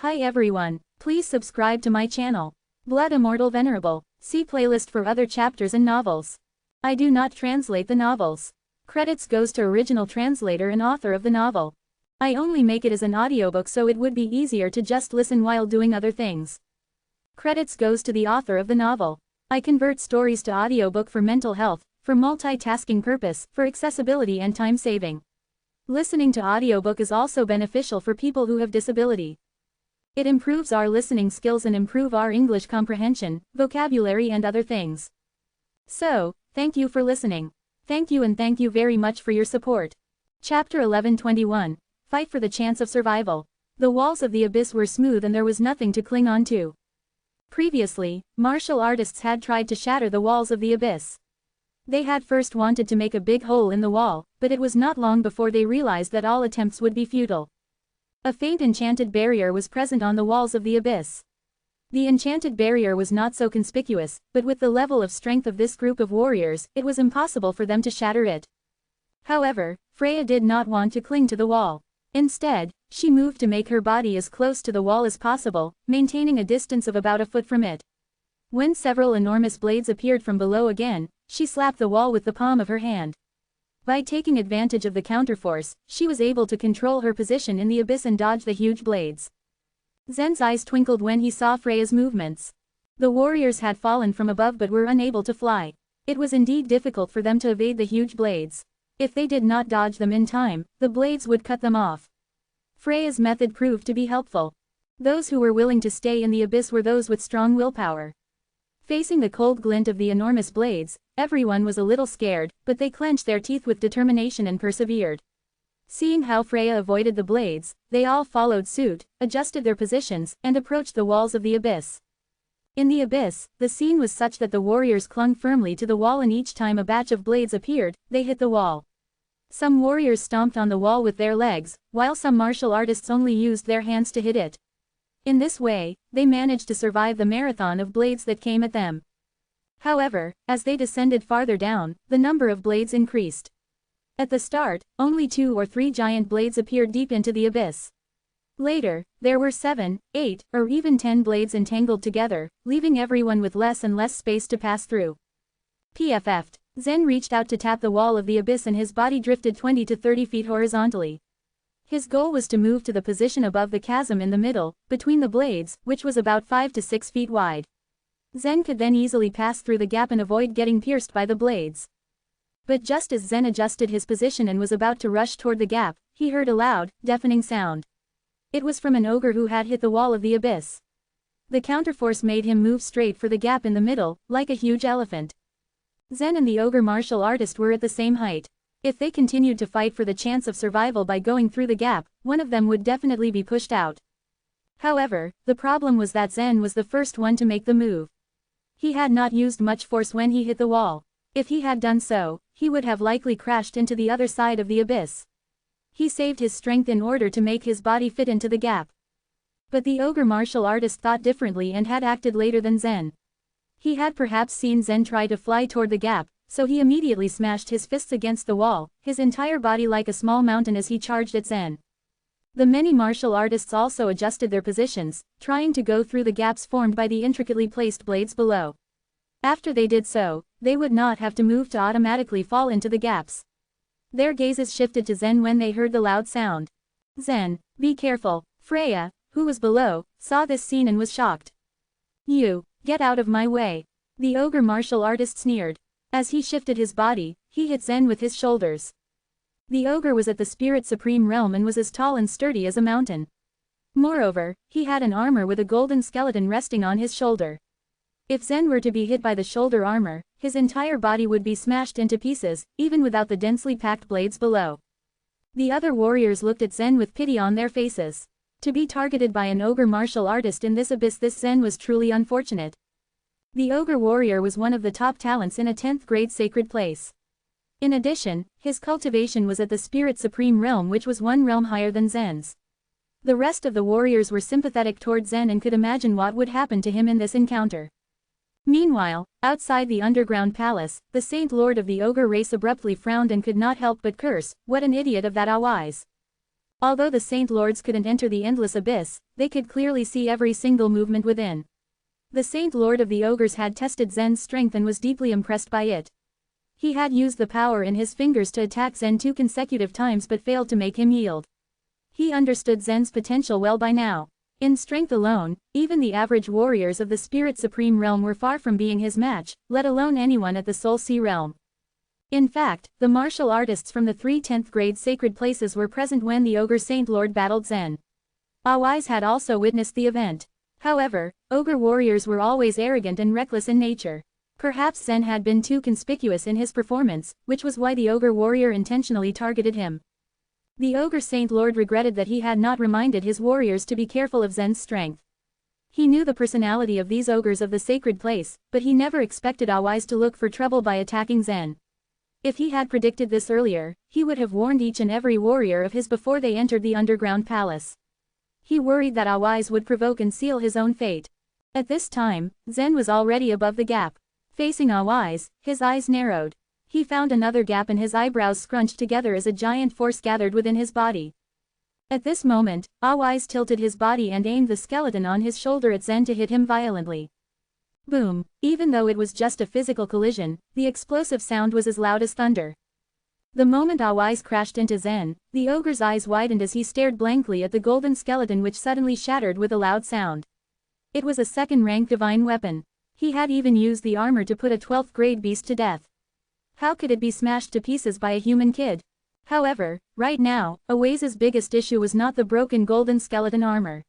Hi everyone, please subscribe to my channel. Blood Immortal Venerable. See playlist for other chapters and novels. I do not translate the novels. Credits goes to original translator and author of the novel. I only make it as an audiobook so it would be easier to just listen while doing other things. Credits goes to the author of the novel. I convert stories to audiobook for mental health, for multitasking purpose, for accessibility and time saving. Listening to audiobook is also beneficial for people who have disability. It improves our listening skills and improve our English comprehension, vocabulary and other things. So, thank you for listening. Thank you and thank you very much for your support. Chapter 11:21. Fight for the chance of survival. The walls of the abyss were smooth and there was nothing to cling on to. Previously, martial artists had tried to shatter the walls of the abyss. They had first wanted to make a big hole in the wall, but it was not long before they realized that all attempts would be futile. A faint enchanted barrier was present on the walls of the abyss. The enchanted barrier was not so conspicuous, but with the level of strength of this group of warriors, it was impossible for them to shatter it. However, Freya did not want to cling to the wall. Instead, she moved to make her body as close to the wall as possible, maintaining a distance of about a foot from it. When several enormous blades appeared from below again, she slapped the wall with the palm of her hand. By taking advantage of the counterforce, she was able to control her position in the abyss and dodge the huge blades. Zen's eyes twinkled when he saw Freya's movements. The warriors had fallen from above but were unable to fly. It was indeed difficult for them to evade the huge blades. If they did not dodge them in time, the blades would cut them off. Freya's method proved to be helpful. Those who were willing to stay in the abyss were those with strong willpower. Facing the cold glint of the enormous blades, everyone was a little scared, but they clenched their teeth with determination and persevered. Seeing how Freya avoided the blades, they all followed suit, adjusted their positions, and approached the walls of the abyss. In the abyss, the scene was such that the warriors clung firmly to the wall and each time a batch of blades appeared, they hit the wall. Some warriors stomped on the wall with their legs, while some martial artists only used their hands to hit it. In this way, they managed to survive the marathon of blades that came at them. However, as they descended farther down, the number of blades increased. At the start, only 2 or 3 giant blades appeared deep into the abyss. Later, there were 7, 8, or even 10 blades entangled together, leaving everyone with less and less space to pass through. PFF'd. Zen reached out to tap the wall of the abyss and his body drifted 20 to 30 feet horizontally. His goal was to move to the position above the chasm in the middle, between the blades, which was about 5 to 6 feet wide. Zen could then easily pass through the gap and avoid getting pierced by the blades. But just as Zen adjusted his position and was about to rush toward the gap, he heard a loud, deafening sound. It was from an ogre who had hit the wall of the abyss. The counterforce made him move straight for the gap in the middle, like a huge elephant. Zen and the ogre martial artist were at the same height. If they continued to fight for the chance of survival by going through the gap, one of them would definitely be pushed out. However, the problem was that Zen was the first one to make the move. He had not used much force when he hit the wall. If he had done so, he would have likely crashed into the other side of the abyss. He saved his strength in order to make his body fit into the gap. But the ogre martial artist thought differently and had acted later than Zen. He had perhaps seen Zen try to fly toward the gap, so he immediately smashed his fists against the wall, his entire body like a small mountain as he charged at Zen. The many martial artists also adjusted their positions, trying to go through the gaps formed by the intricately placed blades below. After they did so, they would not have to move to automatically fall into the gaps. Their gazes shifted to Zen when they heard the loud sound. Zen, be careful. Freya, who was below, saw this scene and was shocked. You, get out of my way. The ogre martial artist sneered. As he shifted his body, he hit Zen with his shoulders. The ogre was at the spirit supreme realm and was as tall and sturdy as a mountain. Moreover, he had an armor with a golden skeleton resting on his shoulder. If Zen were to be hit by the shoulder armor, his entire body would be smashed into pieces, even without the densely packed blades below. The other warriors looked at Zen with pity on their faces. To be targeted by an ogre martial artist in this abyss, this Zen was truly unfortunate. The ogre warrior was one of the top talents in a 10th grade sacred place. In addition, his cultivation was at the spirit supreme realm, which was 1 realm higher than Zen's. The rest of the warriors were sympathetic toward Zen and could imagine what would happen to him in this encounter. Meanwhile, outside the underground palace, the Saint Lord of the ogre race abruptly frowned and could not help but curse, "What an idiot of that Awise." Although the Saint Lords couldn't enter the endless abyss, they could clearly see every single movement within. The Saint Lord of the Ogres had tested Zen's strength and was deeply impressed by it. He had used the power in his fingers to attack Zen 2 consecutive times but failed to make him yield. He understood Zen's potential well by now. In strength alone, even the average warriors of the Spirit Supreme realm were far from being his match, let alone anyone at the Soul Sea realm. In fact, the martial artists from the 3 10th grade sacred places were present when the Ogre Saint Lord battled Zen. Awais had also witnessed the event. However, ogre warriors were always arrogant and reckless in nature. Perhaps Zen had been too conspicuous in his performance, which was why the ogre warrior intentionally targeted him. The Ogre Saint Lord regretted that he had not reminded his warriors to be careful of Zen's strength. He knew the personality of these ogres of the sacred place, but he never expected Awais to look for trouble by attacking Zen. If he had predicted this earlier, he would have warned each and every warrior of his before they entered the underground palace. He worried that Awais would provoke and seal his own fate. At this time, Zen was already above the gap. Facing Awais, his eyes narrowed. He found another gap and his eyebrows scrunched together as a giant force gathered within his body. At this moment, Awais tilted his body and aimed the skeleton on his shoulder at Zen to hit him violently. Boom! Even though it was just a physical collision, the explosive sound was as loud as thunder. The moment Awais crashed into Zen, the ogre's eyes widened as he stared blankly at the golden skeleton which suddenly shattered with a loud sound. It was a second-rank divine weapon. He had even used the armor to put a 12th grade beast to death. How could it be smashed to pieces by a human kid? However, right now, Awais's biggest issue was not the broken golden skeleton armor.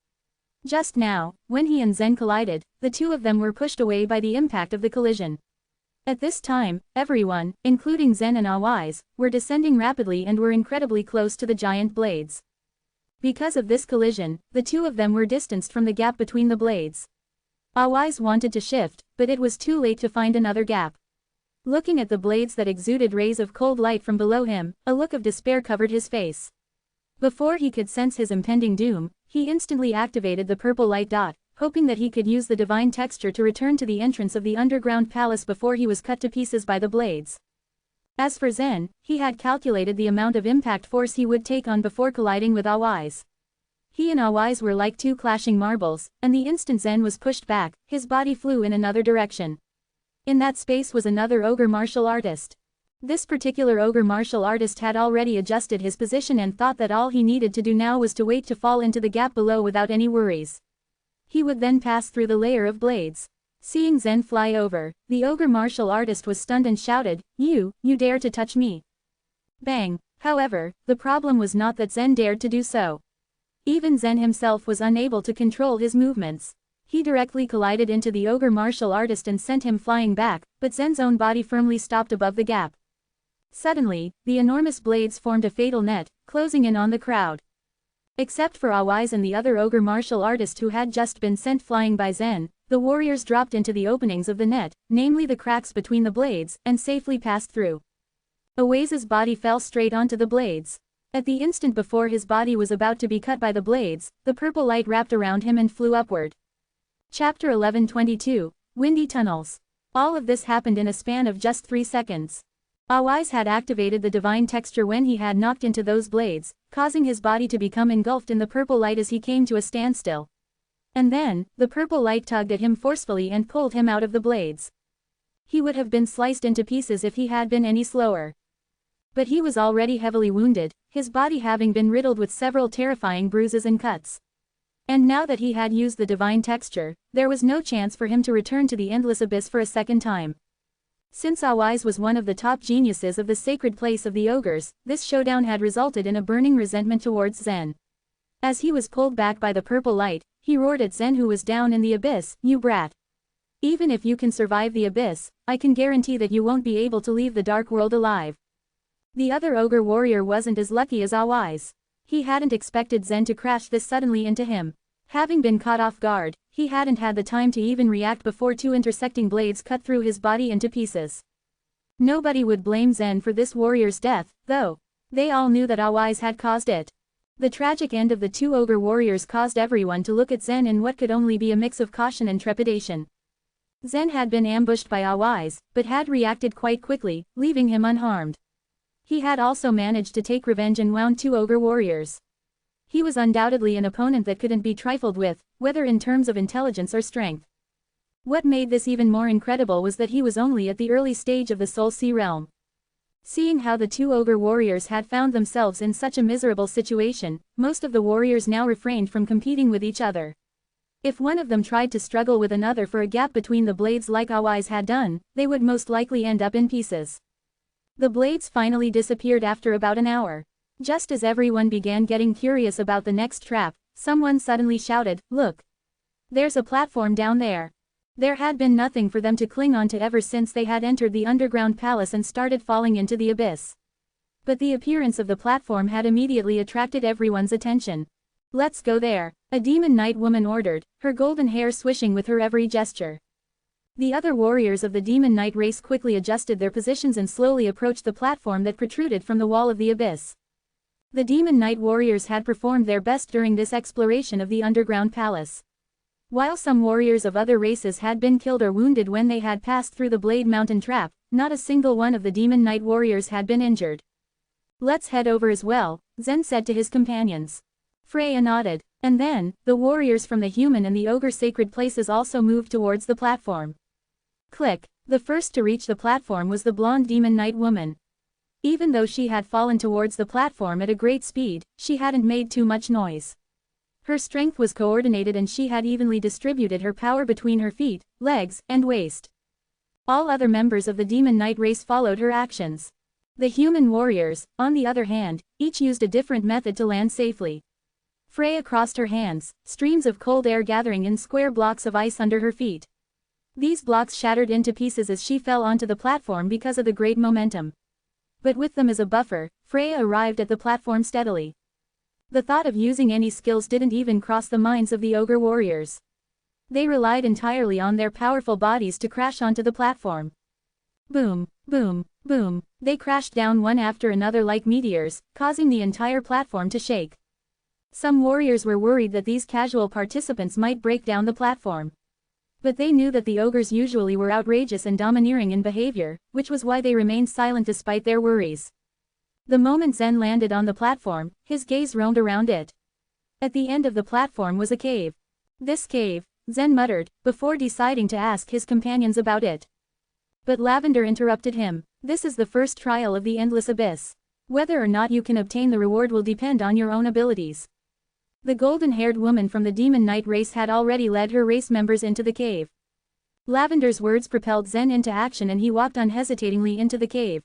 Just now, when he and Zen collided, the two of them were pushed away by the impact of the collision. At this time, everyone, including Zen and Awais, were descending rapidly and were incredibly close to the giant blades. Because of this collision, the two of them were distanced from the gap between the blades. Awais wanted to shift, but it was too late to find another gap. Looking at the blades that exuded rays of cold light from below him, a look of despair covered his face. Before he could sense his impending doom, he instantly activated the purple light dot, hoping that he could use the divine texture to return to the entrance of the underground palace before he was cut to pieces by the blades. As for Zen, he had calculated the amount of impact force he would take on before colliding with Awais. He and Awais were like two clashing marbles, and the instant Zen was pushed back, his body flew in another direction. In that space was another ogre martial artist. This particular ogre martial artist had already adjusted his position and thought that all he needed to do now was to wait to fall into the gap below without any worries. He would then pass through the layer of blades. Seeing Zen fly over, the ogre martial artist was stunned and shouted, You dare to touch me." Bang! However, the problem was not that Zen dared to do so. Even Zen himself was unable to control his movements. He directly collided into the ogre martial artist and sent him flying back, but Zen's own body firmly stopped above the gap. Suddenly, the enormous blades formed a fatal net, closing in on the crowd. Except for Awais and the other ogre martial artist who had just been sent flying by Zen, the warriors dropped into the openings of the net, namely the cracks between the blades, and safely passed through. Awais's body fell straight onto the blades. At the instant before his body was about to be cut by the blades, the purple light wrapped around him and flew upward. Chapter 1122, Windy Tunnels. All of this happened in a span of just 3 seconds. Awais had activated the divine texture when he had knocked into those blades, causing his body to become engulfed in the purple light as he came to a standstill. And then, the purple light tugged at him forcefully and pulled him out of the blades. He would have been sliced into pieces if he had been any slower. But he was already heavily wounded, his body having been riddled with several terrifying bruises and cuts. And now that he had used the divine texture, there was no chance for him to return to the endless abyss for a second time. Since Awais was one of the top geniuses of the sacred place of the ogres, this showdown had resulted in a burning resentment towards Zen. As he was pulled back by the purple light, he roared at Zen who was down in the abyss, "You brat. Even if you can survive the abyss, I can guarantee that you won't be able to leave the dark world alive." The other ogre warrior wasn't as lucky as Awais. He hadn't expected Zen to crash this suddenly into him. Having been caught off guard, he hadn't had the time to even react before two intersecting blades cut through his body into pieces. Nobody would blame Zen for this warrior's death, though. They all knew that Awais had caused it. The tragic end of the two ogre warriors caused everyone to look at Zen in what could only be a mix of caution and trepidation. Zen had been ambushed by Awais, but had reacted quite quickly, leaving him unharmed. He had also managed to take revenge and wound two ogre warriors. He was undoubtedly an opponent that couldn't be trifled with, whether in terms of intelligence or strength. What made this even more incredible was that he was only at the early stage of the Soul Sea realm. Seeing how the two ogre warriors had found themselves in such a miserable situation, most of the warriors now refrained from competing with each other. If one of them tried to struggle with another for a gap between the blades like Awais had done, they would most likely end up in pieces. The blades finally disappeared after about an hour. Just as everyone began getting curious about the next trap, someone suddenly shouted, "Look! There's a platform down there." There had been nothing for them to cling on to ever since they had entered the underground palace and started falling into the abyss. But the appearance of the platform had immediately attracted everyone's attention. "Let's go there," a demon knight woman ordered, her golden hair swishing with her every gesture. The other warriors of the demon knight race quickly adjusted their positions and slowly approached the platform that protruded from the wall of the abyss. The demon knight warriors had performed their best during this exploration of the underground palace. While some warriors of other races had been killed or wounded when they had passed through the Blade Mountain trap, not a single one of the demon knight warriors had been injured. "Let's head over as well," Zen said to his companions. Freya nodded, and then, the warriors from the human and the ogre sacred places also moved towards the platform. Click. The first to reach the platform was the blonde demon knight woman. Even though she had fallen towards the platform at a great speed, she hadn't made too much noise. Her strength was coordinated and she had evenly distributed her power between her feet, legs, and waist. All other members of the demon knight race followed her actions. The human warriors, on the other hand, each used a different method to land safely. Freya crossed her hands, streams of cold air gathering in square blocks of ice under her feet. These blocks shattered into pieces as she fell onto the platform because of the great momentum. But with them as a buffer, Freya arrived at the platform steadily. The thought of using any skills didn't even cross the minds of the ogre warriors. They relied entirely on their powerful bodies to crash onto the platform. Boom, boom, boom, they crashed down one after another like meteors, causing the entire platform to shake. Some warriors were worried that these casual participants might break down the platform. But they knew that the ogres usually were outrageous and domineering in behavior, which was why they remained silent despite their worries. The moment Zen landed on the platform, his gaze roamed around it. At the end of the platform was a cave. "This cave," Zen muttered, before deciding to ask his companions about it. But Lavender interrupted him. "This is the first trial of the endless abyss. Whether or not you can obtain the reward will depend on your own abilities." The golden-haired woman from the demon knight race had already led her race members into the cave. Lavender's words propelled Zen into action and he walked unhesitatingly into the cave.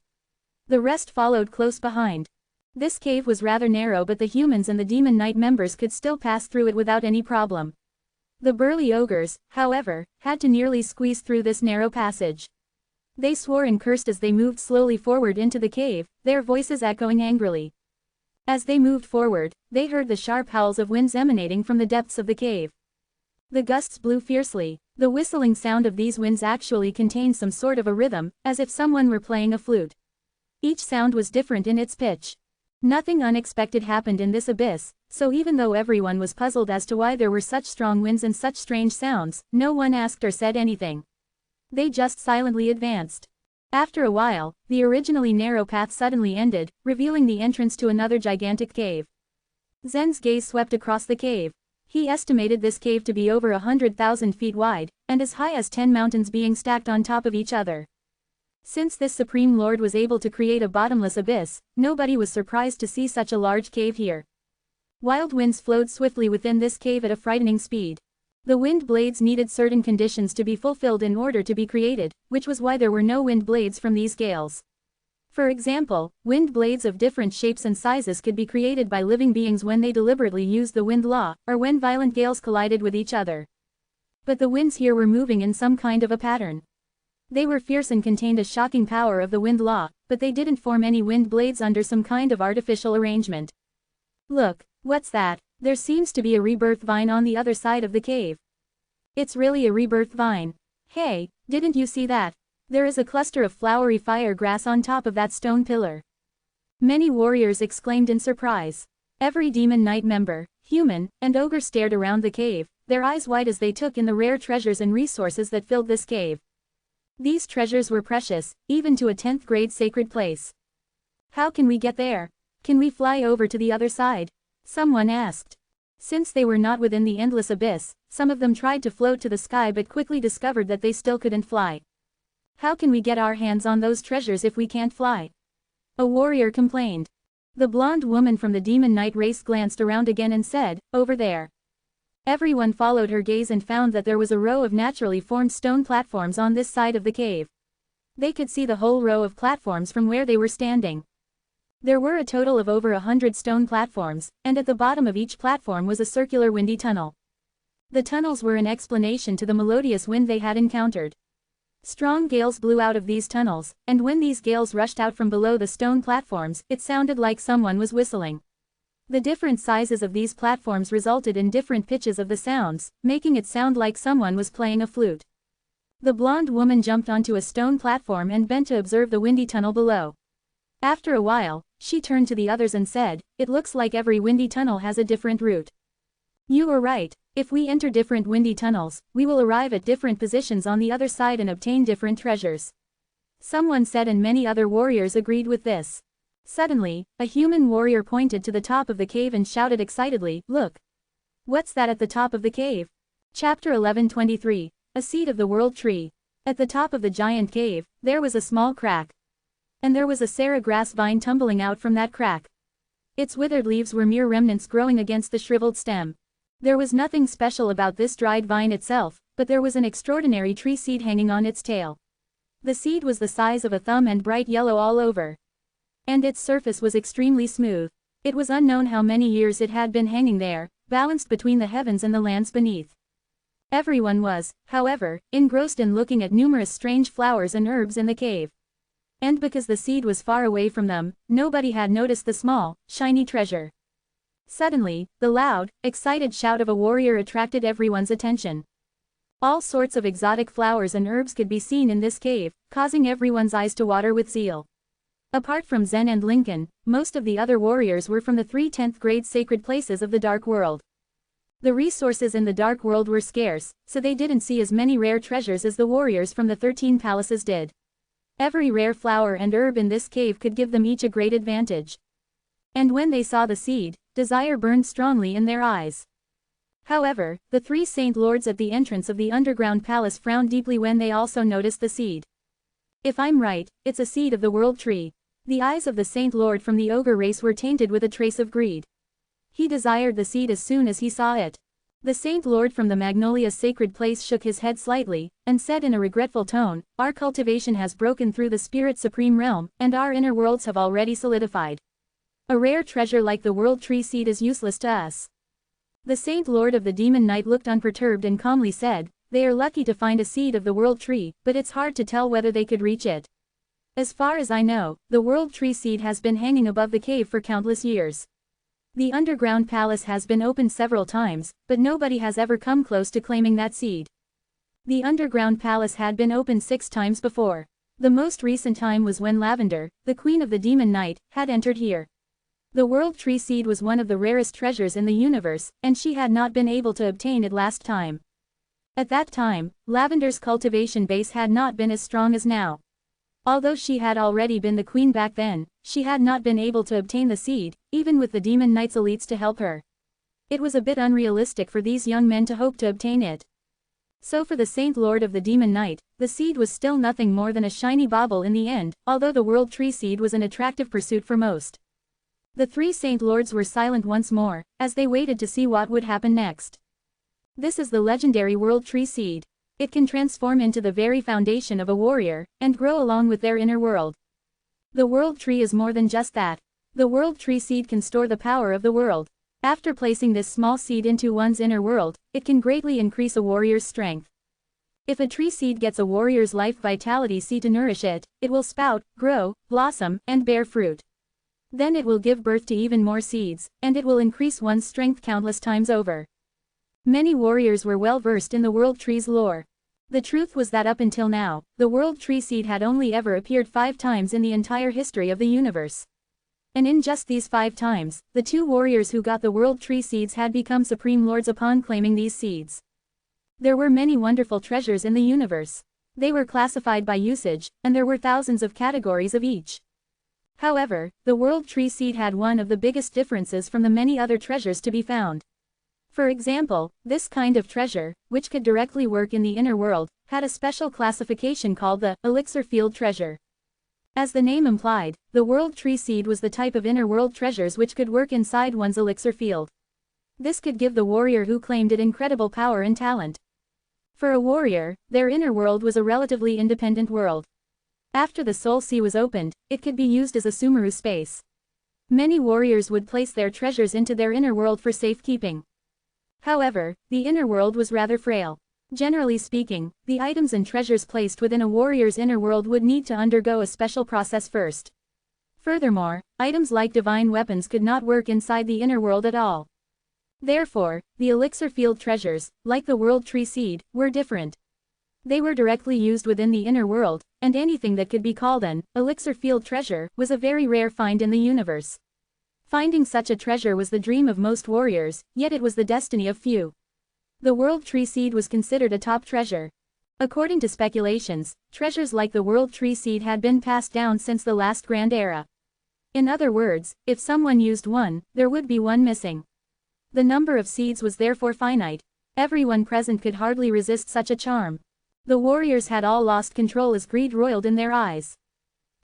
The rest followed close behind. This cave was rather narrow but the humans and the demon knight members could still pass through it without any problem. The burly ogres, however, had to nearly squeeze through this narrow passage. They swore and cursed as they moved slowly forward into the cave, their voices echoing angrily. As they moved forward, they heard the sharp howls of winds emanating from the depths of the cave. The gusts blew fiercely. The whistling sound of these winds actually contained some sort of a rhythm, as if someone were playing a flute. Each sound was different in its pitch. Nothing unexpected happened in this abyss, so even though everyone was puzzled as to why there were such strong winds and such strange sounds, no one asked or said anything. They just silently advanced. After a while, the originally narrow path suddenly ended, revealing the entrance to another gigantic cave. Zen's gaze swept across the cave. He estimated this cave to be over 100,000 feet wide, and as high as 10 mountains being stacked on top of each other. Since this Supreme Lord was able to create a bottomless abyss, nobody was surprised to see such a large cave here. Wild winds flowed swiftly within this cave at a frightening speed. The wind blades needed certain conditions to be fulfilled in order to be created, which was why there were no wind blades from these gales. For example, wind blades of different shapes and sizes could be created by living beings when they deliberately used the wind law, or when violent gales collided with each other. But the winds here were moving in some kind of a pattern. They were fierce and contained a shocking power of the wind law, but they didn't form any wind blades under some kind of artificial arrangement. "Look, what's that? There seems to be a rebirth vine on the other side of the cave." "It's really a rebirth vine. Hey, didn't you see that? There is a cluster of flowery fire grass on top of that stone pillar." Many warriors exclaimed in surprise. Every demon knight member, human, and ogre stared around the cave, their eyes wide as they took in the rare treasures and resources that filled this cave. These treasures were precious, even to a 10th grade sacred place. "How can we get there? Can we fly over to the other side?" Someone asked. Since they were not within the endless abyss, some of them tried to float to the sky but quickly discovered that they still couldn't fly. How can we get our hands on those treasures if we can't fly? A warrior complained. The blonde woman from the demon knight race glanced around again and said, "Over there." Everyone followed her gaze and found that there was a row of naturally formed stone platforms on this side of the cave. They could see the whole row of platforms from where they were standing. There were a total of over 100 stone platforms, and at the bottom of each platform was a circular windy tunnel. The tunnels were an explanation to the melodious wind they had encountered. Strong gales blew out of these tunnels, and when these gales rushed out from below the stone platforms, it sounded like someone was whistling. The different sizes of these platforms resulted in different pitches of the sounds, making it sound like someone was playing a flute. The blonde woman jumped onto a stone platform and bent to observe the windy tunnel below. After a while, she turned to the others and said, "It looks like every windy tunnel has a different route. You were right. If we enter different windy tunnels, we will arrive at different positions on the other side and obtain different treasures." Someone said, and many other warriors agreed with this. Suddenly, a human warrior pointed to the top of the cave and shouted excitedly, "Look! What's that at the top of the cave?" Chapter 11:23. A Seed of the World Tree. At the top of the giant cave, there was a small crack. And there was a Sarah grass vine tumbling out from that crack. Its withered leaves were mere remnants growing against the shriveled stem. There was nothing special about this dried vine itself, but there was an extraordinary tree seed hanging on its tail. The seed was the size of a thumb and bright yellow all over. And its surface was extremely smooth. It was unknown how many years it had been hanging there, balanced between the heavens and the lands beneath. Everyone was, however, engrossed in looking at numerous strange flowers and herbs in the cave. And because the seed was far away from them, nobody had noticed the small, shiny treasure. Suddenly, the loud, excited shout of a warrior attracted everyone's attention. All sorts of exotic flowers and herbs could be seen in this cave, causing everyone's eyes to water with zeal. Apart from Zen and Lincoln, most of the other warriors were from the 3 10th grade sacred places of the Dark World. The resources in the Dark World were scarce, so they didn't see as many rare treasures as the warriors from the 13 palaces did. Every rare flower and herb in this cave could give them each a great advantage. And when they saw the seed, desire burned strongly in their eyes. However, the 3 Saint Lords at the entrance of the underground palace frowned deeply when they also noticed the seed. "If I'm right, it's a seed of the World Tree." The eyes of the Saint Lord from the ogre race were tainted with a trace of greed. He desired the seed as soon as he saw it. The Saint Lord from the Magnolia's sacred place shook his head slightly, and said in a regretful tone, "Our cultivation has broken through the Spirit Supreme realm, and our inner worlds have already solidified. A rare treasure like the World Tree seed is useless to us." The Saint Lord of the Demon Knight looked unperturbed and calmly said, "They are lucky to find a seed of the World Tree, but it's hard to tell whether they could reach it. As far as I know, the World Tree seed has been hanging above the cave for countless years. The underground palace has been opened several times, but nobody has ever come close to claiming that seed. The underground palace had been opened 6 times before. The most recent time was when Lavender, the queen of the Demon Knight, had entered here. The World Tree seed was one of the rarest treasures in the universe, and she had not been able to obtain it last time. At that time, Lavender's cultivation base had not been as strong as now. Although she had already been the queen back then, she had not been able to obtain the seed, even with the Demon Knight's elites to help her. It was a bit unrealistic for these young men to hope to obtain it. So for the Saint Lord of the Demon Knight, the seed was still nothing more than a shiny bauble in the end, although the World Tree seed was an attractive pursuit for most. The 3 Saint Lords were silent once more, as they waited to see what would happen next. This is the legendary World Tree seed. It can transform into the very foundation of a warrior, and grow along with their inner world. The World Tree is more than just that. The World Tree seed can store the power of the world. After placing this small seed into one's inner world, it can greatly increase a warrior's strength. If a tree seed gets a warrior's life vitality seed to nourish it, it will spout, grow, blossom, and bear fruit. Then it will give birth to even more seeds, and it will increase one's strength countless times over. Many warriors were well versed in the World Tree's lore. The truth was that up until now, the World Tree seed had only ever appeared 5 times in the entire history of the universe. And in just these 5 times, the 2 warriors who got the World Tree seeds had become Supreme Lords upon claiming these seeds. There were many wonderful treasures in the universe. They were classified by usage, and there were thousands of categories of each. However, the World Tree Seed had one of the biggest differences from the many other treasures to be found. For example, this kind of treasure, which could directly work in the inner world, had a special classification called the elixir field treasure. As the name implied, the World Tree Seed was the type of inner world treasures which could work inside one's elixir field. This could give the warrior who claimed it incredible power and talent. For a warrior, their inner world was a relatively independent world. After the soul sea was opened, it could be used as a sumeru space. Many warriors would place their treasures into their inner world for safekeeping. However, the inner world was rather frail. Generally speaking, the items and treasures placed within a warrior's inner world would need to undergo a special process first. Furthermore, items like divine weapons could not work inside the inner world at all. Therefore, the elixir field treasures, like the World Tree Seed, were different. They were directly used within the inner world, and anything that could be called an elixir field treasure was a very rare find in the universe. Finding such a treasure was the dream of most warriors, yet it was the destiny of few. The World Tree Seed was considered a top treasure. According to speculations, treasures like the World Tree Seed had been passed down since the last Grand Era. In other words, if someone used one, there would be one missing. The number of seeds was therefore finite. Everyone present could hardly resist such a charm. The warriors had all lost control as greed roiled in their eyes.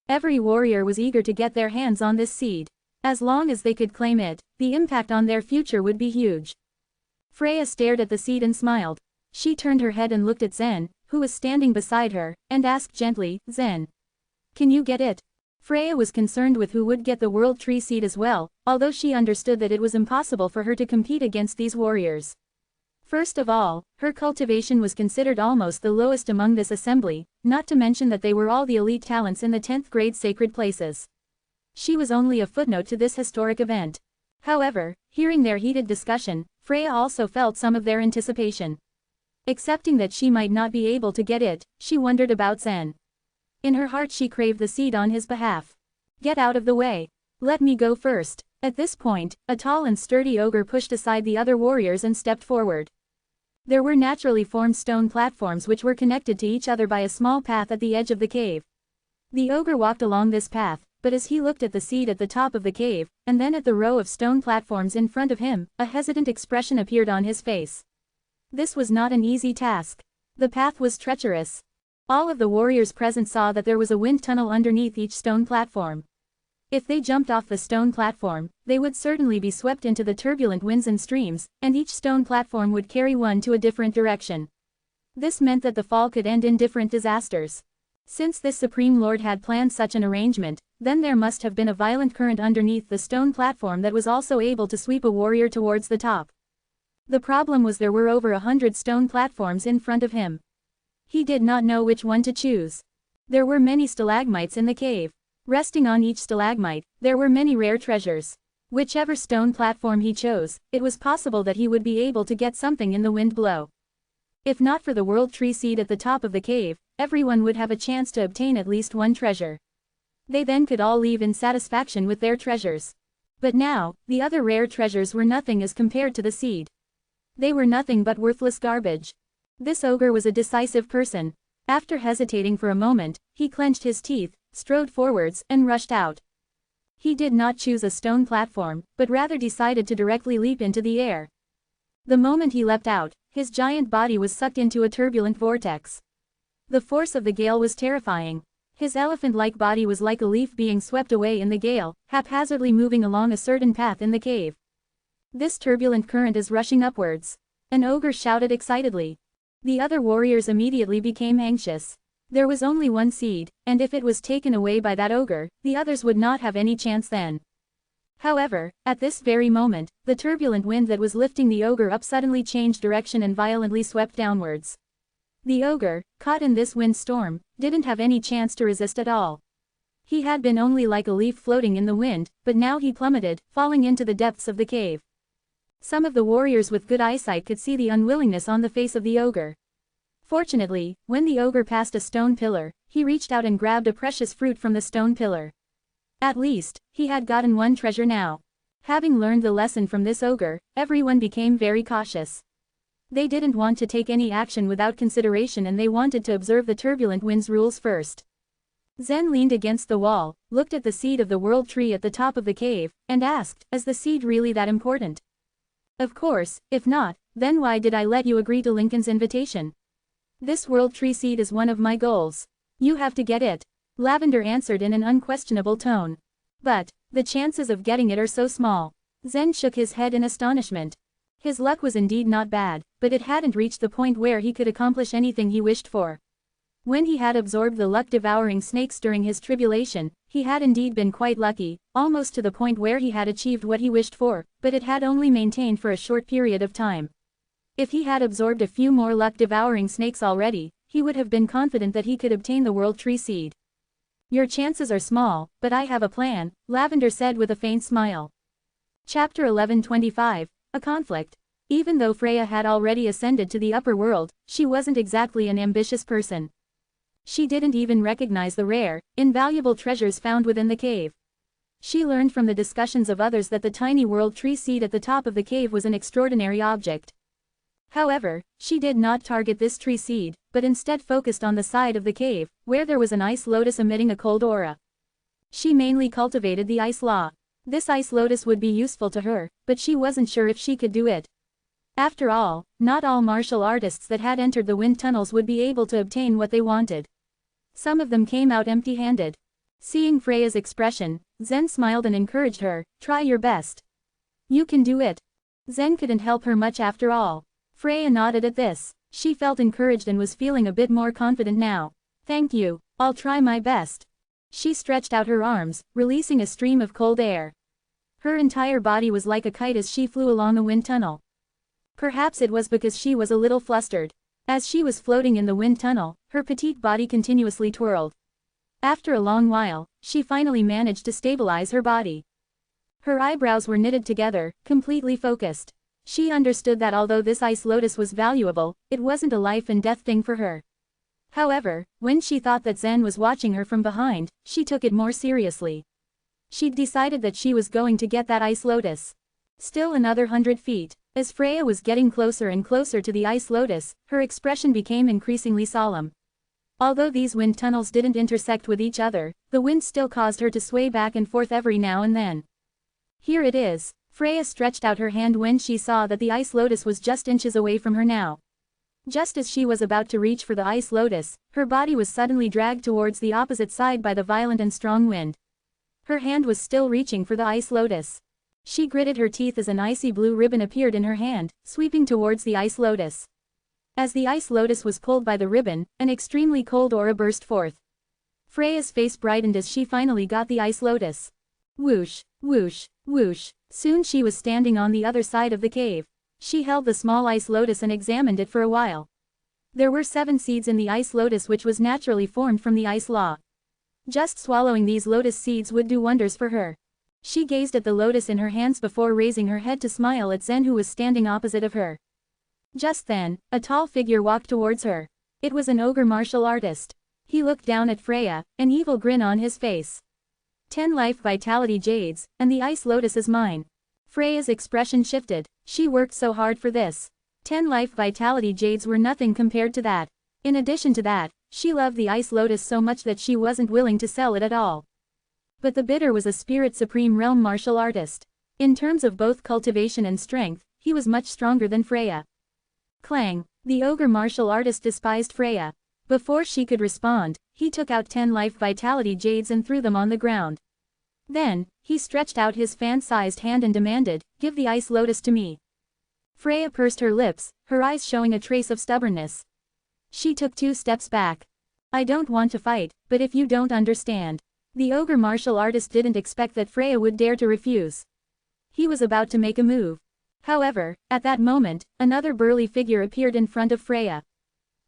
Every warrior was eager to get their hands on this seed. As long as they could claim it, the impact on their future would be huge. Freya stared at the seed and smiled. She turned her head and looked at Zen, who was standing beside her, and asked gently, "Zen, can you get it?" Freya was concerned with who would get the World Tree Seed as well, although she understood that it was impossible for her to compete against these warriors. First of all, her cultivation was considered almost the lowest among this assembly, not to mention that they were all the elite talents in the 10th grade sacred places. She was only a footnote to this historic event. However, hearing their heated discussion, Freya also felt some of their anticipation. Accepting that she might not be able to get it, she wondered about Zen. In her heart she craved the seed on his behalf. "Get out of the way. Let me go first." At this point, a tall and sturdy ogre pushed aside the other warriors and stepped forward. There were naturally formed stone platforms which were connected to each other by a small path at the edge of the cave. The ogre walked along this path, but as he looked at the seed at the top of the cave, and then at the row of stone platforms in front of him, a hesitant expression appeared on his face. This was not an easy task. The path was treacherous. All of the warriors present saw that there was a wind tunnel underneath each stone platform. If they jumped off the stone platform, they would certainly be swept into the turbulent winds and streams, and each stone platform would carry one to a different direction. This meant that the fall could end in different disasters. Since this Supreme Lord had planned such an arrangement, then there must have been a violent current underneath the stone platform that was also able to sweep a warrior towards the top. The problem was there were over 100 stone platforms in front of him. He did not know which one to choose. There were many stalagmites in the cave. Resting on each stalagmite, there were many rare treasures. Whichever stone platform he chose, it was possible that he would be able to get something in the wind below. If not for the World Tree Seed at the top of the cave, everyone would have a chance to obtain at least one treasure. They then could all leave in satisfaction with their treasures. But now, the other rare treasures were nothing as compared to the seed. They were nothing but worthless garbage. This ogre was a decisive person. After hesitating for a moment, he clenched his teeth, strode forwards, and rushed out. He did not choose a stone platform, but rather decided to directly leap into the air. The moment he leapt out, his giant body was sucked into a turbulent vortex. The force of the gale was terrifying. His elephant-like body was like a leaf being swept away in the gale, haphazardly moving along a certain path in the cave. "This turbulent current is rushing upwards," an ogre shouted excitedly. The other warriors immediately became anxious. There was only one seed, and if it was taken away by that ogre, the others would not have any chance then. However, at this very moment, the turbulent wind that was lifting the ogre up suddenly changed direction and violently swept downwards. The ogre, caught in this wind storm, didn't have any chance to resist at all. He had been only like a leaf floating in the wind, but now he plummeted, falling into the depths of the cave. Some of the warriors with good eyesight could see the unwillingness on the face of the ogre. Fortunately, when the ogre passed a stone pillar, he reached out and grabbed a precious fruit from the stone pillar. At least, he had gotten one treasure now. Having learned the lesson from this ogre, everyone became very cautious. They didn't want to take any action without consideration and they wanted to observe the turbulent wind's rules first. Zen leaned against the wall, looked at the seed of the world tree at the top of the cave, and asked, is the seed really that important? Of course, if not, then why did I let you agree to Lincoln's invitation? This world tree seed is one of my goals. You have to get it. Lavender answered in an unquestionable tone. But, the chances of getting it are so small. Zen shook his head in astonishment. His luck was indeed not bad, but it hadn't reached the point where he could accomplish anything he wished for. When he had absorbed the luck-devouring snakes during his tribulation, he had indeed been quite lucky, almost to the point where he had achieved what he wished for, but it had only maintained for a short period of time. If he had absorbed a few more luck-devouring snakes already, he would have been confident that he could obtain the world tree seed. Your chances are small, but I have a plan, Lavender said with a faint smile. Chapter 11:25, A Conflict. Even though Freya had already ascended to the upper world, she wasn't exactly an ambitious person. She didn't even recognize the rare, invaluable treasures found within the cave. She learned from the discussions of others that the tiny world tree seed at the top of the cave was an extraordinary object. However, she did not target this tree seed, but instead focused on the side of the cave, where there was an ice lotus emitting a cold aura. She mainly cultivated the ice law. This ice lotus would be useful to her, but she wasn't sure if she could do it. After all, not all martial artists that had entered the wind tunnels would be able to obtain what they wanted. Some of them came out empty-handed. Seeing Freya's expression, Zen smiled and encouraged her, try your best. You can do it. Zen couldn't help her much after all. Freya nodded at this. She felt encouraged and was feeling a bit more confident now. Thank you, I'll try my best. She stretched out her arms, releasing a stream of cold air. Her entire body was like a kite as she flew along the wind tunnel. Perhaps it was because she was a little flustered. As she was floating in the wind tunnel, her petite body continuously twirled. After a long while, she finally managed to stabilize her body. Her eyebrows were knitted together, completely focused. She understood that although this ice lotus was valuable, it wasn't a life and death thing for her. However, when she thought that Zen was watching her from behind, she took it more seriously. She'd decided that she was going to get that ice lotus. Still another 100 feet. As Freya was getting closer and closer to the ice lotus, her expression became increasingly solemn. Although these wind tunnels didn't intersect with each other, the wind still caused her to sway back and forth every now and then. Here it is. Freya stretched out her hand when she saw that the ice lotus was just inches away from her now. Just as she was about to reach for the ice lotus, her body was suddenly dragged towards the opposite side by the violent and strong wind. Her hand was still reaching for the ice lotus. She gritted her teeth as an icy blue ribbon appeared in her hand, sweeping towards the ice lotus. As the ice lotus was pulled by the ribbon, an extremely cold aura burst forth. Freya's face brightened as she finally got the ice lotus. Whoosh, whoosh, whoosh. Soon she was standing on the other side of the cave. She held the small ice lotus and examined it for a while. There were 7 seeds in the ice lotus which was naturally formed from the ice law. Just swallowing these lotus seeds would do wonders for her. She gazed at the lotus in her hands before raising her head to smile at Zen who was standing opposite of her. Just then, a tall figure walked towards her. It was an ogre martial artist. He looked down at Freya, an evil grin on his face. 10 life vitality jades, and the ice lotus is mine. Freya's expression shifted. She worked so hard for this. 10 life vitality jades were nothing compared to that. In addition to that, she loved the ice lotus so much that she wasn't willing to sell it at all. But the bidder was a spirit supreme realm martial artist. In terms of both cultivation and strength, he was much stronger than Freya. Clang! The ogre martial artist despised Freya. Before she could respond, he took out 10 life vitality jades and threw them on the ground. Then, he stretched out his fan-sized hand and demanded, "Give the ice lotus to me." Freya pursed her lips, her eyes showing a trace of stubbornness. She took 2 steps back. "I don't want to fight, but if you don't understand." The ogre martial artist didn't expect that Freya would dare to refuse. He was about to make a move. However, at that moment, another burly figure appeared in front of Freya.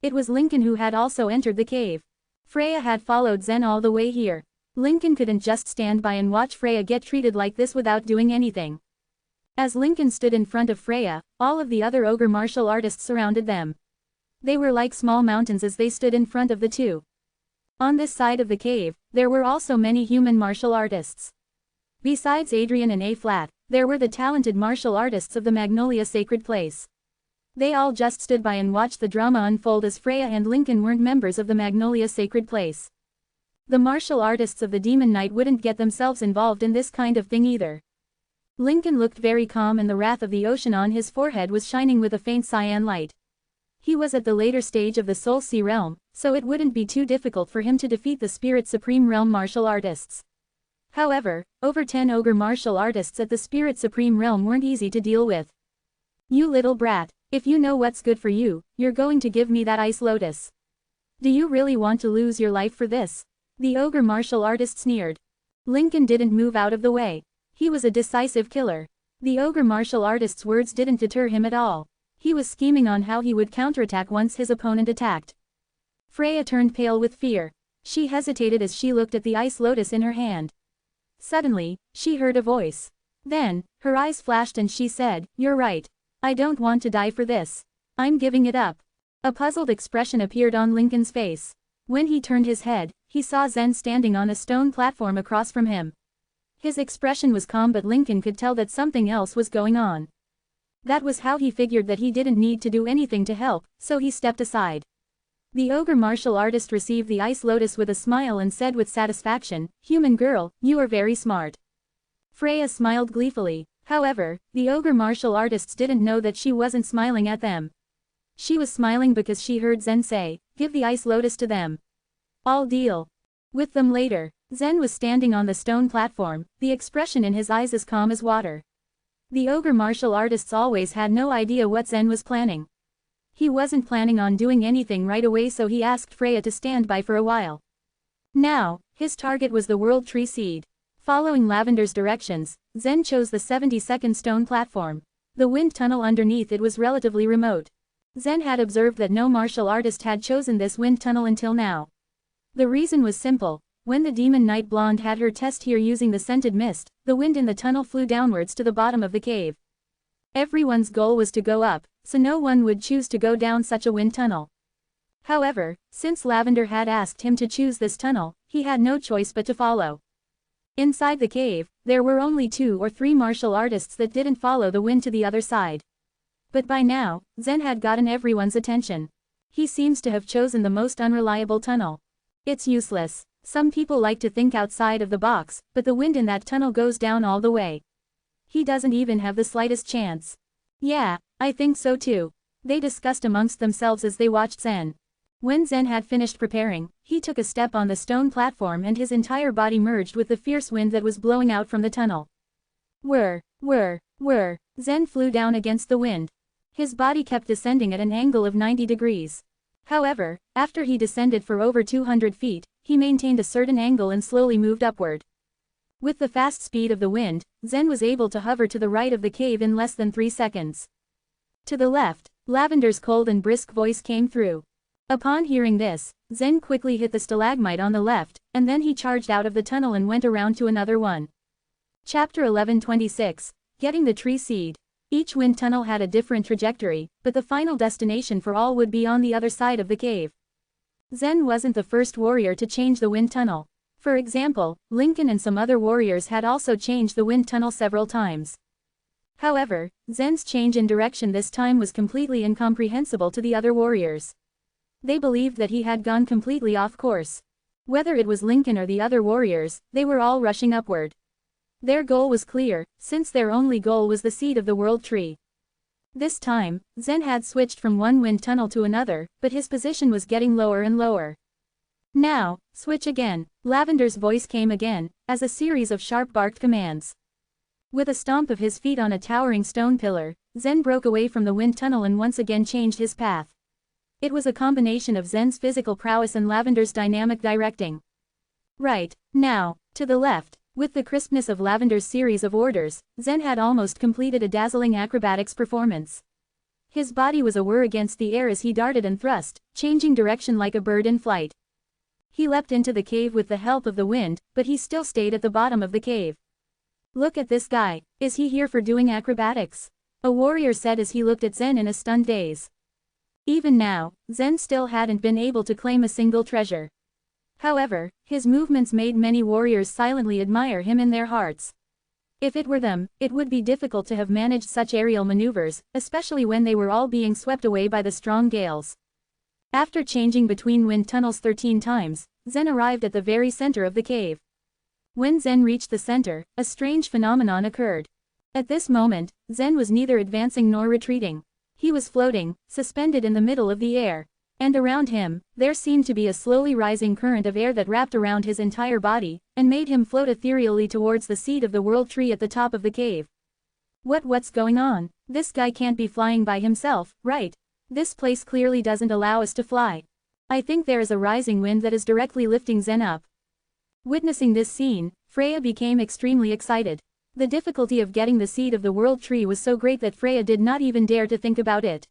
It was Lincoln who had also entered the cave. Freya had followed Zen all the way here. Lincoln couldn't just stand by and watch Freya get treated like this without doing anything. As Lincoln stood in front of Freya, all of the other ogre martial artists surrounded them. They were like small mountains as they stood in front of the two. On this side of the cave, there were also many human martial artists. Besides Adrian and A-Flat, there were the talented martial artists of the Magnolia Sacred Place. They all just stood by and watched the drama unfold as Freya and Lincoln weren't members of the Magnolia Sacred Place. The martial artists of the Demon Knight wouldn't get themselves involved in this kind of thing either. Lincoln looked very calm and the wrath of the ocean on his forehead was shining with a faint cyan light. He was at the later stage of the Soul Sea realm, so it wouldn't be too difficult for him to defeat the Spirit Supreme realm martial artists. However, over 10 ogre martial artists at the Spirit Supreme realm weren't easy to deal with. You little brat, if you know what's good for you, you're going to give me that ice lotus. Do you really want to lose your life for this? The ogre martial artist sneered. Lincoln didn't move out of the way. He was a decisive killer. The ogre martial artist's words didn't deter him at all. He was scheming on how he would counterattack once his opponent attacked. Freya turned pale with fear. She hesitated as she looked at the ice lotus in her hand. Suddenly, she heard a voice. Then, her eyes flashed and she said, "You're right. I don't want to die for this. I'm giving it up." A puzzled expression appeared on Lincoln's face. When he turned his head, he saw Zen standing on a stone platform across from him. His expression was calm but Lincoln could tell that something else was going on. That was how he figured that he didn't need to do anything to help, so he stepped aside. The ogre martial artist received the ice lotus with a smile and said with satisfaction, "Human girl, you are very smart." Freya smiled gleefully. However, the ogre martial artists didn't know that she wasn't smiling at them. She was smiling because she heard Zen say, "Give the ice lotus to them. I'll deal with them later." Zen was standing on the stone platform, the expression in his eyes as calm as water. The ogre martial artists always had no idea what Zen was planning. He wasn't planning on doing anything right away, so he asked Freya to stand by for a while. Now, his target was the World Tree Seed. Following Lavender's directions, Zen chose the 72nd stone platform. The wind tunnel underneath it was relatively remote. Zen had observed that no martial artist had chosen this wind tunnel until now. The reason was simple. When the Demon Knight Blonde had her test here using the scented mist, the wind in the tunnel flew downwards to the bottom of the cave. Everyone's goal was to go up, so no one would choose to go down such a wind tunnel. However, since Lavender had asked him to choose this tunnel, he had no choice but to follow. Inside the cave, there were only 2 or 3 martial artists that didn't follow the wind to the other side. But by now, Zen had gotten everyone's attention. He seems to have chosen the most unreliable tunnel. It's useless. Some people like to think outside of the box, but the wind in that tunnel goes down all the way. He doesn't even have the slightest chance. Yeah, I think so too. They discussed amongst themselves as they watched Zen. When Zen had finished preparing, he took a step on the stone platform and his entire body merged with the fierce wind that was blowing out from the tunnel. Whir. Zen flew down against the wind. His body kept descending at an angle of 90 degrees. However, after he descended for over 200 feet, he maintained a certain angle and slowly moved upward. With the fast speed of the wind, Zen was able to hover to the right of the cave in less than 3 seconds. To the left, Lavender's cold and brisk voice came through. Upon hearing this, Zen quickly hit the stalagmite on the left, and then he charged out of the tunnel and went around to another one. Chapter 11:26, Getting the Tree Seed. Each wind tunnel had a different trajectory, but the final destination for all would be on the other side of the cave. Zen wasn't the first warrior to change the wind tunnel. For example, Lincoln and some other warriors had also changed the wind tunnel several times. However, Zen's change in direction this time was completely incomprehensible to the other warriors. They believed that he had gone completely off course. Whether it was Lincoln or the other warriors, they were all rushing upward. Their goal was clear, since their only goal was the seed of the World Tree. This time, Zen had switched from one wind tunnel to another, but his position was getting lower and lower. Now, switch again, Lavender's voice came again, as a series of sharp-barked commands. With a stomp of his feet on a towering stone pillar, Zen broke away from the wind tunnel and once again changed his path. It was a combination of Zen's physical prowess and Lavender's dynamic directing. Right, now, to the left. With the crispness of Lavender's series of orders, Zen had almost completed a dazzling acrobatics performance. His body was a whir against the air as he darted and thrust, changing direction like a bird in flight. He leapt into the cave with the help of the wind, but he still stayed at the bottom of the cave. "Look at this guy, is he here for doing acrobatics?" a warrior said as he looked at Zen in a stunned daze. Even now, Zen still hadn't been able to claim a single treasure. However, his movements made many warriors silently admire him in their hearts. If it were them, it would be difficult to have managed such aerial maneuvers, especially when they were all being swept away by the strong gales. After changing between wind tunnels 13 times, Zen arrived at the very center of the cave. When Zen reached the center, a strange phenomenon occurred. At this moment, Zen was neither advancing nor retreating. He was floating, suspended in the middle of the air. And around him, there seemed to be a slowly rising current of air that wrapped around his entire body, and made him float ethereally towards the seat of the world tree at the top of the cave. What's going on? This guy can't be flying by himself, right? This place clearly doesn't allow us to fly. I think there is a rising wind that is directly lifting Zen up. Witnessing this scene, Freya became extremely excited. The difficulty of getting the seed of the world tree was so great that Freya did not even dare to think about it.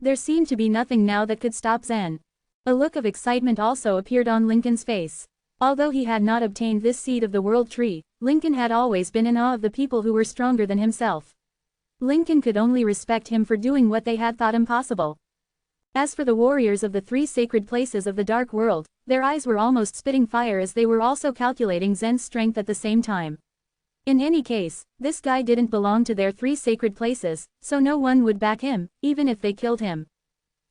There seemed to be nothing now that could stop Zen. A look of excitement also appeared on Lincoln's face. Although he had not obtained this seed of the world tree, Lincoln had always been in awe of the people who were stronger than himself. Lincoln could only respect him for doing what they had thought impossible. As for the warriors of the 3 sacred places of the dark world, their eyes were almost spitting fire as they were also calculating Zen's strength at the same time. In any case, this guy didn't belong to their 3 sacred places, so no one would back him, even if they killed him.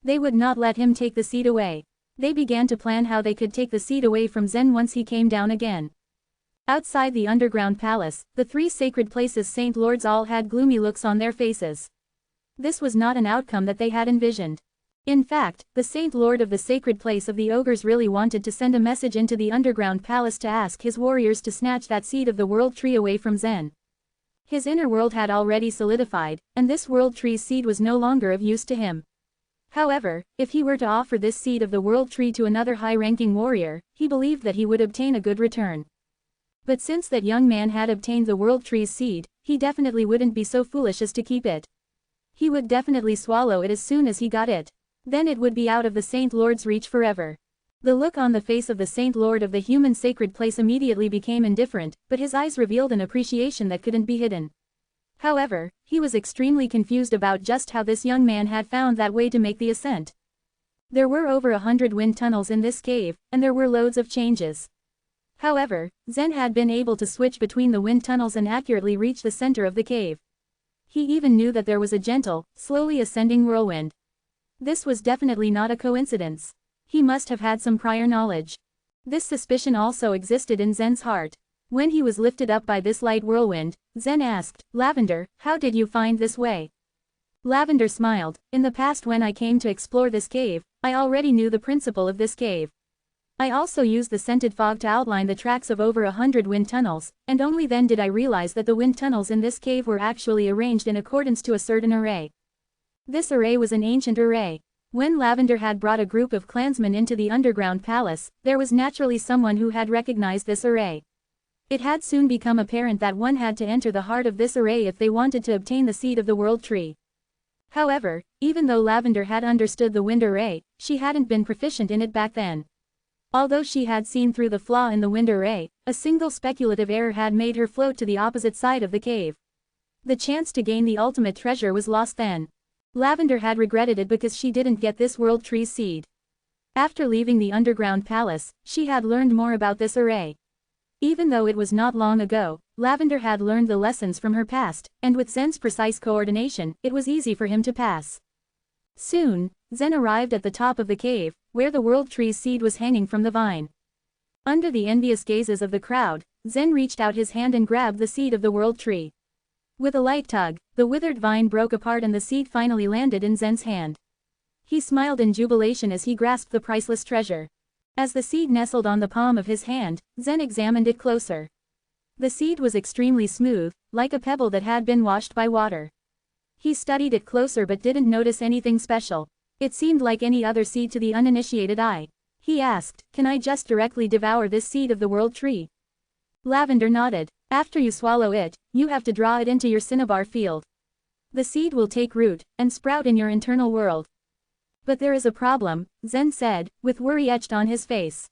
They would not let him take the seed away. They began to plan how they could take the seed away from Zen once he came down again. Outside the underground palace, the 3 sacred places Saint Lords all had gloomy looks on their faces. This was not an outcome that they had envisioned. In fact, the Saint Lord of the sacred place of the ogres really wanted to send a message into the underground palace to ask his warriors to snatch that seed of the world tree away from Zen. His inner world had already solidified, and this world tree's seed was no longer of use to him. However, if he were to offer this seed of the world tree to another high-ranking warrior, he believed that he would obtain a good return. But since that young man had obtained the world tree's seed, he definitely wouldn't be so foolish as to keep it. He would definitely swallow it as soon as he got it. Then it would be out of the Saint Lord's reach forever. The look on the face of the Saint Lord of the human sacred place immediately became indifferent, but his eyes revealed an appreciation that couldn't be hidden. However, he was extremely confused about just how this young man had found that way to make the ascent. There were over 100 wind tunnels in this cave, and there were loads of changes. However, Zen had been able to switch between the wind tunnels and accurately reach the center of the cave. He even knew that there was a gentle, slowly ascending whirlwind. This was definitely not a coincidence. He must have had some prior knowledge. This suspicion also existed in Zen's heart. When he was lifted up by this light whirlwind, Zen asked, "Lavender, how did you find this way?" Lavender smiled. "In the past when I came to explore this cave, I already knew the principle of this cave. I also used the scented fog to outline the tracks of over 100 wind tunnels, and only then did I realize that the wind tunnels in this cave were actually arranged in accordance to a certain array. This array was an ancient array. When Lavender had brought a group of clansmen into the underground palace, there was naturally someone who had recognized this array. It had soon become apparent that one had to enter the heart of this array if they wanted to obtain the seed of the world tree. However, even though Lavender had understood the wind array, she hadn't been proficient in it back then. Although she had seen through the flaw in the wind array, a single speculative error had made her float to the opposite side of the cave. The chance to gain the ultimate treasure was lost then. Lavender had regretted it because she didn't get this world tree's seed. After leaving the underground palace, she had learned more about this array. Even though it was not long ago, Lavender had learned the lessons from her past, and with Zen's precise coordination, it was easy for him to pass. Soon, Zen arrived at the top of the cave, where the world tree's seed was hanging from the vine. Under the envious gazes of the crowd, Zen reached out his hand and grabbed the seed of the world tree. With a light tug, the withered vine broke apart and the seed finally landed in Zen's hand. He smiled in jubilation as he grasped the priceless treasure. As the seed nestled on the palm of his hand, Zen examined it closer. The seed was extremely smooth, like a pebble that had been washed by water. He studied it closer but didn't notice anything special. It seemed like any other seed to the uninitiated eye. He asked, "Can I just directly devour this seed of the world tree?" Lavender nodded. "After you swallow it, you have to draw it into your cinnabar field. The seed will take root and sprout in your internal world." "But there is a problem," Zen said, with worry etched on his face.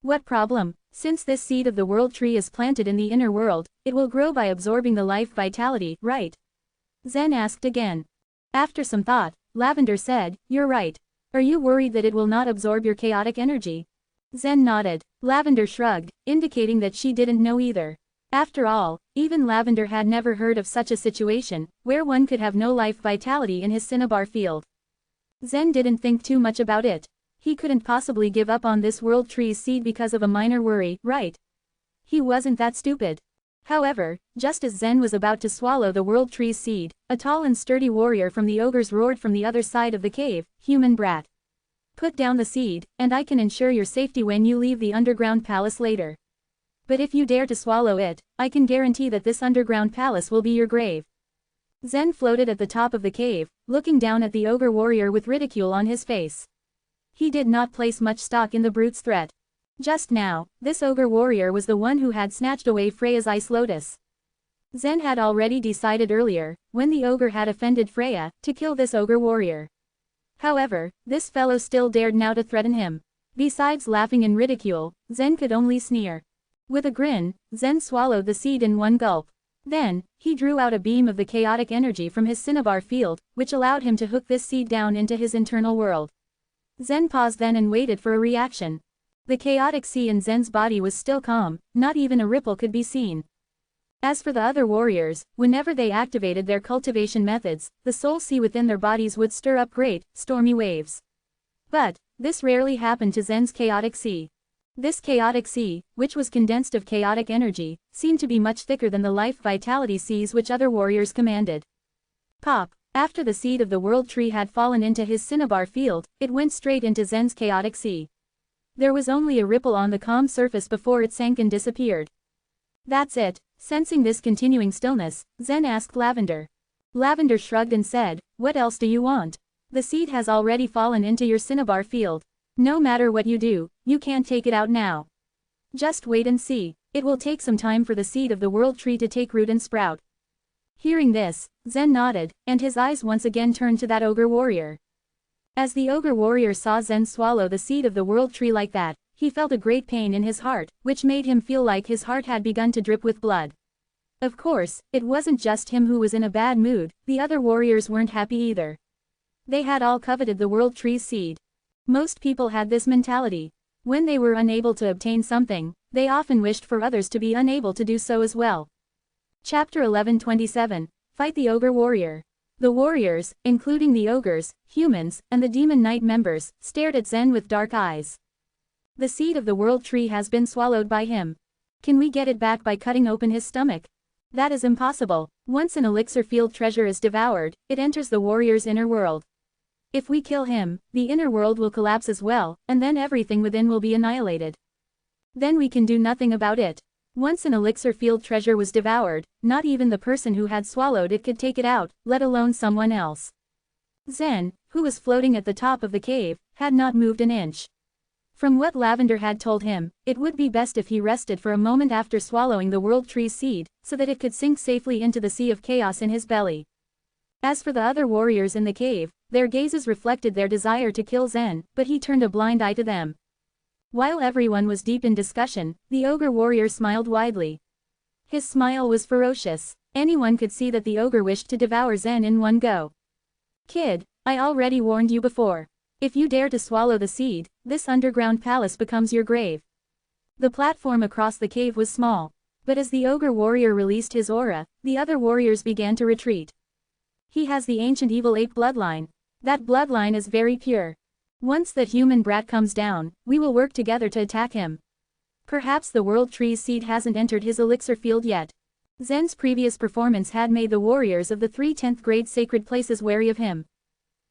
"What problem?" "Since this seed of the world tree is planted in the inner world, it will grow by absorbing the life vitality, right?" Zen asked again. After some thought, Lavender said, "You're right. Are you worried that it will not absorb your chaotic energy?" Zen nodded. Lavender shrugged, indicating that she didn't know either. After all, even Lavender had never heard of such a situation, where one could have no life vitality in his cinnabar field. Zen didn't think too much about it. He couldn't possibly give up on this world tree's seed because of a minor worry, right? He wasn't that stupid. However, just as Zen was about to swallow the world tree's seed, a tall and sturdy warrior from the ogres roared from the other side of the cave, "Human brat. Put down the seed, and I can ensure your safety when you leave the underground palace later. But if you dare to swallow it, I can guarantee that this underground palace will be your grave." Zen floated at the top of the cave, looking down at the ogre warrior with ridicule on his face. He did not place much stock in the brute's threat. Just now, this ogre warrior was the one who had snatched away Freya's ice lotus. Zen had already decided earlier, when the ogre had offended Freya, to kill this ogre warrior. However, this fellow still dared now to threaten him. Besides laughing in ridicule, Zen could only sneer. With a grin, Zen swallowed the seed in one gulp. Then, he drew out a beam of the chaotic energy from his cinnabar field, which allowed him to hook this seed down into his internal world. Zen paused then and waited for a reaction. The chaotic sea in Zen's body was still calm, not even a ripple could be seen. As for the other warriors, whenever they activated their cultivation methods, the soul sea within their bodies would stir up great, stormy waves. But, this rarely happened to Zen's chaotic sea. This chaotic sea, which was condensed of chaotic energy, seemed to be much thicker than the life vitality seas which other warriors commanded. Pop! After the seed of the world tree had fallen into his cinnabar field, it went straight into Zen's chaotic sea. There was only a ripple on the calm surface before it sank and disappeared. "That's it." Sensing this continuing stillness, Zen asked Lavender. Lavender shrugged and said, "What else do you want? The seed has already fallen into your cinnabar field. No matter what you do, you can't take it out now. Just wait and see. It will take some time for the seed of the world tree to take root and sprout." Hearing this, Zen nodded, and his eyes once again turned to that ogre warrior. As the ogre warrior saw Zen swallow the seed of the world tree like that, he felt a great pain in his heart, which made him feel like his heart had begun to drip with blood. Of course, it wasn't just him who was in a bad mood, the other warriors weren't happy either. They had all coveted the world tree's seed. Most people had this mentality. When they were unable to obtain something, they often wished for others to be unable to do so as well. Chapter 11:27, Fight the Ogre Warrior. The warriors, including the ogres, humans, and the demon knight members, stared at Zen with dark eyes. The seed of the world tree has been swallowed by him. Can we get it back by cutting open his stomach? That is impossible. Once an elixir field treasure is devoured, it enters the warrior's inner world. If we kill him, the inner world will collapse as well, and then everything within will be annihilated. Then we can do nothing about it. Once an elixir field treasure was devoured, not even the person who had swallowed it could take it out, let alone someone else. Zen, who was floating at the top of the cave, had not moved an inch. From what Lavender had told him, it would be best if he rested for a moment after swallowing the world tree's seed, so that it could sink safely into the sea of chaos in his belly. As for the other warriors in the cave, their gazes reflected their desire to kill Zen, but he turned a blind eye to them. While everyone was deep in discussion, the ogre warrior smiled widely. His smile was ferocious. Anyone could see that the ogre wished to devour Zen in one go. "Kid, I already warned you before. If you dare to swallow the seed, this underground palace becomes your grave." The platform across the cave was small. But as the ogre warrior released his aura, the other warriors began to retreat. "He has the ancient evil ape bloodline. That bloodline is very pure. Once that human brat comes down, we will work together to attack him. Perhaps the world tree's seed hasn't entered his elixir field yet." Zen's previous performance had made the warriors of the 3 10th grade sacred places wary of him.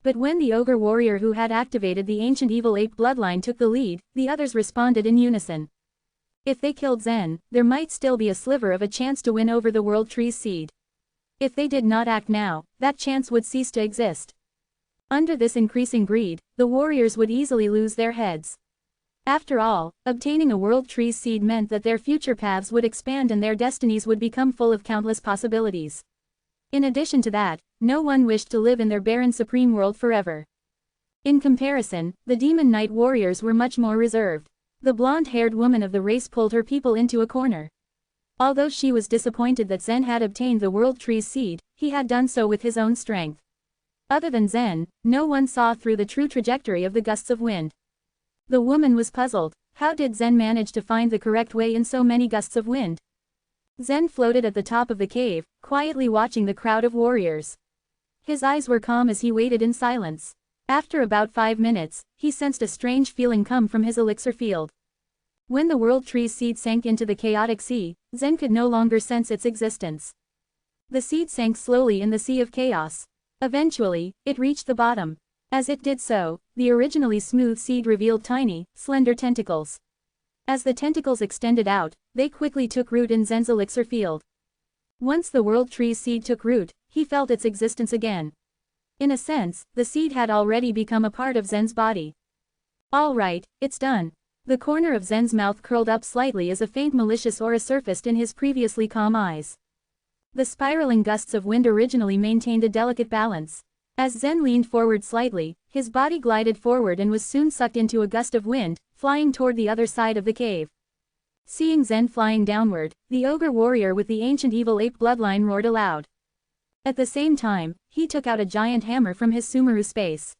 But when the ogre warrior who had activated the ancient evil ape bloodline took the lead, the others responded in unison. If they killed Zen, there might still be a sliver of a chance to win over the world tree's seed. If they did not act now, that chance would cease to exist. Under this increasing greed, the warriors would easily lose their heads. After all, obtaining a world tree's seed meant that their future paths would expand and their destinies would become full of countless possibilities. In addition to that, no one wished to live in their barren supreme world forever. In comparison, the demon knight warriors were much more reserved. The blonde-haired woman of the race pulled her people into a corner. Although she was disappointed that Zen had obtained the world tree's seed, he had done so with his own strength. Other than Zen, no one saw through the true trajectory of the gusts of wind. The woman was puzzled. How did Zen manage to find the correct way in so many gusts of wind? Zen floated at the top of the cave, quietly watching the crowd of warriors. His eyes were calm as he waited in silence. After about 5 minutes, he sensed a strange feeling come from his elixir field. When the World Tree's seed sank into the chaotic sea, Zen could no longer sense its existence. The seed sank slowly in the sea of chaos. Eventually, it reached the bottom. As it did so, the originally smooth seed revealed tiny, slender tentacles. As the tentacles extended out, they quickly took root in Zen's elixir field. Once the World Tree's seed took root, he felt its existence again. In a sense, the seed had already become a part of Zen's body. All right, it's done. The corner of Zen's mouth curled up slightly as a faint malicious aura surfaced in his previously calm eyes. The spiraling gusts of wind originally maintained a delicate balance. As Zen leaned forward slightly, his body glided forward and was soon sucked into a gust of wind, flying toward the other side of the cave. Seeing Zen flying downward, the ogre warrior with the ancient evil ape bloodline roared aloud. At the same time, he took out a giant hammer from his Sumeru space.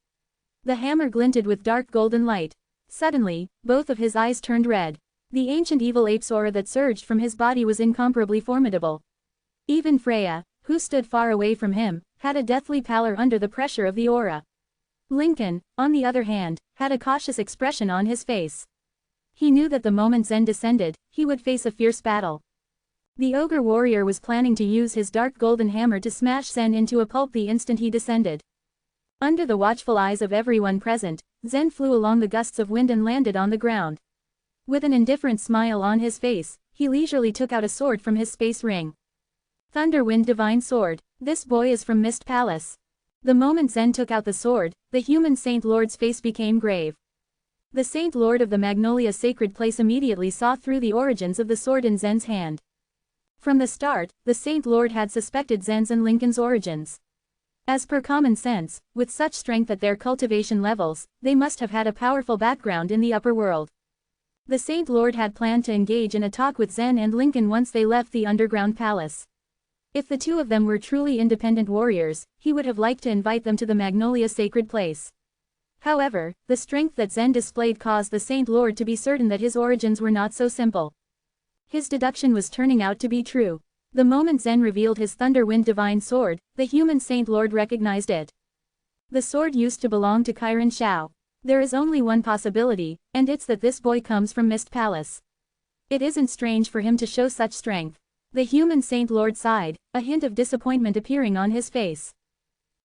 The hammer glinted with dark golden light. Suddenly, both of his eyes turned red. The ancient evil ape's aura that surged from his body was incomparably formidable. Even Freya, who stood far away from him, had a deathly pallor under the pressure of the aura. Lincoln, on the other hand, had a cautious expression on his face. He knew that the moment Zen descended, he would face a fierce battle. The ogre warrior was planning to use his dark golden hammer to smash Zen into a pulp the instant he descended. Under the watchful eyes of everyone present, Zen flew along the gusts of wind and landed on the ground. With an indifferent smile on his face, he leisurely took out a sword from his space ring. Thunderwind Divine Sword, this boy is from Mist Palace. The moment Zen took out the sword, the human Saint Lord's face became grave. The Saint Lord of the Magnolia Sacred Place immediately saw through the origins of the sword in Zen's hand. From the start, the Saint Lord had suspected Zen's and Lincoln's origins. As per common sense, with such strength at their cultivation levels, they must have had a powerful background in the upper world. The Saint Lord had planned to engage in a talk with Zen and Lincoln once they left the underground palace. If the two of them were truly independent warriors, he would have liked to invite them to the Magnolia Sacred Place. However, the strength that Zen displayed caused the Saint Lord to be certain that his origins were not so simple. His deduction was turning out to be true. The moment Zen revealed his Thunderwind Divine Sword, the human Saint Lord recognized it. The sword used to belong to Kiran Shao. There is only one possibility, and it's that this boy comes from Mist Palace. It isn't strange for him to show such strength. The human Saint Lord sighed, a hint of disappointment appearing on his face.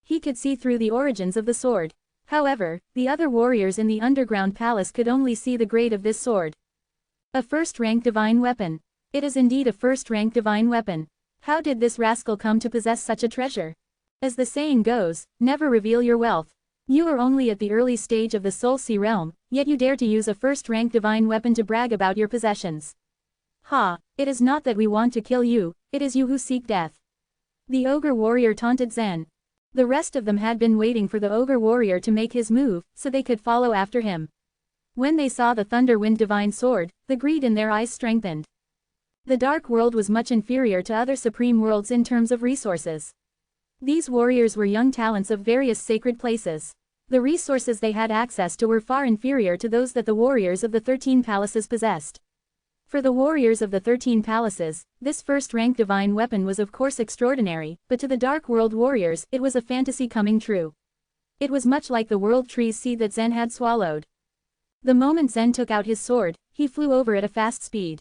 He could see through the origins of the sword. However, the other warriors in the underground palace could only see the grade of this sword. A first-rank divine weapon. It is indeed a first-rank divine weapon. How did this rascal come to possess such a treasure? As the saying goes, never reveal your wealth. You are only at the early stage of the Soul Sea realm, yet you dare to use a first-rank divine weapon to brag about your possessions. Ha, it is not that we want to kill you, it is you who seek death. The ogre warrior taunted Zen. The rest of them had been waiting for the ogre warrior to make his move, so they could follow after him. When they saw the Thunderwind Divine Sword, the greed in their eyes strengthened. The Dark World was much inferior to other supreme worlds in terms of resources. These warriors were young talents of various sacred places. The resources they had access to were far inferior to those that the warriors of the 13 palaces possessed. For the warriors of the 13 palaces, this first-rank divine weapon was of course extraordinary, but to the Dark World warriors, it was a fantasy coming true. It was much like the World Tree's seed that Zen had swallowed. The moment Zen took out his sword, he flew over at a fast speed.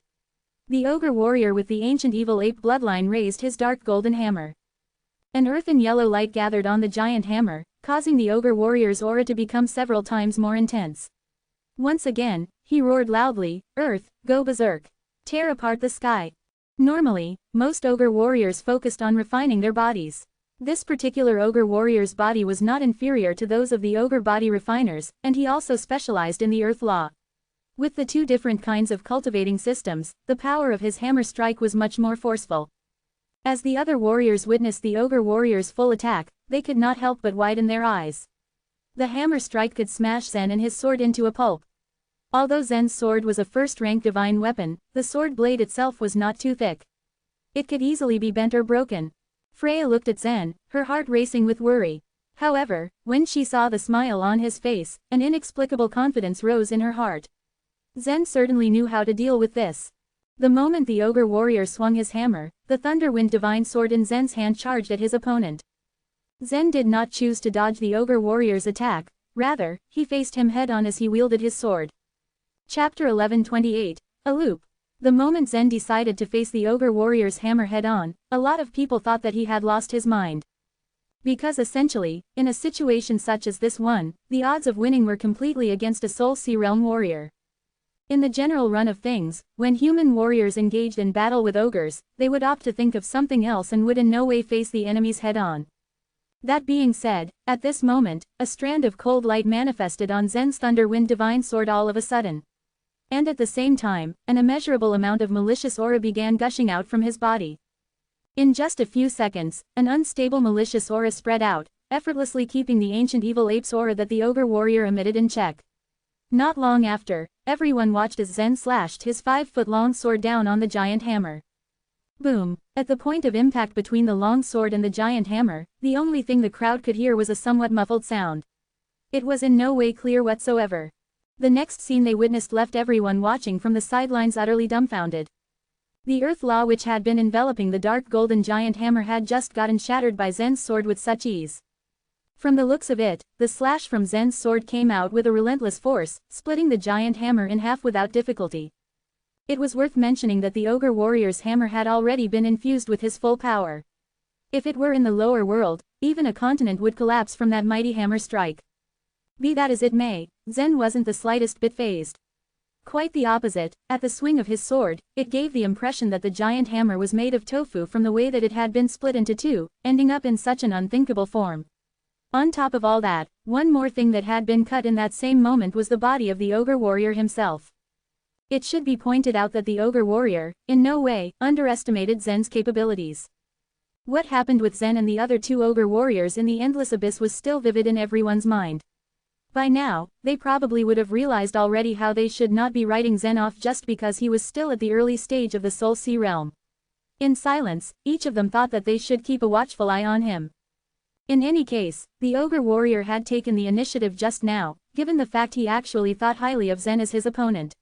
The ogre warrior with the ancient evil ape bloodline raised his dark golden hammer. An earthen yellow light gathered on the giant hammer, causing the ogre warrior's aura to become several times more intense. Once again, he roared loudly, "Earth, go berserk! Tear apart the sky!" Normally, most ogre warriors focused on refining their bodies. This particular ogre warrior's body was not inferior to those of the ogre body refiners, and he also specialized in the earth law. With the two different kinds of cultivating systems, the power of his hammer strike was much more forceful. As the other warriors witnessed the ogre warrior's full attack, they could not help but widen their eyes. The hammer strike could smash Zen and his sword into a pulp. Although Zen's sword was a first-rank divine weapon, the sword blade itself was not too thick. It could easily be bent or broken. Freya looked at Zen, her heart racing with worry. However, when she saw the smile on his face, an inexplicable confidence rose in her heart. Zen certainly knew how to deal with this. The moment the ogre warrior swung his hammer, the Thunderwind Divine Sword in Zen's hand charged at his opponent. Zen did not choose to dodge the ogre warrior's attack, Rather, he faced him head-on as he wielded his sword. Chapter 11:28, A Loop. The moment Zen decided to face the ogre warrior's hammer head-on, a lot of people thought that he had lost his mind. Because essentially, in a situation such as this one, the odds of winning were completely against a Soul Sea Realm warrior. In the general run of things, when human warriors engaged in battle with ogres, they would opt to think of something else and would in no way face the enemies head-on. That being said, at this moment, a strand of cold light manifested on Zen's Thunderwind Divine Sword all of a sudden. And at the same time, an immeasurable amount of malicious aura began gushing out from his body. In just a few seconds, an unstable malicious aura spread out, effortlessly keeping the ancient evil ape's aura that the ogre warrior emitted in check. Not long after, everyone watched as Zen slashed his 5-foot-long sword down on the giant hammer. Boom! At the point of impact between the long sword and the giant hammer, the only thing the crowd could hear was a somewhat muffled sound. It was in no way clear whatsoever. The next scene they witnessed left everyone watching from the sidelines utterly dumbfounded. The earth law which had been enveloping the dark golden giant hammer had just gotten shattered by Zen's sword with such ease. From the looks of it, the slash from Zen's sword came out with a relentless force, splitting the giant hammer in half without difficulty. It was worth mentioning that the ogre warrior's hammer had already been infused with his full power. If it were in the lower world, even a continent would collapse from that mighty hammer strike. Be that as it may, Zen wasn't the slightest bit fazed. Quite the opposite, at the swing of his sword, it gave the impression that the giant hammer was made of tofu from the way that it had been split into two, ending up in such an unthinkable form. On top of all that, one more thing that had been cut in that same moment was the body of the ogre warrior himself. It should be pointed out that the ogre warrior, in no way, underestimated Zen's capabilities. What happened with Zen and the other two ogre warriors in the endless abyss was still vivid in everyone's mind. By now, they probably would have realized already how they should not be writing Zen off just because he was still at the early stage of the Soul Sea realm. In silence, each of them thought that they should keep a watchful eye on him. In any case, the ogre warrior had taken the initiative just now, given the fact he actually thought highly of Zen as his opponent.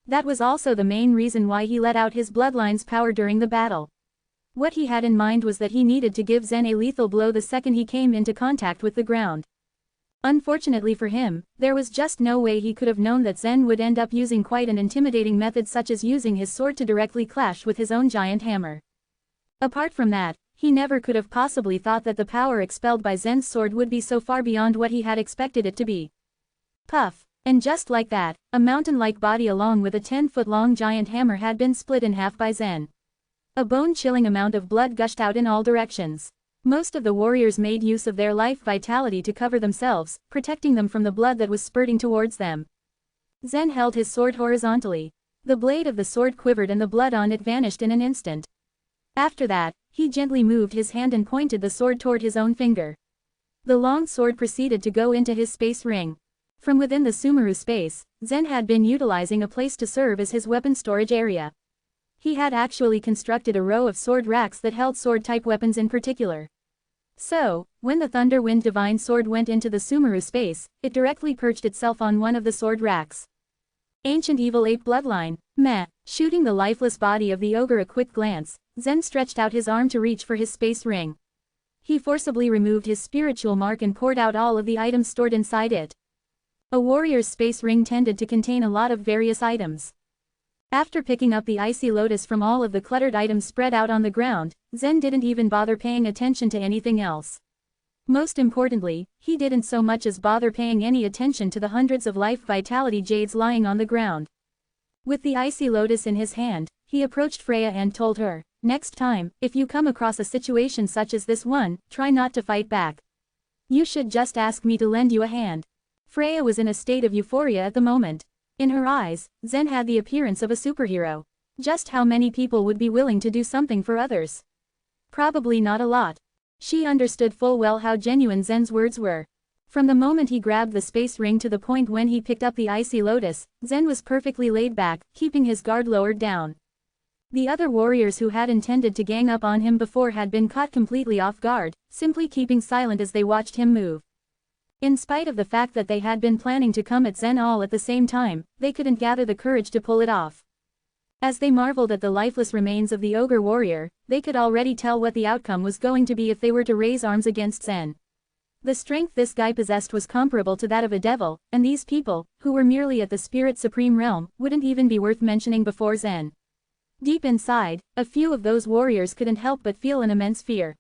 That was also the main reason why he let out his bloodline's power during the battle. What he had in mind was that he needed to give Zen a lethal blow the second he came into contact with the ground. Unfortunately for him, there was just no way he could have known that Zen would end up using quite an intimidating method such as using his sword to directly clash with his own giant hammer. Apart from that, he never could have possibly thought that the power expelled by Zen's sword would be so far beyond what he had expected it to be. Puff! And just like that, a mountain-like body along with a 10-foot-long giant hammer had been split in half by Zen. A bone-chilling amount of blood gushed out in all directions. Most of the warriors made use of their life vitality to cover themselves, protecting them from the blood that was spurting towards them. Zen held his sword horizontally. The blade of the sword quivered and the blood on it vanished in an instant. After that, he gently moved his hand and pointed the sword toward his own finger. The long sword proceeded to go into his space ring. From within the Sumeru space, Zen had been utilizing a place to serve as his weapon storage area. He had actually constructed a row of sword racks that held sword-type weapons in particular. So, when the Thunderwind Divine Sword went into the Sumeru space, it directly perched itself on one of the sword racks. Ancient Evil Ape Bloodline, meh. Shooting the lifeless body of the ogre a quick glance, Zen stretched out his arm to reach for his space ring. He forcibly removed his spiritual mark and poured out all of the items stored inside it. A warrior's space ring tended to contain a lot of various items. After picking up the icy lotus from all of the cluttered items spread out on the ground, Zen didn't even bother paying attention to anything else. Most importantly, he didn't so much as bother paying any attention to the hundreds of life vitality jades lying on the ground. With the icy lotus in his hand, he approached Freya and told her, "Next time, if you come across a situation such as this one, try not to fight back. You should just ask me to lend you a hand." Freya was in a state of euphoria at the moment. In her eyes, Zen had the appearance of a superhero. Just how many people would be willing to do something for others? Probably not a lot. She understood full well how genuine Zen's words were. From the moment he grabbed the space ring to the point when he picked up the icy lotus, Zen was perfectly laid back, keeping his guard lowered down. The other warriors who had intended to gang up on him before had been caught completely off guard, simply keeping silent as they watched him move. In spite of the fact that they had been planning to come at Zen all at the same time, they couldn't gather the courage to pull it off. As they marveled at the lifeless remains of the ogre warrior, they could already tell what the outcome was going to be if they were to raise arms against Zen. The strength this guy possessed was comparable to that of a devil, and these people, who were merely at the spirit supreme realm, wouldn't even be worth mentioning before Zen. Deep inside, a few of those warriors couldn't help but feel an immense fear.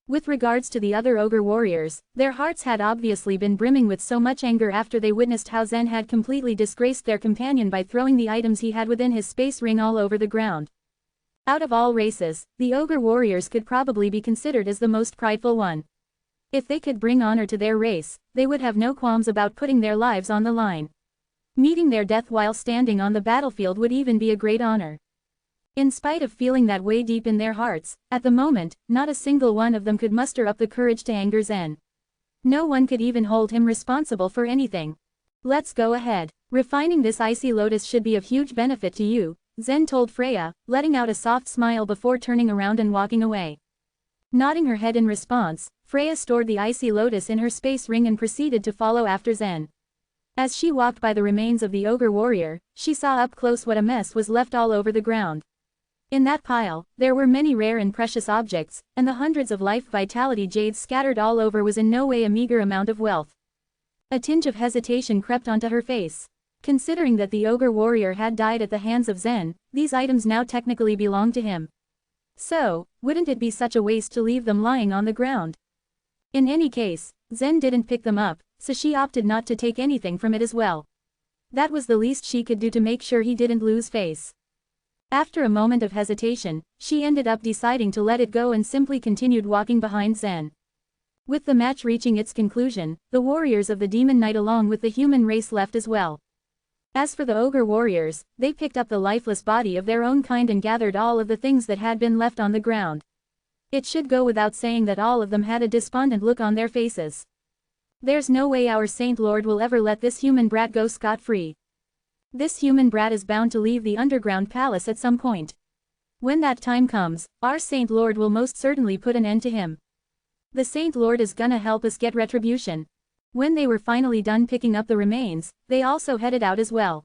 With regards to the other ogre warriors, their hearts had obviously been brimming with so much anger after they witnessed how Zen had completely disgraced their companion by throwing the items he had within his space ring all over the ground. Out of all races, the ogre warriors could probably be considered as the most prideful one. If they could bring honor to their race, they would have no qualms about putting their lives on the line. Meeting their death while standing on the battlefield would even be a great honor. In spite of feeling that way deep in their hearts, at the moment, not a single one of them could muster up the courage to anger Zen. No one could even hold him responsible for anything. Let's go ahead. Refining this icy lotus should be of huge benefit to you, Zen told Freya, letting out a soft smile before turning around and walking away. Nodding her head in response, Freya stored the icy lotus in her space ring and proceeded to follow after Zen. As she walked by the remains of the ogre warrior, she saw up close what a mess was left all over the ground. In that pile, there were many rare and precious objects, and the hundreds of life vitality jades scattered all over was in no way a meager amount of wealth. A tinge of hesitation crept onto her face. Considering that the ogre warrior had died at the hands of Zen, these items now technically belonged to him. So, wouldn't it be such a waste to leave them lying on the ground? In any case, Zen didn't pick them up, so she opted not to take anything from it as well. That was the least she could do to make sure he didn't lose face. After a moment of hesitation, she ended up deciding to let it go and simply continued walking behind Zen. With the match reaching its conclusion, the warriors of the Demon Knight along with the human race left as well. As for the ogre warriors, they picked up the lifeless body of their own kind and gathered all of the things that had been left on the ground. It should go without saying that all of them had a despondent look on their faces. There's no way our Saint Lord will ever let this human brat go scot-free. This human brat is bound to leave the underground palace at some point. When that time comes, our Saint Lord will most certainly put an end to him. The Saint Lord is gonna help us get retribution. When they were finally done picking up the remains, they also headed out as well.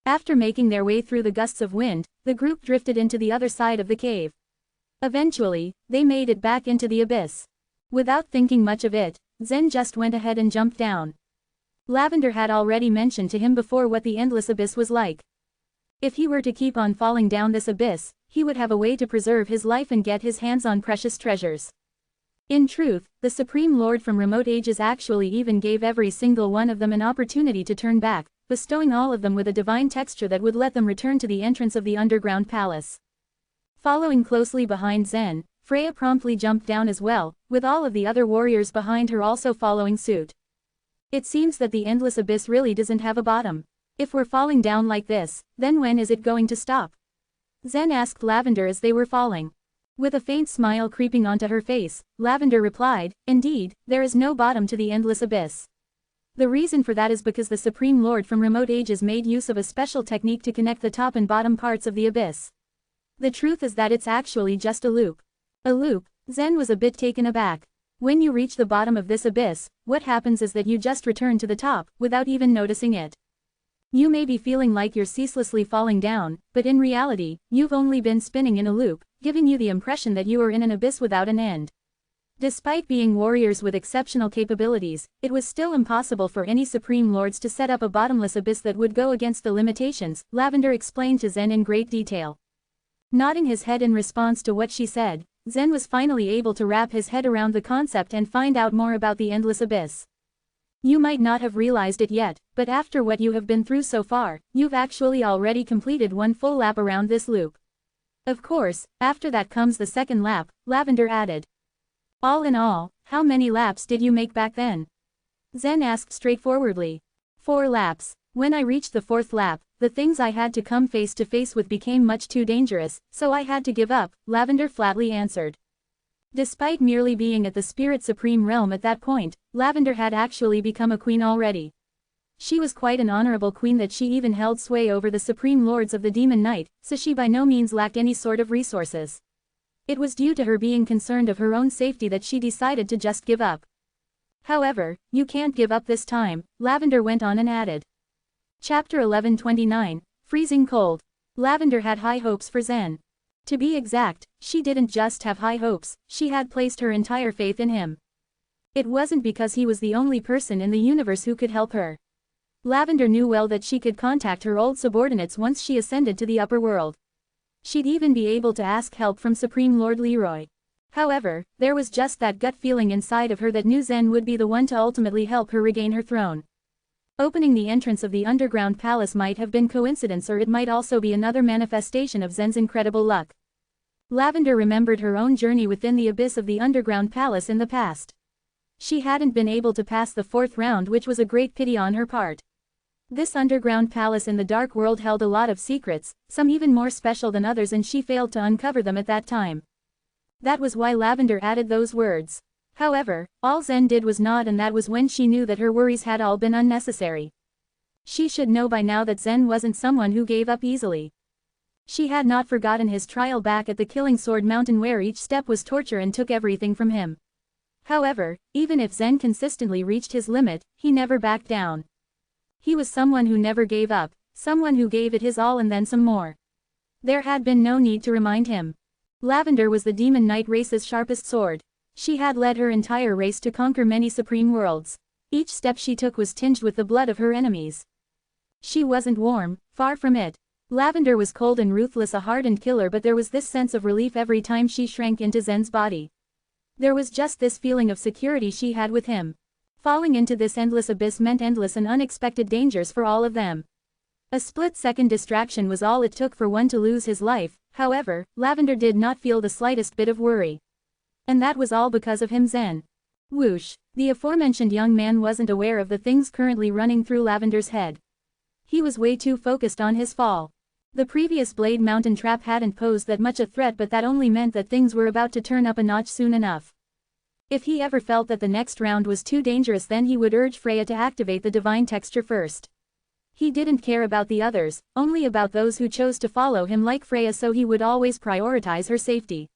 After making their way through the gusts of wind, the group drifted into the other side of the cave. Eventually, they made it back into the abyss. Without thinking much of it, Zen just went ahead and jumped down. Lavender had already mentioned to him before what the endless abyss was like. If he were to keep on falling down this abyss, he would have a way to preserve his life and get his hands on precious treasures. In truth, the Supreme Lord from remote ages actually even gave every single one of them an opportunity to turn back, bestowing all of them with a divine texture that would let them return to the entrance of the underground palace. Following closely behind Zen, Freya promptly jumped down as well, with all of the other warriors behind her also following suit. It seems that the endless abyss really doesn't have a bottom. If we're falling down like this, then when is it going to stop? Zen asked Lavender as they were falling. With a faint smile creeping onto her face, Lavender replied, "Indeed, there is no bottom to the endless abyss. The reason for that is because the Supreme Lord from remote ages made use of a special technique to connect the top and bottom parts of the abyss. The truth is that it's actually just a loop." A loop? Zen was a bit taken aback. When you reach the bottom of this abyss, what happens is that you just return to the top, without even noticing it. You may be feeling like you're ceaselessly falling down, but in reality, you've only been spinning in a loop, giving you the impression that you are in an abyss without an end. Despite being warriors with exceptional capabilities, it was still impossible for any Supreme Lords to set up a bottomless abyss that would go against the limitations, Lavender explained to Zen in great detail. Nodding his head in response to what she said, Zen was finally able to wrap his head around the concept and find out more about the endless abyss. You might not have realized it yet, but after what you have been through so far, you've actually already completed one full lap around this loop. Of course, after that comes the second lap, Lavender added. All in all, how many laps did you make back then? Zen asked straightforwardly. 4 laps. When I reached the 4th lap, the things I had to come face to face with became much too dangerous, so I had to give up, Lavender flatly answered. Despite merely being at the Spirit Supreme realm at that point, Lavender had actually become a queen already. She was quite an honorable queen that she even held sway over the Supreme Lords of the Demon Knight, so she by no means lacked any sort of resources. It was due to her being concerned of her own safety that she decided to just give up. However, you can't give up this time, Lavender went on and added. Chapter 1129, Freezing Cold. Lavender had high hopes for Zen. To be exact, she didn't just have high hopes, she had placed her entire faith in him. It wasn't because he was the only person in the universe who could help her. Lavender knew well that she could contact her old subordinates once she ascended to the upper world. She'd even be able to ask help from Supreme Lord Leroy. However, there was just that gut feeling inside of her that knew Zen would be the one to ultimately help her regain her throne. Opening the entrance of the underground palace might have been coincidence, or it might also be another manifestation of Zen's incredible luck. Lavender remembered her own journey within the abyss of the underground palace in the past. She hadn't been able to pass the 4th round, which was a great pity on her part. This underground palace in the dark world held a lot of secrets, some even more special than others, and she failed to uncover them at that time. That was why Lavender added those words. However, all Zen did was nod, and that was when she knew that her worries had all been unnecessary. She should know by now that Zen wasn't someone who gave up easily. She had not forgotten his trial back at the Killing Sword Mountain, where each step was torture and took everything from him. However, even if Zen consistently reached his limit, he never backed down. He was someone who never gave up, someone who gave it his all and then some more. There had been no need to remind him. Lavender was the Demon Knight race's sharpest sword. She had led her entire race to conquer many supreme worlds. Each step she took was tinged with the blood of her enemies. She wasn't warm, far from it. Lavender was cold and ruthless, a hardened killer, but there was this sense of relief every time she shrank into Zen's body. There was just this feeling of security she had with him. Falling into this endless abyss meant endless and unexpected dangers for all of them. A split-second distraction was all it took for one to lose his life. However, Lavender did not feel the slightest bit of worry. And that was all because of him, Zen. Whoosh! The aforementioned young man wasn't aware of the things currently running through Lavender's head. He was way too focused on his fall. The previous Blade Mountain trap hadn't posed that much a threat, but that only meant that things were about to turn up a notch soon enough. If he ever felt that the next round was too dangerous, then he would urge Freya to activate the divine texture first. He didn't care about the others, only about those who chose to follow him like Freya, so he would always prioritize her safety.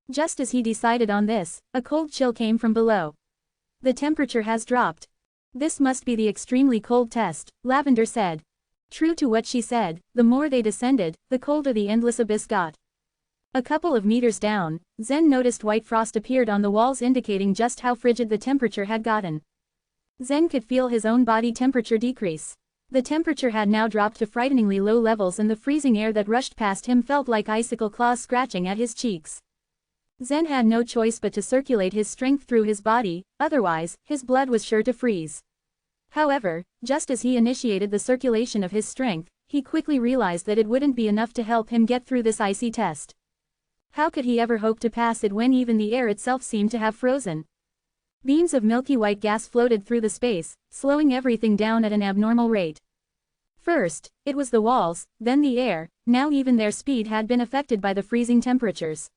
Just as he decided on this, a cold chill came from below. The temperature has dropped. This must be the extremely cold test, Lavender said. True to what she said, the more they descended, the colder the endless abyss got. A couple of meters down, Zen noticed white frost appeared on the walls, indicating just how frigid the temperature had gotten. Zen could feel his own body temperature decrease. The temperature had now dropped to frighteningly low levels, and the freezing air that rushed past him felt like icicle claws scratching at his cheeks. Zen had no choice but to circulate his strength through his body, otherwise, his blood was sure to freeze. However, just as he initiated the circulation of his strength, he quickly realized that it wouldn't be enough to help him get through this icy test. How could he ever hope to pass it when even the air itself seemed to have frozen? Beams of milky white gas floated through the space, slowing everything down at an abnormal rate. First, it was the walls, then the air. Now even their speed had been affected by the freezing temperatures.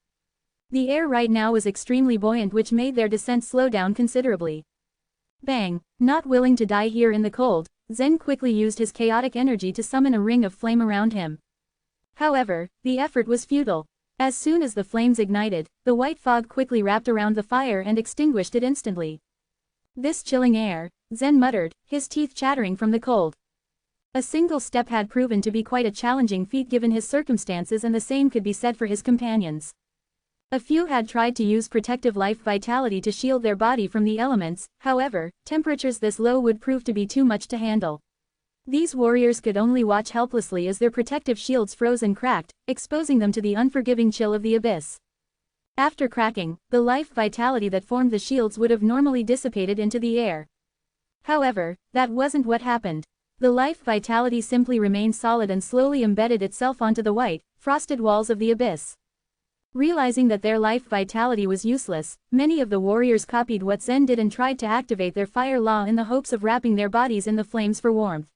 The air right now was extremely buoyant, which made their descent slow down considerably. Bang! Not willing to die here in the cold, Zen quickly used his chaotic energy to summon a ring of flame around him. However, the effort was futile. As soon as the flames ignited, the white fog quickly wrapped around the fire and extinguished it instantly. This chilling air, Zen muttered, his teeth chattering from the cold. A single step had proven to be quite a challenging feat given his circumstances, and the same could be said for his companions. A few had tried to use protective life vitality to shield their body from the elements, however, temperatures this low would prove to be too much to handle. These warriors could only watch helplessly as their protective shields froze and cracked, exposing them to the unforgiving chill of the abyss. After cracking, the life vitality that formed the shields would have normally dissipated into the air. However, that wasn't what happened. The life vitality simply remained solid and slowly embedded itself onto the white, frosted walls of the abyss. Realizing that their life vitality was useless, many of the warriors copied what Zen did and tried to activate their fire law in the hopes of wrapping their bodies in the flames for warmth.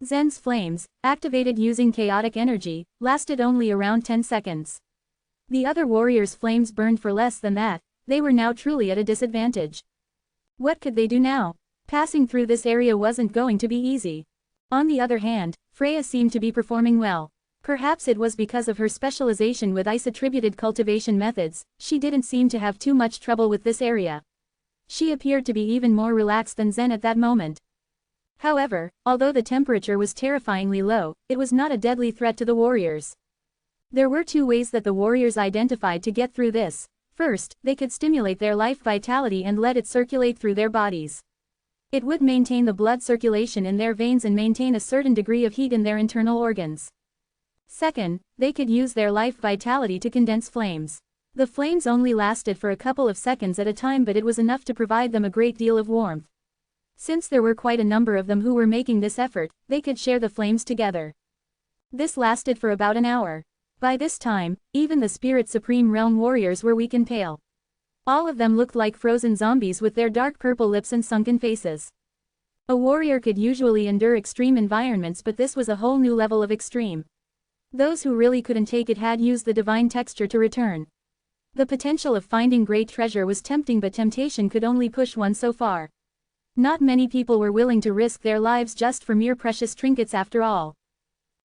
Zen's flames, activated using chaotic energy, lasted only around 10 seconds. The other warriors' flames burned for less than that. They were now truly at a disadvantage. What could they do now? Passing through this area wasn't going to be easy. On the other hand, Freya seemed to be performing well. Perhaps it was because of her specialization with ice-attributed cultivation methods, she didn't seem to have too much trouble with this area. She appeared to be even more relaxed than Zen at that moment. However, although the temperature was terrifyingly low, it was not a deadly threat to the warriors. There were two ways that the warriors identified to get through this. First, they could stimulate their life vitality and let it circulate through their bodies. It would maintain the blood circulation in their veins and maintain a certain degree of heat in their internal organs. Second, they could use their life vitality to condense flames. The flames only lasted for a couple of seconds at a time, but it was enough to provide them a great deal of warmth. Since there were quite a number of them who were making this effort, they could share the flames together. This lasted for about an hour. By this time, even the Spirit Supreme Realm warriors were weak and pale. All of them looked like frozen zombies with their dark purple lips and sunken faces. A warrior could usually endure extreme environments, but this was a whole new level of extreme. Those who really couldn't take it had used the divine texture to return. The potential of finding great treasure was tempting, but temptation could only push one so far. Not many people were willing to risk their lives just for mere precious trinkets after all.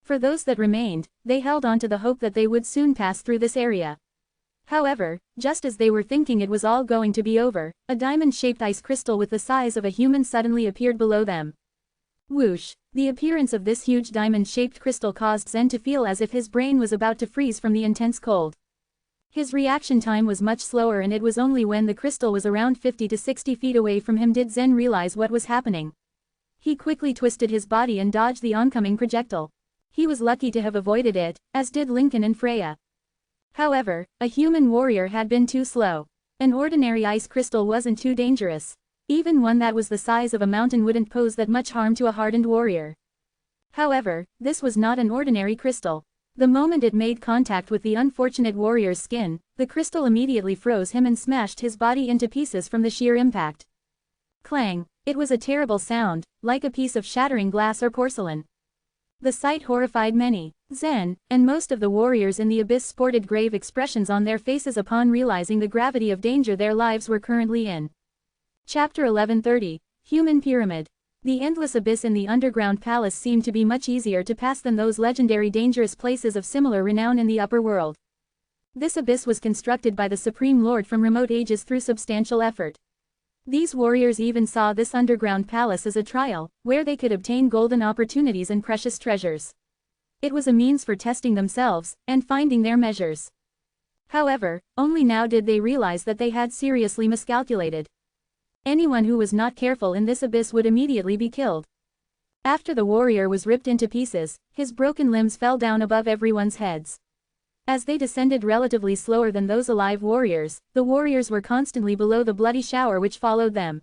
For those that remained, they held on to the hope that they would soon pass through this area. However, just as they were thinking it was all going to be over, a diamond-shaped ice crystal with the size of a human suddenly appeared below them. Whoosh! The appearance of this huge diamond-shaped crystal caused Zen to feel as if his brain was about to freeze from the intense cold. His reaction time was much slower, and it was only when the crystal was around 50 to 60 feet away from him did Zen realize what was happening. He quickly twisted his body and dodged the oncoming projectile. He was lucky to have avoided it, as did Lincoln and Freya. However, a human warrior had been too slow. An ordinary ice crystal wasn't too dangerous. Even one that was the size of a mountain wouldn't pose that much harm to a hardened warrior. However, this was not an ordinary crystal. The moment it made contact with the unfortunate warrior's skin, the crystal immediately froze him and smashed his body into pieces from the sheer impact. Clang! It was a terrible sound, like a piece of shattering glass or porcelain. The sight horrified many. Zen, and most of the warriors in the abyss sported grave expressions on their faces upon realizing the gravity of danger their lives were currently in. Chapter 1130, Human Pyramid. The endless abyss in the underground palace seemed to be much easier to pass than those legendary dangerous places of similar renown in the upper world. This abyss was constructed by the Supreme Lord from remote ages through substantial effort. These warriors even saw this underground palace as a trial, where they could obtain golden opportunities and precious treasures. It was a means for testing themselves, and finding their measures. However, only now did they realize that they had seriously miscalculated. Anyone who was not careful in this abyss would immediately be killed. After the warrior was ripped into pieces, his broken limbs fell down above everyone's heads. As they descended relatively slower than those alive warriors, the warriors were constantly below the bloody shower which followed them.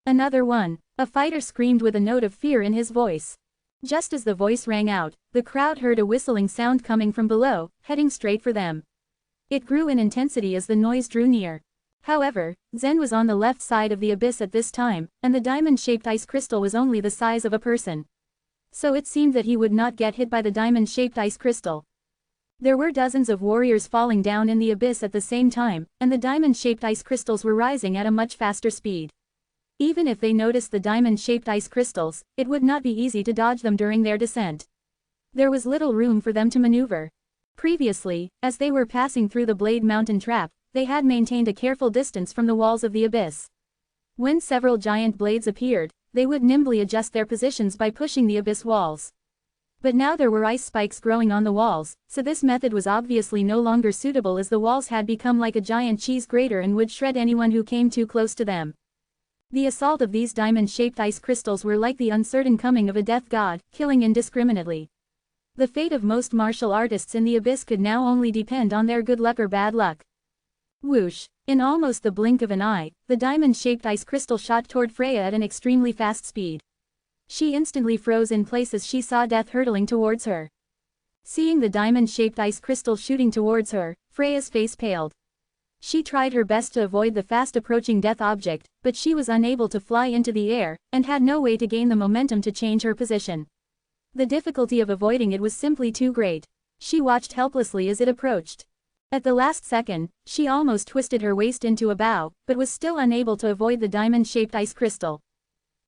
Another one. A fighter screamed with a note of fear in his voice. Just as the voice rang out, the crowd heard a whistling sound coming from below, heading straight for them. It grew in intensity as the noise drew near. However, Zen was on the left side of the abyss at this time, and the diamond-shaped ice crystal was only the size of a person. So it seemed that he would not get hit by the diamond-shaped ice crystal. There were dozens of warriors falling down in the abyss at the same time, and the diamond-shaped ice crystals were rising at a much faster speed. Even if they noticed the diamond-shaped ice crystals, it would not be easy to dodge them during their descent. There was little room for them to maneuver. Previously, as they were passing through the Blade Mountain trap, they had maintained a careful distance from the walls of the abyss. When several giant blades appeared, they would nimbly adjust their positions by pushing the abyss walls. But now there were ice spikes growing on the walls, so this method was obviously no longer suitable, as the walls had become like a giant cheese grater and would shred anyone who came too close to them. The assault of these diamond-shaped ice crystals were like the uncertain coming of a death god, killing indiscriminately. The fate of most martial artists in the abyss could now only depend on their good luck or bad luck. Whoosh! In almost the blink of an eye, the diamond-shaped ice crystal shot toward Freya at an extremely fast speed. She instantly froze in place as she saw death hurtling towards her. Seeing the diamond-shaped ice crystal shooting towards her, Freya's face paled. She tried her best to avoid the fast-approaching death object, but she was unable to fly into the air, and had no way to gain the momentum to change her position. The difficulty of avoiding it was simply too great. She watched helplessly as it approached. At the last second, she almost twisted her waist into a bow, but was still unable to avoid the diamond-shaped ice crystal.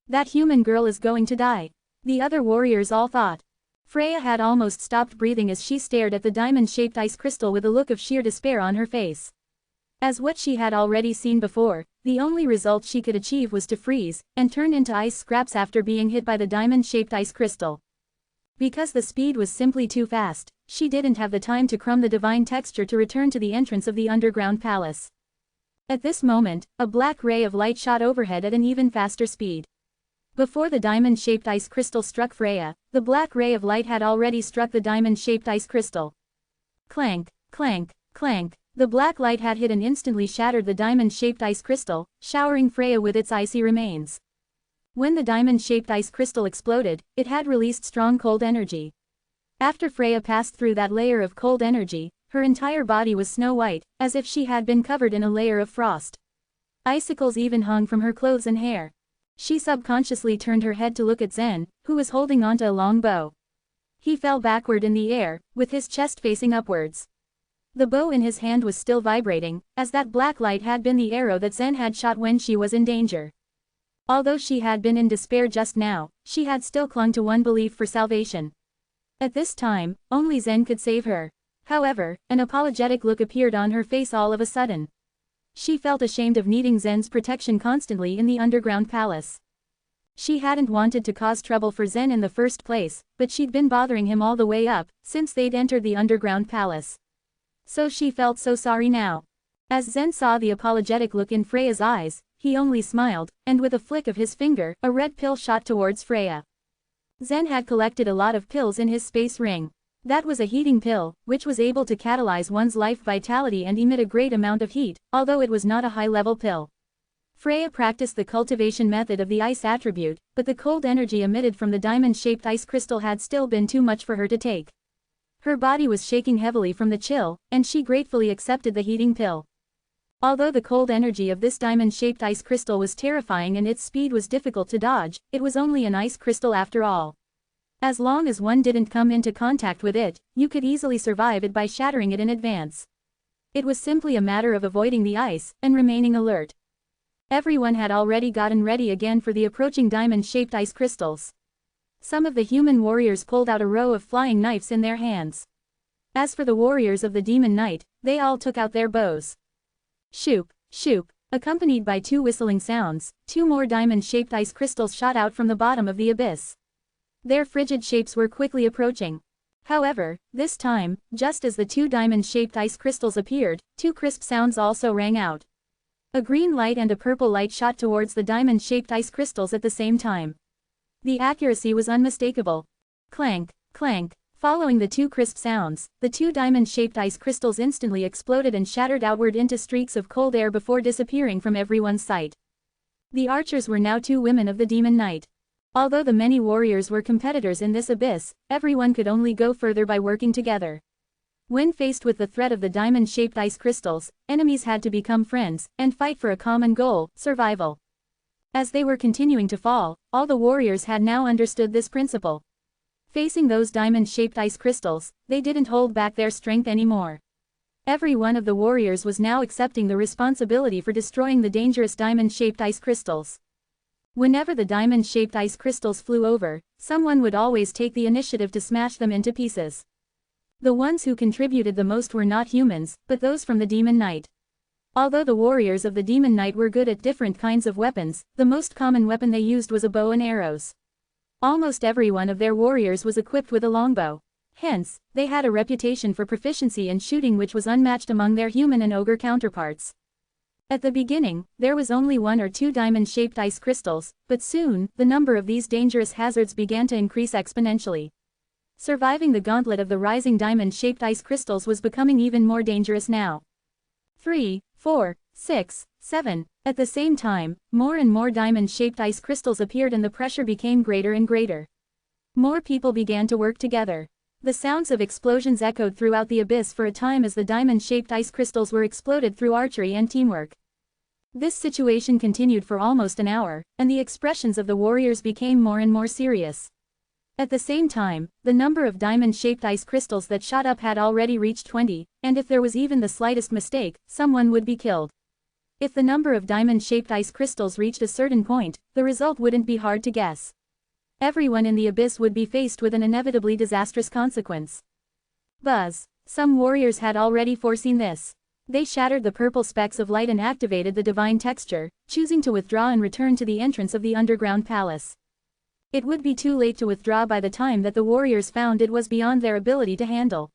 That human girl is going to die. The other warriors all thought. Freya had almost stopped breathing as she stared at the diamond-shaped ice crystal with a look of sheer despair on her face. As what she had already seen before, the only result she could achieve was to freeze, and turn into ice scraps after being hit by the diamond-shaped ice crystal. Because the speed was simply too fast, she didn't have the time to crumb the divine texture to return to the entrance of the underground palace. At this moment, a black ray of light shot overhead at an even faster speed. Before the diamond-shaped ice crystal struck Freya, the black ray of light had already struck the diamond-shaped ice crystal. Clank, clank, clank, the black light had hit and instantly shattered the diamond-shaped ice crystal, showering Freya with its icy remains. When the diamond-shaped ice crystal exploded, it had released strong cold energy. After Freya passed through that layer of cold energy, her entire body was snow-white, as if she had been covered in a layer of frost. Icicles even hung from her clothes and hair. She subconsciously turned her head to look at Zen, who was holding onto a long bow. He fell backward in the air, with his chest facing upwards. The bow in his hand was still vibrating, as that black light had been the arrow that Zen had shot when she was in danger. Although she had been in despair just now, she had still clung to one belief for salvation. At this time, only Zen could save her. However, an apologetic look appeared on her face all of a sudden. She felt ashamed of needing Zen's protection constantly in the underground palace. She hadn't wanted to cause trouble for Zen in the first place, but she'd been bothering him all the way up, since they'd entered the underground palace. So she felt so sorry now. As Zen saw the apologetic look in Freya's eyes, he only smiled, and with a flick of his finger, a red pill shot towards Freya. Zen had collected a lot of pills in his space ring. That was a heating pill, which was able to catalyze one's life vitality and emit a great amount of heat, although it was not a high-level pill. Freya practiced the cultivation method of the ice attribute, but the cold energy emitted from the diamond-shaped ice crystal had still been too much for her to take. Her body was shaking heavily from the chill, and she gratefully accepted the heating pill. Although the cold energy of this diamond-shaped ice crystal was terrifying and its speed was difficult to dodge, it was only an ice crystal after all. As long as one didn't come into contact with it, you could easily survive it by shattering it in advance. It was simply a matter of avoiding the ice, and remaining alert. Everyone had already gotten ready again for the approaching diamond-shaped ice crystals. Some of the human warriors pulled out a row of flying knives in their hands. As for the warriors of the demon knight, they all took out their bows. Shoop, shoop, accompanied by two whistling sounds, two more diamond-shaped ice crystals shot out from the bottom of the abyss. Their frigid shapes were quickly approaching. However, this time, just as the two diamond-shaped ice crystals appeared, two crisp sounds also rang out. A green light and a purple light shot towards the diamond-shaped ice crystals at the same time. The accuracy was unmistakable. Clank, clank. Following the two crisp sounds, the two diamond-shaped ice crystals instantly exploded and shattered outward into streaks of cold air before disappearing from everyone's sight. The archers were now two women of the demon knight. Although the many warriors were competitors in this abyss, everyone could only go further by working together. When faced with the threat of the diamond-shaped ice crystals, enemies had to become friends, and fight for a common goal, survival. As they were continuing to fall, all the warriors had now understood this principle. Facing those diamond-shaped ice crystals, they didn't hold back their strength anymore. Every one of the warriors was now accepting the responsibility for destroying the dangerous diamond-shaped ice crystals. Whenever the diamond-shaped ice crystals flew over, someone would always take the initiative to smash them into pieces. The ones who contributed the most were not humans, but those from the demon knight. Although the warriors of the demon knight were good at different kinds of weapons, the most common weapon they used was a bow and arrows. Almost every one of their warriors was equipped with a longbow. Hence, they had a reputation for proficiency in shooting which was unmatched among their human and ogre counterparts. At the beginning, there was only one or two diamond-shaped ice crystals, but soon, the number of these dangerous hazards began to increase exponentially. Surviving the gauntlet of the rising diamond-shaped ice crystals was becoming even more dangerous now. 3, 4, 6, 7. At the same time, more and more diamond-shaped ice crystals appeared and the pressure became greater and greater. More people began to work together. The sounds of explosions echoed throughout the abyss for a time as the diamond-shaped ice crystals were exploded through archery and teamwork. This situation continued for almost an hour, and the expressions of the warriors became more and more serious. At the same time, the number of diamond-shaped ice crystals that shot up had already reached 20, and if there was even the slightest mistake, someone would be killed. If the number of diamond-shaped ice crystals reached a certain point, the result wouldn't be hard to guess. Everyone in the abyss would be faced with an inevitably disastrous consequence. Buzz. Some warriors had already foreseen this. They shattered the purple specks of light and activated the divine texture, choosing to withdraw and return to the entrance of the underground palace. It would be too late to withdraw by the time that the warriors found it was beyond their ability to handle.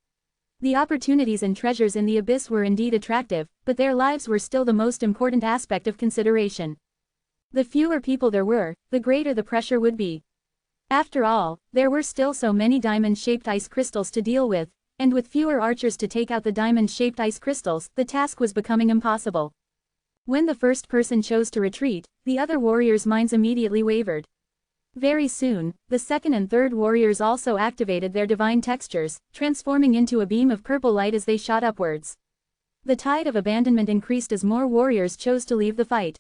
The opportunities and treasures in the abyss were indeed attractive, but their lives were still the most important aspect of consideration. The fewer people there were, the greater the pressure would be. After all, there were still so many diamond-shaped ice crystals to deal with, and with fewer archers to take out the diamond-shaped ice crystals, the task was becoming impossible. When the first person chose to retreat, the other warriors' minds immediately wavered. Very soon, the second and third warriors also activated their divine textures, transforming into a beam of purple light as they shot upwards. The tide of abandonment increased as more warriors chose to leave the fight.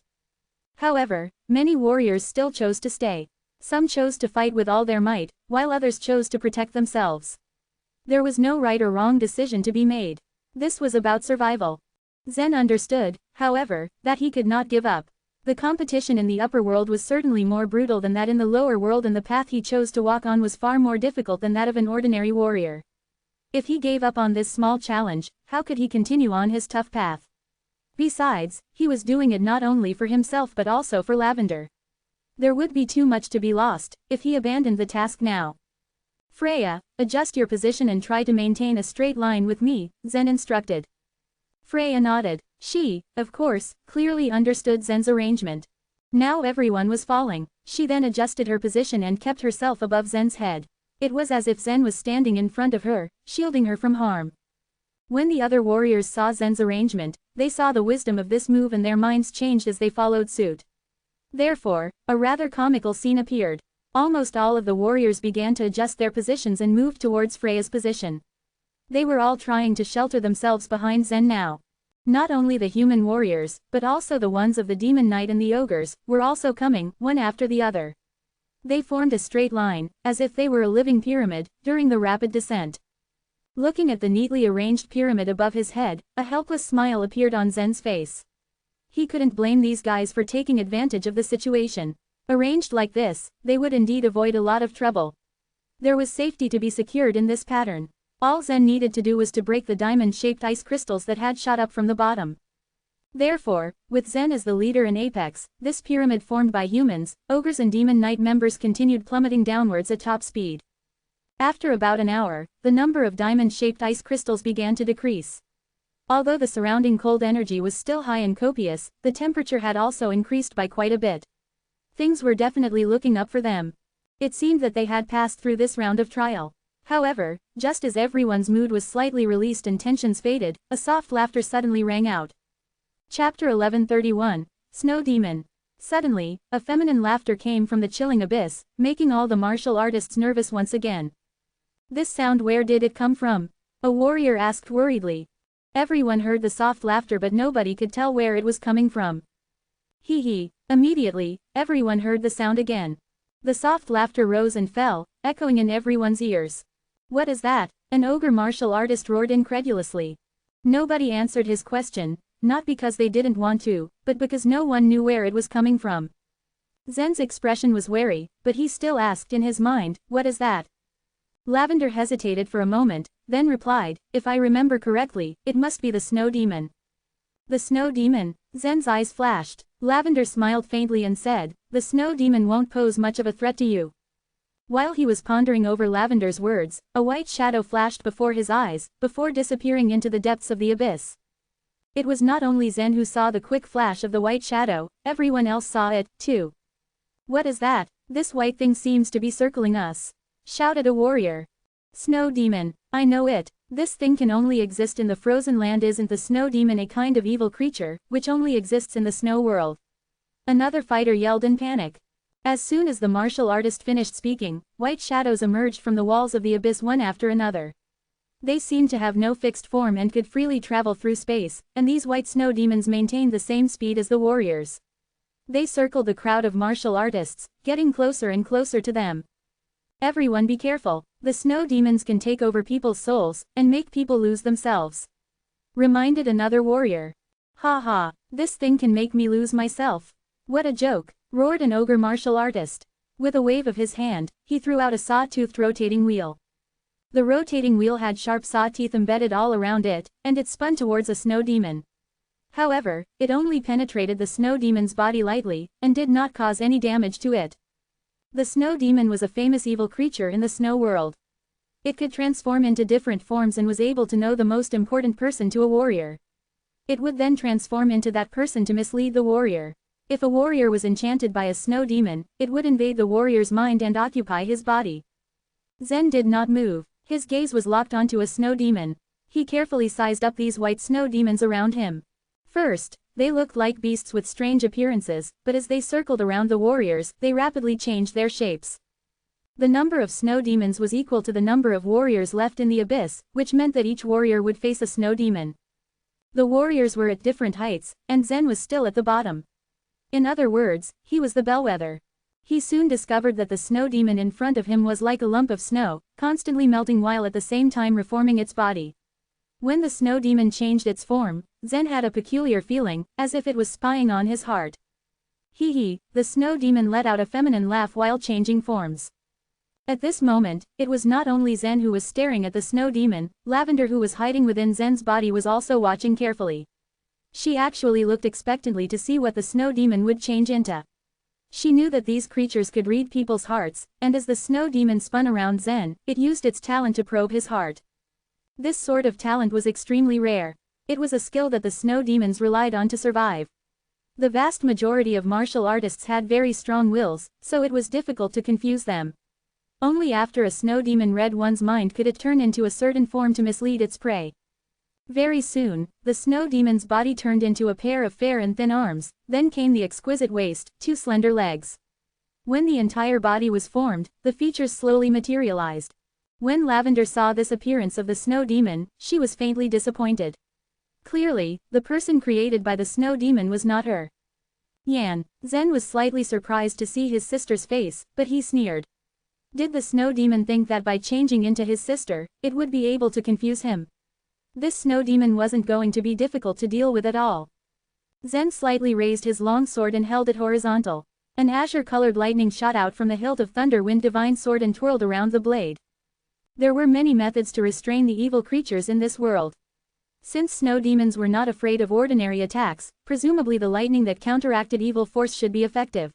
However, many warriors still chose to stay. Some chose to fight with all their might, while others chose to protect themselves. There was no right or wrong decision to be made. This was about survival. Zen understood, however, that he could not give up. The competition in the upper world was certainly more brutal than that in the lower world, and the path he chose to walk on was far more difficult than that of an ordinary warrior. If he gave up on this small challenge, how could he continue on his tough path? Besides, he was doing it not only for himself but also for Lavender. There would be too much to be lost if he abandoned the task now. Freya, adjust your position and try to maintain a straight line with me, Zen instructed. Freya nodded. She, of course, clearly understood Zen's arrangement. Now everyone was falling. She then adjusted her position and kept herself above Zen's head. It was as if Zen was standing in front of her, shielding her from harm. When the other warriors saw Zen's arrangement, they saw the wisdom of this move and their minds changed as they followed suit. Therefore, a rather comical scene appeared. Almost all of the warriors began to adjust their positions and moved towards Freya's position. They were all trying to shelter themselves behind Zen now. Not only the human warriors, but also the ones of the demon knight and the ogres, were also coming, one after the other. They formed a straight line, as if they were a living pyramid, during the rapid descent. Looking at the neatly arranged pyramid above his head, a helpless smile appeared on Zen's face. He couldn't blame these guys for taking advantage of the situation. Arranged like this, they would indeed avoid a lot of trouble. There was safety to be secured in this pattern. All Zen needed to do was to break the diamond-shaped ice crystals that had shot up from the bottom. Therefore, with Zen as the leader and apex, this pyramid formed by humans, ogres and demon knight members continued plummeting downwards at top speed. After about an hour, the number of diamond-shaped ice crystals began to decrease. Although the surrounding cold energy was still high and copious, the temperature had also increased by quite a bit. Things were definitely looking up for them. It seemed that they had passed through this round of trial. However, just as everyone's mood was slightly released and tensions faded, a soft laughter suddenly rang out. Chapter 1131, Snow Demon. Suddenly, a feminine laughter came from the chilling abyss, making all the martial artists nervous once again. This sound, where did it come from? A warrior asked worriedly. Everyone heard the soft laughter but nobody could tell where it was coming from. Hee hee. Immediately, everyone heard the sound again. The soft laughter rose and fell, echoing in everyone's ears. What is that? An ogre martial artist roared incredulously. Nobody answered his question, not because they didn't want to, but because no one knew where it was coming from. Zen's expression was wary, but he still asked in his mind, what is that? Lavender hesitated for a moment, then replied, if I remember correctly, it must be the snow demon. The snow demon? Zen's eyes flashed. Lavender smiled faintly and said, the snow demon won't pose much of a threat to you. While he was pondering over Lavender's words, a white shadow flashed before his eyes, before disappearing into the depths of the abyss. It was not only Zen who saw the quick flash of the white shadow, everyone else saw it, too. What is that? This white thing seems to be circling us, shouted a warrior. Snow demon, I know it. This thing can only exist in the frozen land. Isn't the snow demon a kind of evil creature, which only exists in the snow world? Another fighter yelled in panic. As soon as the martial artist finished speaking, white shadows emerged from the walls of the abyss one after another. They seemed to have no fixed form and could freely travel through space, and these white snow demons maintained the same speed as the warriors. They circled the crowd of martial artists, getting closer and closer to them. Everyone be careful, the snow demons can take over people's souls, and make people lose themselves. Reminded another warrior. Ha ha, this thing can make me lose myself. What a joke, roared an ogre martial artist. With a wave of his hand, he threw out a saw-toothed rotating wheel. The rotating wheel had sharp saw teeth embedded all around it, and it spun towards a snow demon. However, it only penetrated the snow demon's body lightly, and did not cause any damage to it. The snow demon was a famous evil creature in the snow world. It could transform into different forms and was able to know the most important person to a warrior. It would then transform into that person to mislead the warrior. If a warrior was enchanted by a snow demon, it would invade the warrior's mind and occupy his body. Zen did not move. His gaze was locked onto a snow demon. He carefully sized up these white snow demons around him. First, they looked like beasts with strange appearances, but as they circled around the warriors, they rapidly changed their shapes. The number of snow demons was equal to the number of warriors left in the abyss, which meant that each warrior would face a snow demon. The warriors were at different heights, and Zen was still at the bottom. In other words, he was the bellwether. He soon discovered that the snow demon in front of him was like a lump of snow, constantly melting while at the same time reforming its body. When the snow demon changed its form, Zen had a peculiar feeling, as if it was spying on his heart. Hee, the snow demon let out a feminine laugh while changing forms. At this moment, it was not only Zen who was staring at the snow demon, Lavender who was hiding within Zen's body was also watching carefully. She actually looked expectantly to see what the snow demon would change into. She knew that these creatures could read people's hearts, and as the snow demon spun around Zen, it used its talent to probe his heart. This sort of talent was extremely rare. It was a skill that the snow demons relied on to survive. The vast majority of martial artists had very strong wills, so it was difficult to confuse them. Only after a snow demon read one's mind could it turn into a certain form to mislead its prey. Very soon, the snow demon's body turned into a pair of fair and thin arms, then came the exquisite waist, 2 slender legs. When the entire body was formed, the features slowly materialized. When Lavender saw this appearance of the snow demon, she was faintly disappointed. Clearly, the person created by the snow demon was not her. Yan. Zen was slightly surprised to see his sister's face, but he sneered. Did the snow demon think that by changing into his sister, it would be able to confuse him? This snow demon wasn't going to be difficult to deal with at all. Zen slightly raised his long sword and held it horizontal. An azure-colored lightning shot out from the hilt of Thunder Wind Divine Sword and twirled around the blade. There were many methods to restrain the evil creatures in this world. Since snow demons were not afraid of ordinary attacks, presumably the lightning that counteracted evil force should be effective.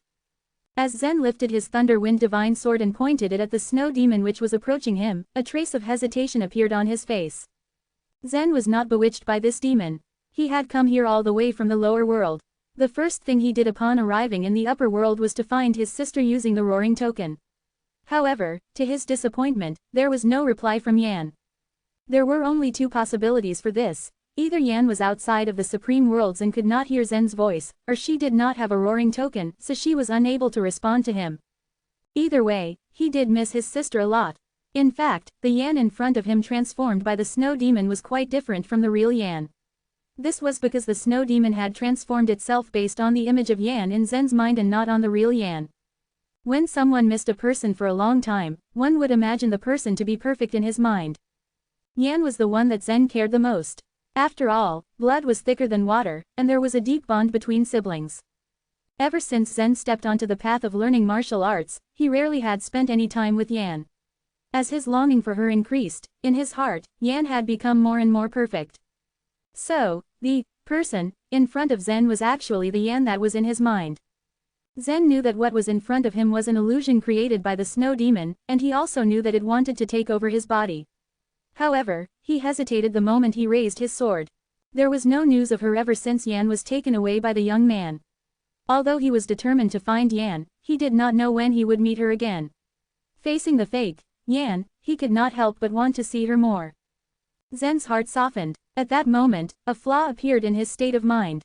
As Zen lifted his Thunder Wind Divine Sword and pointed it at the snow demon which was approaching him, a trace of hesitation appeared on his face. Zen was not bewitched by this demon. He had come here all the way from the lower world. The first thing he did upon arriving in the upper world was to find his sister using the roaring token. However, to his disappointment, there was no reply from Yan. There were only 2 possibilities for this. Either Yan was outside of the Supreme Worlds and could not hear Zen's voice, or she did not have a roaring token, so she was unable to respond to him. Either way, he did miss his sister a lot. In fact, the Yan in front of him transformed by the snow demon was quite different from the real Yan. This was because the snow demon had transformed itself based on the image of Yan in Zen's mind and not on the real Yan. When someone missed a person for a long time, one would imagine the person to be perfect in his mind. Yan was the one that Zen cared the most. After all, blood was thicker than water, and there was a deep bond between siblings. Ever since Zen stepped onto the path of learning martial arts, he rarely had spent any time with Yan. As his longing for her increased, in his heart, Yan had become more and more perfect. So, the person in front of Zen was actually the Yan that was in his mind. Zen knew that what was in front of him was an illusion created by the snow demon, and he also knew that it wanted to take over his body. However, he hesitated the moment he raised his sword. There was no news of her ever since Yan was taken away by the young man. Although he was determined to find Yan, he did not know when he would meet her again. Facing the fake Yan, he could not help but want to see her more. Zen's heart softened. At that moment, a flaw appeared in his state of mind.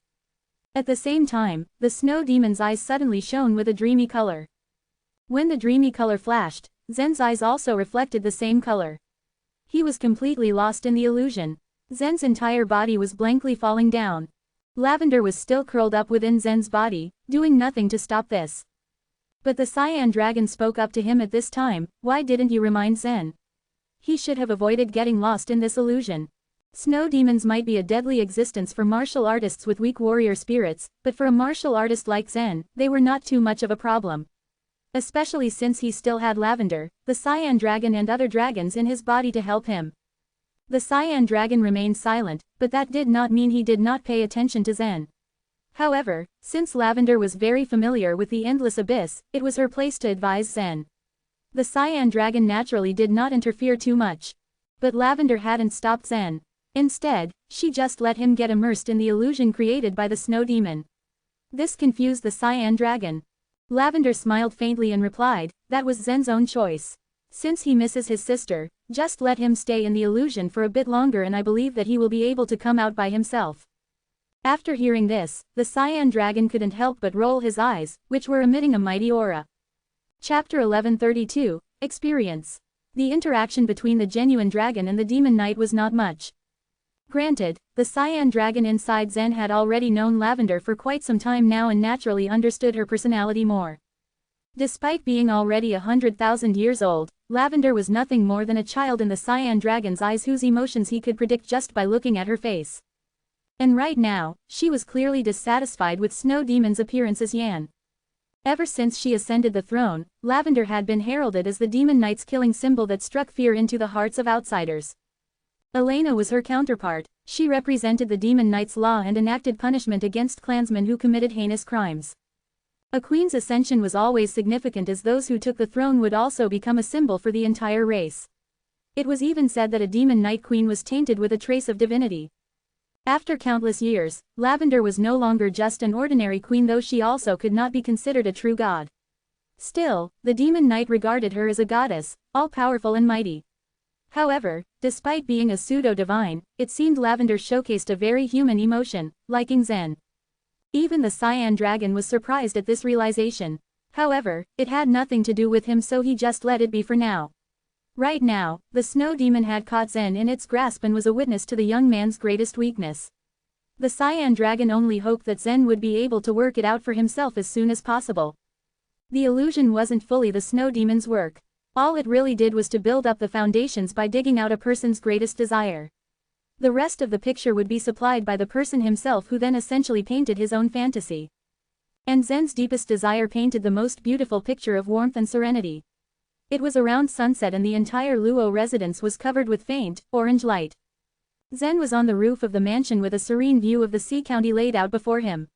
At the same time, the snow demon's eyes suddenly shone with a dreamy color. When the dreamy color flashed, Zen's eyes also reflected the same color. He was completely lost in the illusion. Zen's entire body was blankly falling down. Lavender was still curled up within Zen's body, doing nothing to stop this. But the cyan dragon spoke up to him at this time. Why didn't you remind Zen? He should have avoided getting lost in this illusion. Snow demons might be a deadly existence for martial artists with weak warrior spirits, but for a martial artist like Zen, they were not too much of a problem. Especially since he still had Lavender, the cyan dragon and other dragons in his body to help him. The cyan dragon remained silent, but that did not mean he did not pay attention to Zen. However, since Lavender was very familiar with the endless abyss, it was her place to advise Zen. The cyan dragon naturally did not interfere too much. But Lavender hadn't stopped Zen. Instead, she just let him get immersed in the illusion created by the snow demon. This confused the cyan dragon. Lavender smiled faintly and replied, that was Zen's own choice. Since he misses his sister, just let him stay in the illusion for a bit longer and I believe that he will be able to come out by himself. After hearing this, the cyan dragon couldn't help but roll his eyes, which were emitting a mighty aura. Chapter 1132, Experience. The interaction between the genuine dragon and the demon knight was not much. Granted, the cyan dragon inside Zen had already known Lavender for quite some time now and naturally understood her personality more. Despite being already 100,000 years old, Lavender was nothing more than a child in the cyan dragon's eyes whose emotions he could predict just by looking at her face. And right now, she was clearly dissatisfied with Snow Demon's appearance as Yan. Ever since she ascended the throne, Lavender had been heralded as the demon knight's killing symbol that struck fear into the hearts of outsiders. Elena was her counterpart. She represented the demon knight's law and enacted punishment against clansmen who committed heinous crimes. A queen's ascension was always significant as those who took the throne would also become a symbol for the entire race. It was even said that a demon knight queen was tainted with a trace of divinity. After countless years, Lavender was no longer just an ordinary queen, though she also could not be considered a true god. Still, the demon knight regarded her as a goddess, all-powerful and mighty. However, despite being a pseudo-divine, it seemed Lavender showcased a very human emotion, liking Zen. Even the cyan dragon was surprised at this realization. However, it had nothing to do with him, so he just let it be for now. Right now, the snow demon had caught Zen in its grasp and was a witness to the young man's greatest weakness. The cyan dragon only hoped that Zen would be able to work it out for himself as soon as possible. The illusion wasn't fully the snow demon's work. All it really did was to build up the foundations by digging out a person's greatest desire. The rest of the picture would be supplied by the person himself, who then essentially painted his own fantasy. And Zen's deepest desire painted the most beautiful picture of warmth and serenity. It was around sunset and the entire Luo residence was covered with faint, orange light. Zen was on the roof of the mansion with a serene view of the sea county laid out before him.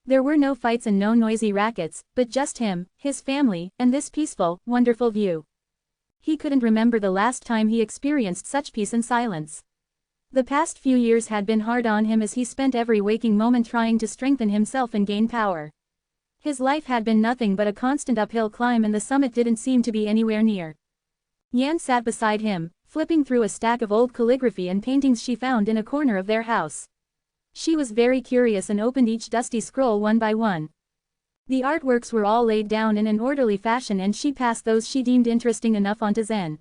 There were no fights and no noisy rackets, but just him, his family, and this peaceful, wonderful view. He couldn't remember the last time he experienced such peace and silence. The past few years had been hard on him as he spent every waking moment trying to strengthen himself and gain power. His life had been nothing but a constant uphill climb and the summit didn't seem to be anywhere near. Yan sat beside him, flipping through a stack of old calligraphy and paintings she found in a corner of their house. She was very curious and opened each dusty scroll one by one. The artworks were all laid down in an orderly fashion and she passed those she deemed interesting enough onto Zen.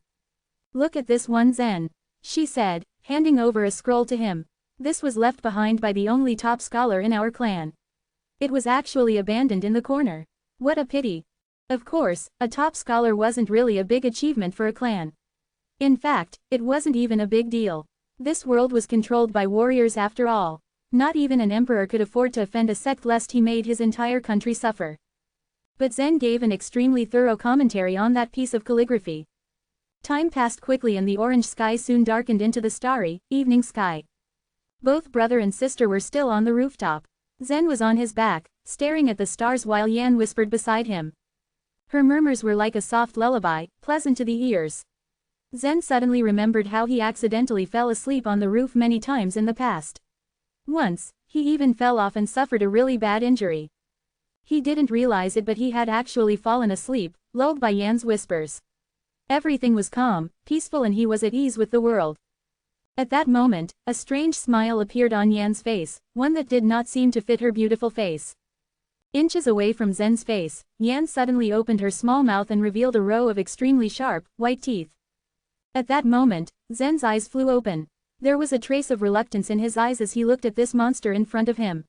"Look at this one, Zen," she said, handing over a scroll to him. "This was left behind by the only top scholar in our clan. It was actually abandoned in the corner. What a pity." Of course, a top scholar wasn't really a big achievement for a clan. In fact, it wasn't even a big deal. This world was controlled by warriors after all. Not even an emperor could afford to offend a sect lest he made his entire country suffer. But Zen gave an extremely thorough commentary on that piece of calligraphy. Time passed quickly and the orange sky soon darkened into the starry, evening sky. Both brother and sister were still on the rooftop. Zen was on his back, staring at the stars while Yan whispered beside him. Her murmurs were like a soft lullaby, pleasant to the ears. Zen suddenly remembered how he accidentally fell asleep on the roof many times in the past. Once, he even fell off and suffered a really bad injury. He didn't realize it, but he had actually fallen asleep, lulled by Yan's whispers. Everything was calm, peaceful, and he was at ease with the world. At that moment, a strange smile appeared on Yan's face, one that did not seem to fit her beautiful face. Inches away from Zen's face, Yan suddenly opened her small mouth and revealed a row of extremely sharp, white teeth. At that moment, Zen's eyes flew open. There was a trace of reluctance in his eyes as he looked at this monster in front of him.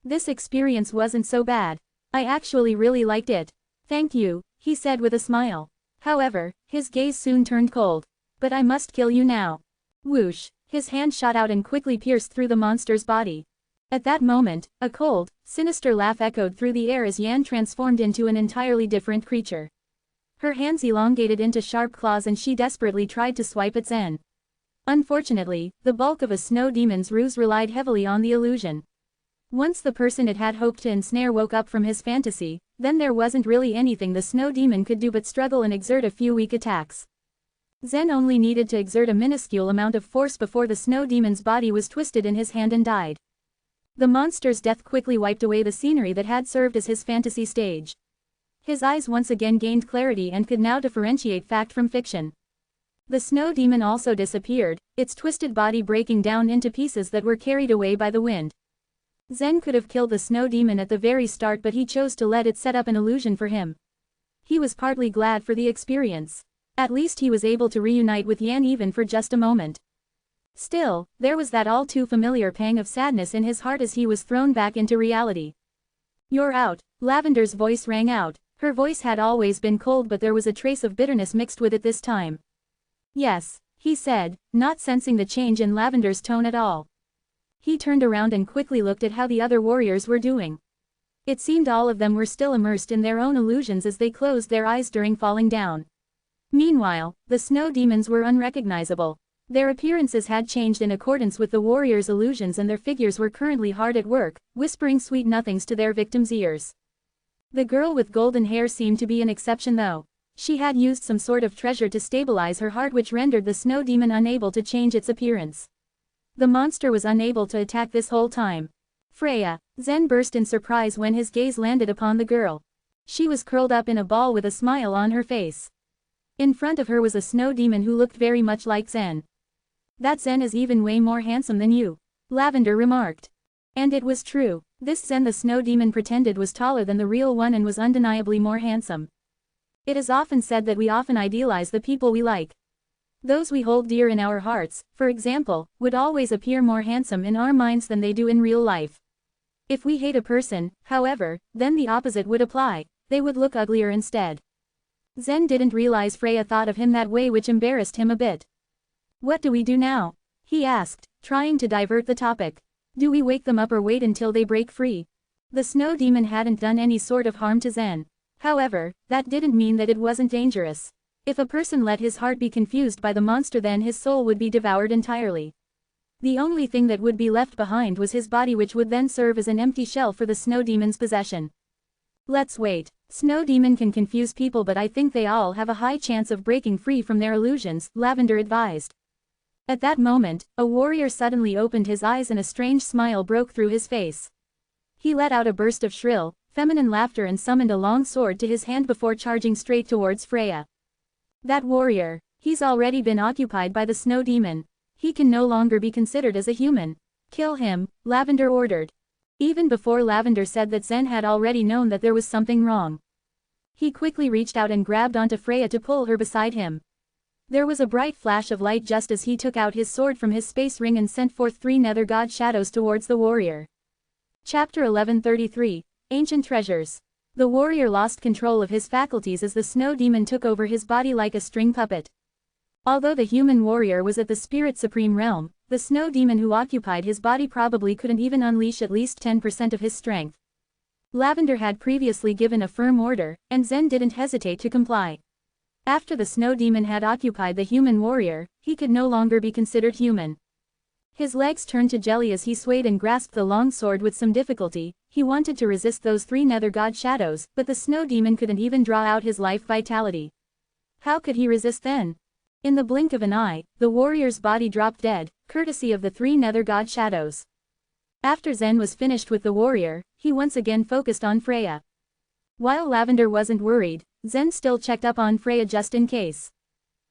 "This experience wasn't so bad. I actually really liked it. Thank you," he said with a smile. However, his gaze soon turned cold. "But I must kill you now." Whoosh, his hand shot out and quickly pierced through the monster's body. At that moment, a cold, sinister laugh echoed through the air as Yan transformed into an entirely different creature. Her hands elongated into sharp claws and she desperately tried to swipe at Zen. Unfortunately, the bulk of a snow demon's ruse relied heavily on the illusion. Once the person it had hoped to ensnare woke up from his fantasy, then there wasn't really anything the snow demon could do but struggle and exert a few weak attacks. Zen only needed to exert a minuscule amount of force before the snow demon's body was twisted in his hand and died. The monster's death quickly wiped away the scenery that had served as his fantasy stage. His eyes once again gained clarity and could now differentiate fact from fiction. The snow demon also disappeared, its twisted body breaking down into pieces that were carried away by the wind. Zen could have killed the snow demon at the very start, but he chose to let it set up an illusion for him. He was partly glad for the experience. At least he was able to reunite with Yan even for just a moment. Still, there was that all too familiar pang of sadness in his heart as he was thrown back into reality. "You're out," Lavender's voice rang out. Her voice had always been cold, but there was a trace of bitterness mixed with it this time. "Yes," he said, not sensing the change in Lavender's tone at all. He turned around and quickly looked at how the other warriors were doing. It seemed all of them were still immersed in their own illusions as they closed their eyes during falling down. Meanwhile, the snow demons were unrecognizable. Their appearances had changed in accordance with the warriors' illusions, and their figures were currently hard at work, whispering sweet nothings to their victims' ears. The girl with golden hair seemed to be an exception though. She had used some sort of treasure to stabilize her heart, which rendered the snow demon unable to change its appearance. The monster was unable to attack this whole time. "Freya!" Zen burst in surprise when his gaze landed upon the girl. She was curled up in a ball with a smile on her face. In front of her was a snow demon who looked very much like Zen. "That Zen is even way more handsome than you," Lavender remarked. And it was true. This Zen the snow demon pretended was taller than the real one and was undeniably more handsome. It is often said that we often idealize the people we like. Those we hold dear in our hearts, for example, would always appear more handsome in our minds than they do in real life. If we hate a person, however, then the opposite would apply, they would look uglier instead. Zen didn't realize Freya thought of him that way, which embarrassed him a bit. "What do we do now?" he asked, trying to divert the topic. "Do we wake them up or wait until they break free?" The snow demon hadn't done any sort of harm to Zen. However, that didn't mean that it wasn't dangerous. If a person let his heart be confused by the monster, then his soul would be devoured entirely. The only thing that would be left behind was his body, which would then serve as an empty shell for the snow demon's possession. "Let's wait. Snow demon can confuse people, but I think they all have a high chance of breaking free from their illusions," Lavender advised. At that moment, a warrior suddenly opened his eyes and a strange smile broke through his face. He let out a burst of shrill, feminine laughter and summoned a long sword to his hand before charging straight towards Freya. "That warrior, he's already been occupied by the snow demon. He can no longer be considered as a human. Kill him," Lavender ordered. Even before Lavender said that, Zen had already known that there was something wrong. He quickly reached out and grabbed onto Freya to pull her beside him. There was a bright flash of light just as he took out his sword from his space ring and sent forth 3 nether god shadows towards the warrior. Chapter 1133, Ancient Treasures. The warrior lost control of his faculties as the snow demon took over his body like a string puppet. Although the human warrior was at the spirit supreme realm, the snow demon who occupied his body probably couldn't even unleash at least 10% of his strength. Lavender had previously given a firm order, and Zen didn't hesitate to comply. After the snow demon had occupied the human warrior, he could no longer be considered human. His legs turned to jelly as he swayed and grasped the long sword with some difficulty. He wanted to resist those 3 nether god shadows, but the snow demon couldn't even draw out his life vitality. How could he resist then? In the blink of an eye, the warrior's body dropped dead, courtesy of the 3 nether god shadows. After Zen was finished with the warrior, he once again focused on Freya. While Lavender wasn't worried, Zen still checked up on Freya just in case.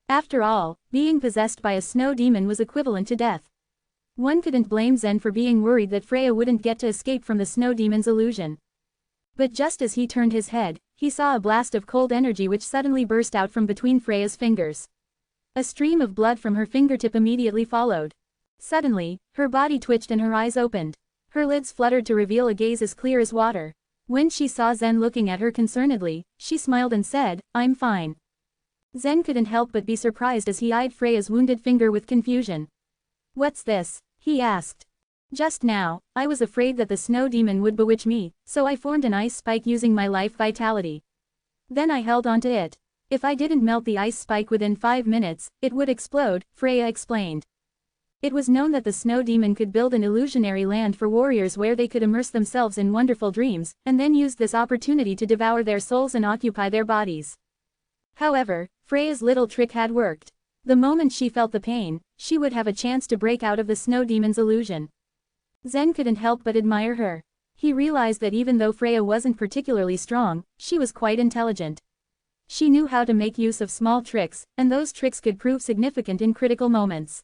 After all, being possessed by a snow demon was equivalent to death. One couldn't blame Zen for being worried that Freya wouldn't get to escape from the snow demon's illusion. But just as he turned his head, he saw a blast of cold energy which suddenly burst out from between Freya's fingers. A stream of blood from her fingertip immediately followed. Suddenly, her body twitched and her eyes opened. Her lids fluttered to reveal a gaze as clear as water. When she saw Zen looking at her concernedly, she smiled and said, "I'm fine." Zen couldn't help but be surprised as he eyed Freya's wounded finger with confusion. "What's this?" he asked. "Just now, I was afraid that the snow demon would bewitch me, so I formed an ice spike using my life vitality. Then I held onto it. If I didn't melt the ice spike within 5 minutes, it would explode," Freya explained. It was known that the snow demon could build an illusionary land for warriors where they could immerse themselves in wonderful dreams, and then use this opportunity to devour their souls and occupy their bodies. However, Freya's little trick had worked. The moment she felt the pain, she would have a chance to break out of the snow demon's illusion. Zen couldn't help but admire her. He realized that even though Freya wasn't particularly strong, she was quite intelligent. She knew how to make use of small tricks, and those tricks could prove significant in critical moments.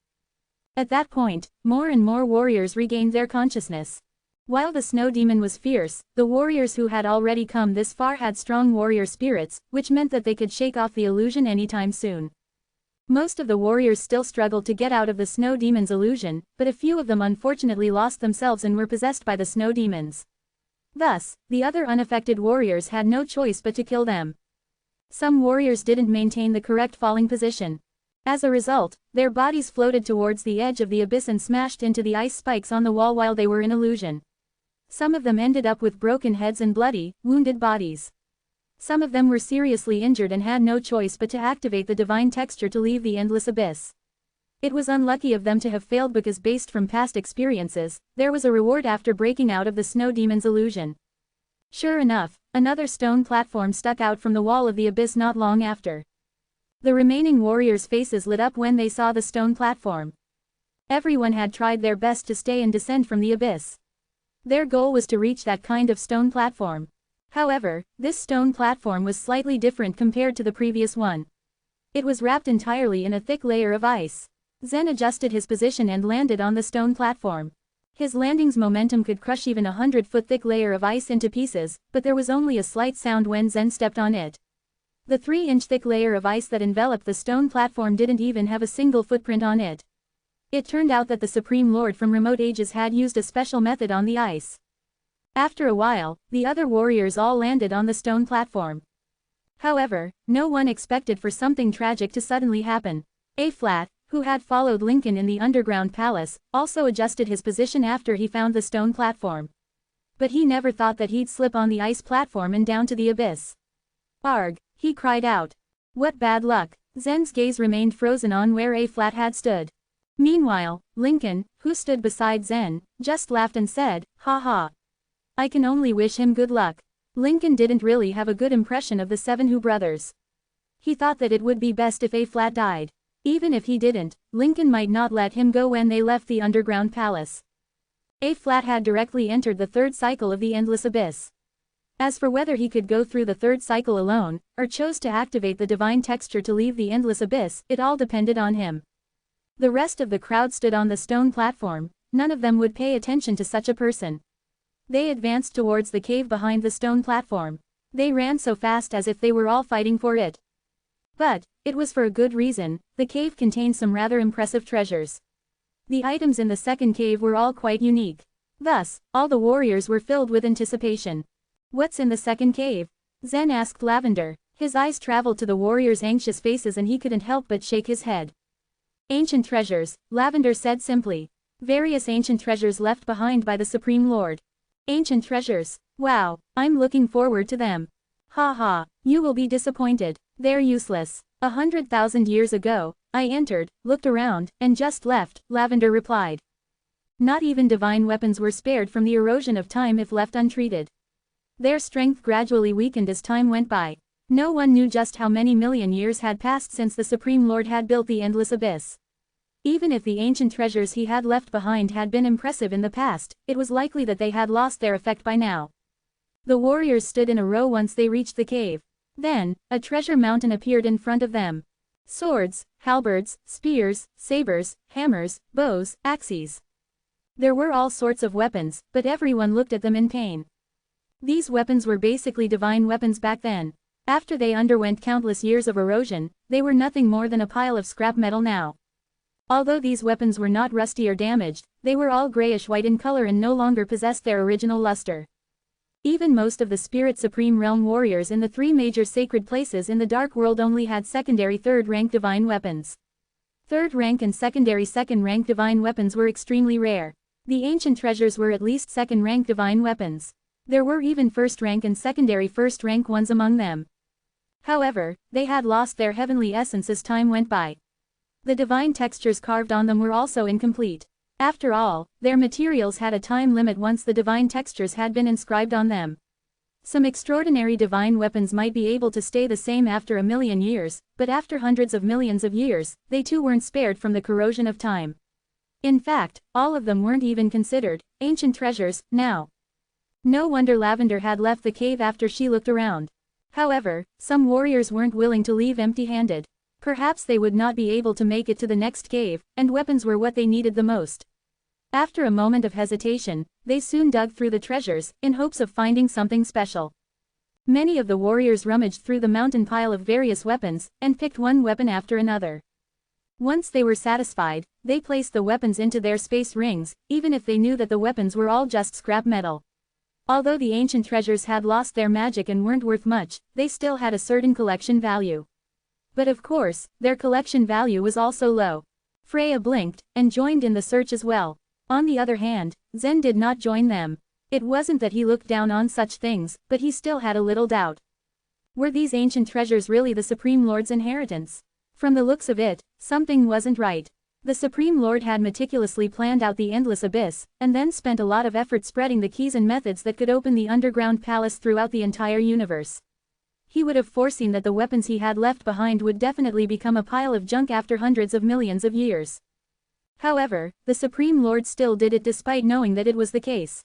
At that point, more and more warriors regained their consciousness. While the snow demon was fierce, the warriors who had already come this far had strong warrior spirits, which meant that they could shake off the illusion anytime soon. Most of the warriors still struggled to get out of the snow demon's illusion, but a few of them unfortunately lost themselves and were possessed by the snow demons. Thus, the other unaffected warriors had no choice but to kill them. Some warriors didn't maintain the correct falling position. As a result, their bodies floated towards the edge of the abyss and smashed into the ice spikes on the wall while they were in illusion. Some of them ended up with broken heads and bloody, wounded bodies. Some of them were seriously injured and had no choice but to activate the divine texture to leave the endless abyss. It was unlucky of them to have failed because based from past experiences, there was a reward after breaking out of the snow demon's illusion. Sure enough, another stone platform stuck out from the wall of the abyss not long after. The remaining warriors' faces lit up when they saw the stone platform. Everyone had tried their best to stay and descend from the abyss. Their goal was to reach that kind of stone platform. However, this stone platform was slightly different compared to the previous one. It was wrapped entirely in a thick layer of ice. Zen adjusted his position and landed on the stone platform. His landing's momentum could crush even a 100-foot thick layer of ice into pieces, but there was only a slight sound when Zen stepped on it. The 3-inch thick layer of ice that enveloped the stone platform didn't even have a single footprint on it. It turned out that the Supreme Lord from remote ages had used a special method on the ice. After a while, the other warriors all landed on the stone platform. However, no one expected for something tragic to suddenly happen. A-Flat, who had followed Lincoln in the underground palace, also adjusted his position after he found the stone platform. But he never thought that he'd slip on the ice platform and down to the abyss. Arg! He cried out. What bad luck! Zen's gaze remained frozen on where A-Flat had stood. Meanwhile, Lincoln, who stood beside Zen, just laughed and said, "Ha ha. I can only wish him good luck." Lincoln didn't really have a good impression of the 7 Hu brothers. He thought that it would be best if A-Flat died. Even if he didn't, Lincoln might not let him go when they left the underground palace. A-Flat had directly entered the 3rd cycle of the endless abyss. As for whether he could go through the 3rd cycle alone, or chose to activate the divine texture to leave the endless abyss, it all depended on him. The rest of the crowd stood on the stone platform. None of them would pay attention to such a person. They advanced towards the cave behind the stone platform. They ran so fast as if they were all fighting for it. But it was for a good reason. The cave contained some rather impressive treasures. The items in the 2nd cave were all quite unique. Thus, all the warriors were filled with anticipation. What's in the 2nd cave? Zen asked Lavender. His eyes traveled to the warriors' anxious faces and he couldn't help but shake his head. Ancient treasures, Lavender said simply. Various ancient treasures left behind by the Supreme Lord. Ancient treasures. Wow, I'm looking forward to them. Ha ha, you will be disappointed. They're useless. 100,000 years ago, I entered, looked around, and just left, Lavender replied. Not even divine weapons were spared from the erosion of time if left untreated. Their strength gradually weakened as time went by. No one knew just how many million years had passed since the Supreme Lord had built the endless abyss. Even if the ancient treasures he had left behind had been impressive in the past, it was likely that they had lost their effect by now. The warriors stood in a row once they reached the cave. Then, a treasure mountain appeared in front of them. Swords, halberds, spears, sabers, hammers, bows, axes. There were all sorts of weapons, but everyone looked at them in pain. These weapons were basically divine weapons back then. After they underwent countless years of erosion, they were nothing more than a pile of scrap metal now. Although these weapons were not rusty or damaged, they were all grayish-white in color and no longer possessed their original luster. Even most of the Spirit Supreme Realm warriors in the 3 major sacred places in the Dark World only had secondary 3rd-rank divine weapons. 3rd-rank and secondary 2nd-rank divine weapons were extremely rare. The ancient treasures were at least 2nd-rank divine weapons. There were even 1st-rank and secondary 1st-rank ones among them. However, they had lost their heavenly essence as time went by. The divine textures carved on them were also incomplete. After all, their materials had a time limit once the divine textures had been inscribed on them. Some extraordinary divine weapons might be able to stay the same after a million years, but after hundreds of millions of years, they too weren't spared from the corrosion of time. In fact, all of them weren't even considered ancient treasures now. No wonder Lavender had left the cave after she looked around. However, some warriors weren't willing to leave empty-handed. Perhaps they would not be able to make it to the next cave, and weapons were what they needed the most. After a moment of hesitation, they soon dug through the treasures, in hopes of finding something special. Many of the warriors rummaged through the mountain pile of various weapons, and picked one weapon after another. Once they were satisfied, they placed the weapons into their space rings, even if they knew that the weapons were all just scrap metal. Although the ancient treasures had lost their magic and weren't worth much, they still had a certain collection value. But of course, their collection value was also low. Freya blinked, and joined in the search as well. On the other hand, Zen did not join them. It wasn't that he looked down on such things, but he still had a little doubt. Were these ancient treasures really the Supreme Lord's inheritance? From the looks of it, something wasn't right. The Supreme Lord had meticulously planned out the endless abyss, and then spent a lot of effort spreading the keys and methods that could open the underground palace throughout the entire universe. He would have foreseen that the weapons he had left behind would definitely become a pile of junk after hundreds of millions of years. However, the Supreme Lord still did it despite knowing that it was the case.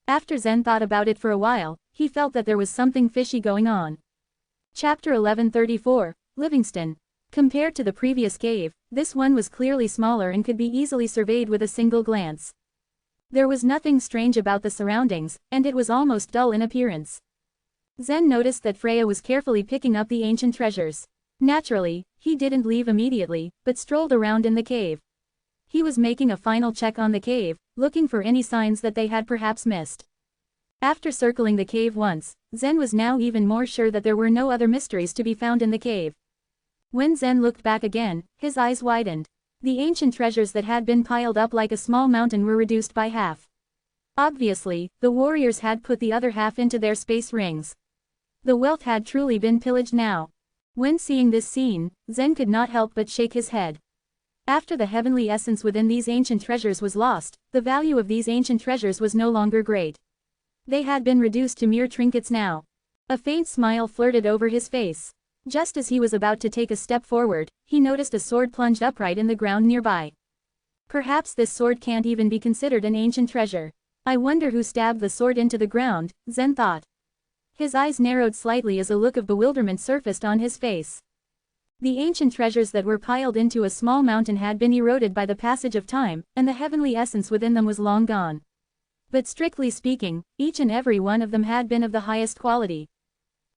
After Zen thought about it for a while, he felt that there was something fishy going on. Chapter 1134, Livingston. Compared to the previous cave, this one was clearly smaller and could be easily surveyed with a single glance. There was nothing strange about the surroundings, and it was almost dull in appearance. Zen noticed that Freya was carefully picking up the ancient treasures. Naturally, he didn't leave immediately, but strolled around in the cave. He was making a final check on the cave, looking for any signs that they had perhaps missed. After circling the cave once, Zen was now even more sure that there were no other mysteries to be found in the cave. When Zen looked back again, his eyes widened. The ancient treasures that had been piled up like a small mountain were reduced by half. Obviously, the warriors had put the other half into their space rings. The wealth had truly been pillaged now. When seeing this scene, Zen could not help but shake his head. After the heavenly essence within these ancient treasures was lost, the value of these ancient treasures was no longer great. They had been reduced to mere trinkets now. A faint smile flirted over his face. Just as he was about to take a step forward, he noticed a sword plunged upright in the ground nearby. Perhaps this sword can't even be considered an ancient treasure. I wonder who stabbed the sword into the ground, Zen thought. His eyes narrowed slightly as a look of bewilderment surfaced on his face. The ancient treasures that were piled into a small mountain had been eroded by the passage of time, and the heavenly essence within them was long gone. But strictly speaking, each and every one of them had been of the highest quality.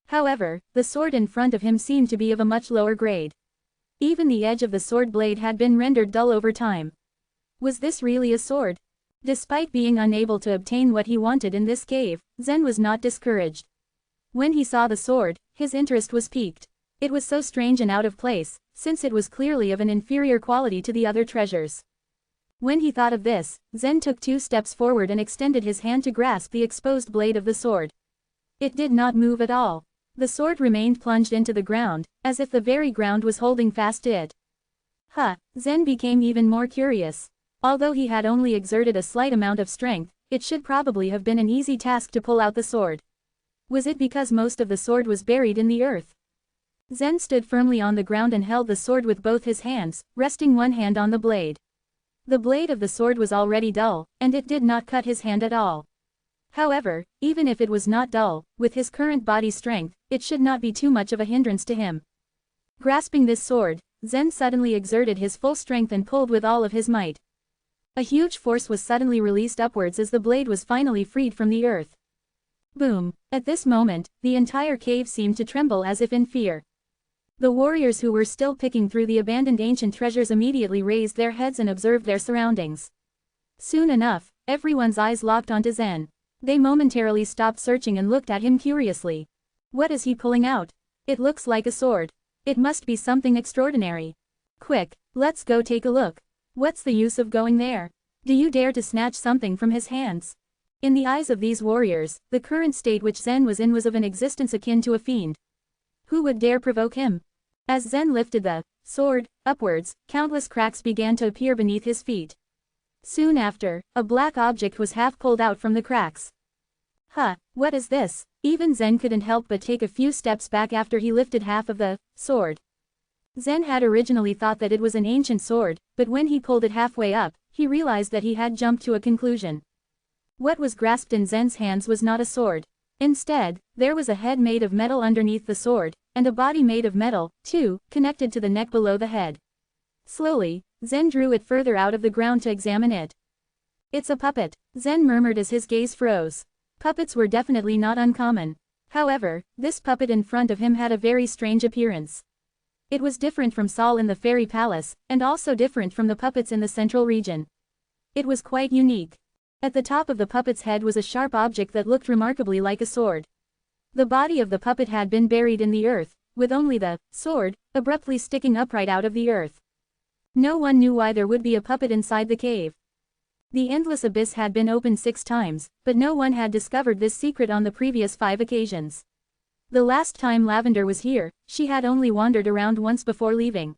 However, the sword in front of him seemed to be of a much lower grade. Even the edge of the sword blade had been rendered dull over time. Was this really a sword? Despite being unable to obtain what he wanted in this cave, Zen was not discouraged. When he saw the sword, his interest was piqued. It was so strange and out of place, since it was clearly of an inferior quality to the other treasures. When he thought of this, Zen took 2 steps forward and extended his hand to grasp the exposed blade of the sword. It did not move at all. The sword remained plunged into the ground, as if the very ground was holding fast to it. Zen became even more curious. Although he had only exerted a slight amount of strength, it should probably have been an easy task to pull out the sword. Was it because most of the sword was buried in the earth? Zen stood firmly on the ground and held the sword with both his hands, resting one hand on the blade. The blade of the sword was already dull, and it did not cut his hand at all. However, even if it was not dull, with his current body strength, it should not be too much of a hindrance to him. Grasping this sword, Zen suddenly exerted his full strength and pulled with all of his might. A huge force was suddenly released upwards as the blade was finally freed from the earth. Boom! At this moment, the entire cave seemed to tremble as if in fear. The warriors who were still picking through the abandoned ancient treasures immediately raised their heads and observed their surroundings. Soon enough, everyone's eyes locked onto Zen. They momentarily stopped searching and looked at him curiously. What is he pulling out? It looks like a sword. It must be something extraordinary. Quick, let's go take a look. What's the use of going there? Do you dare to snatch something from his hands? In the eyes of these warriors, the current state which Zen was in was of an existence akin to a fiend. Who would dare provoke him? As Zen lifted the sword upwards, countless cracks began to appear beneath his feet. Soon after, a black object was half pulled out from the cracks. Huh, what is this? Even Zen couldn't help but take a few steps back after he lifted half of the sword. Zen had originally thought that it was an ancient sword, but when he pulled it halfway up, he realized that he had jumped to a conclusion. What was grasped in Zen's hands was not a sword. Instead, there was a head made of metal underneath the sword, and a body made of metal, too, connected to the neck below the head. Slowly, Zen drew it further out of the ground to examine it. It's a puppet, Zen murmured as his gaze froze. Puppets were definitely not uncommon. However, this puppet in front of him had a very strange appearance. It was different from Saul in the fairy palace, and also different from the puppets in the central region. It was quite unique. At the top of the puppet's head was a sharp object that looked remarkably like a sword. The body of the puppet had been buried in the earth, with only the sword abruptly sticking upright out of the earth. No one knew why there would be a puppet inside the cave. The endless abyss had been opened 6 times, but no one had discovered this secret on the previous 5 occasions. The last time Lavender was here, she had only wandered around once before leaving.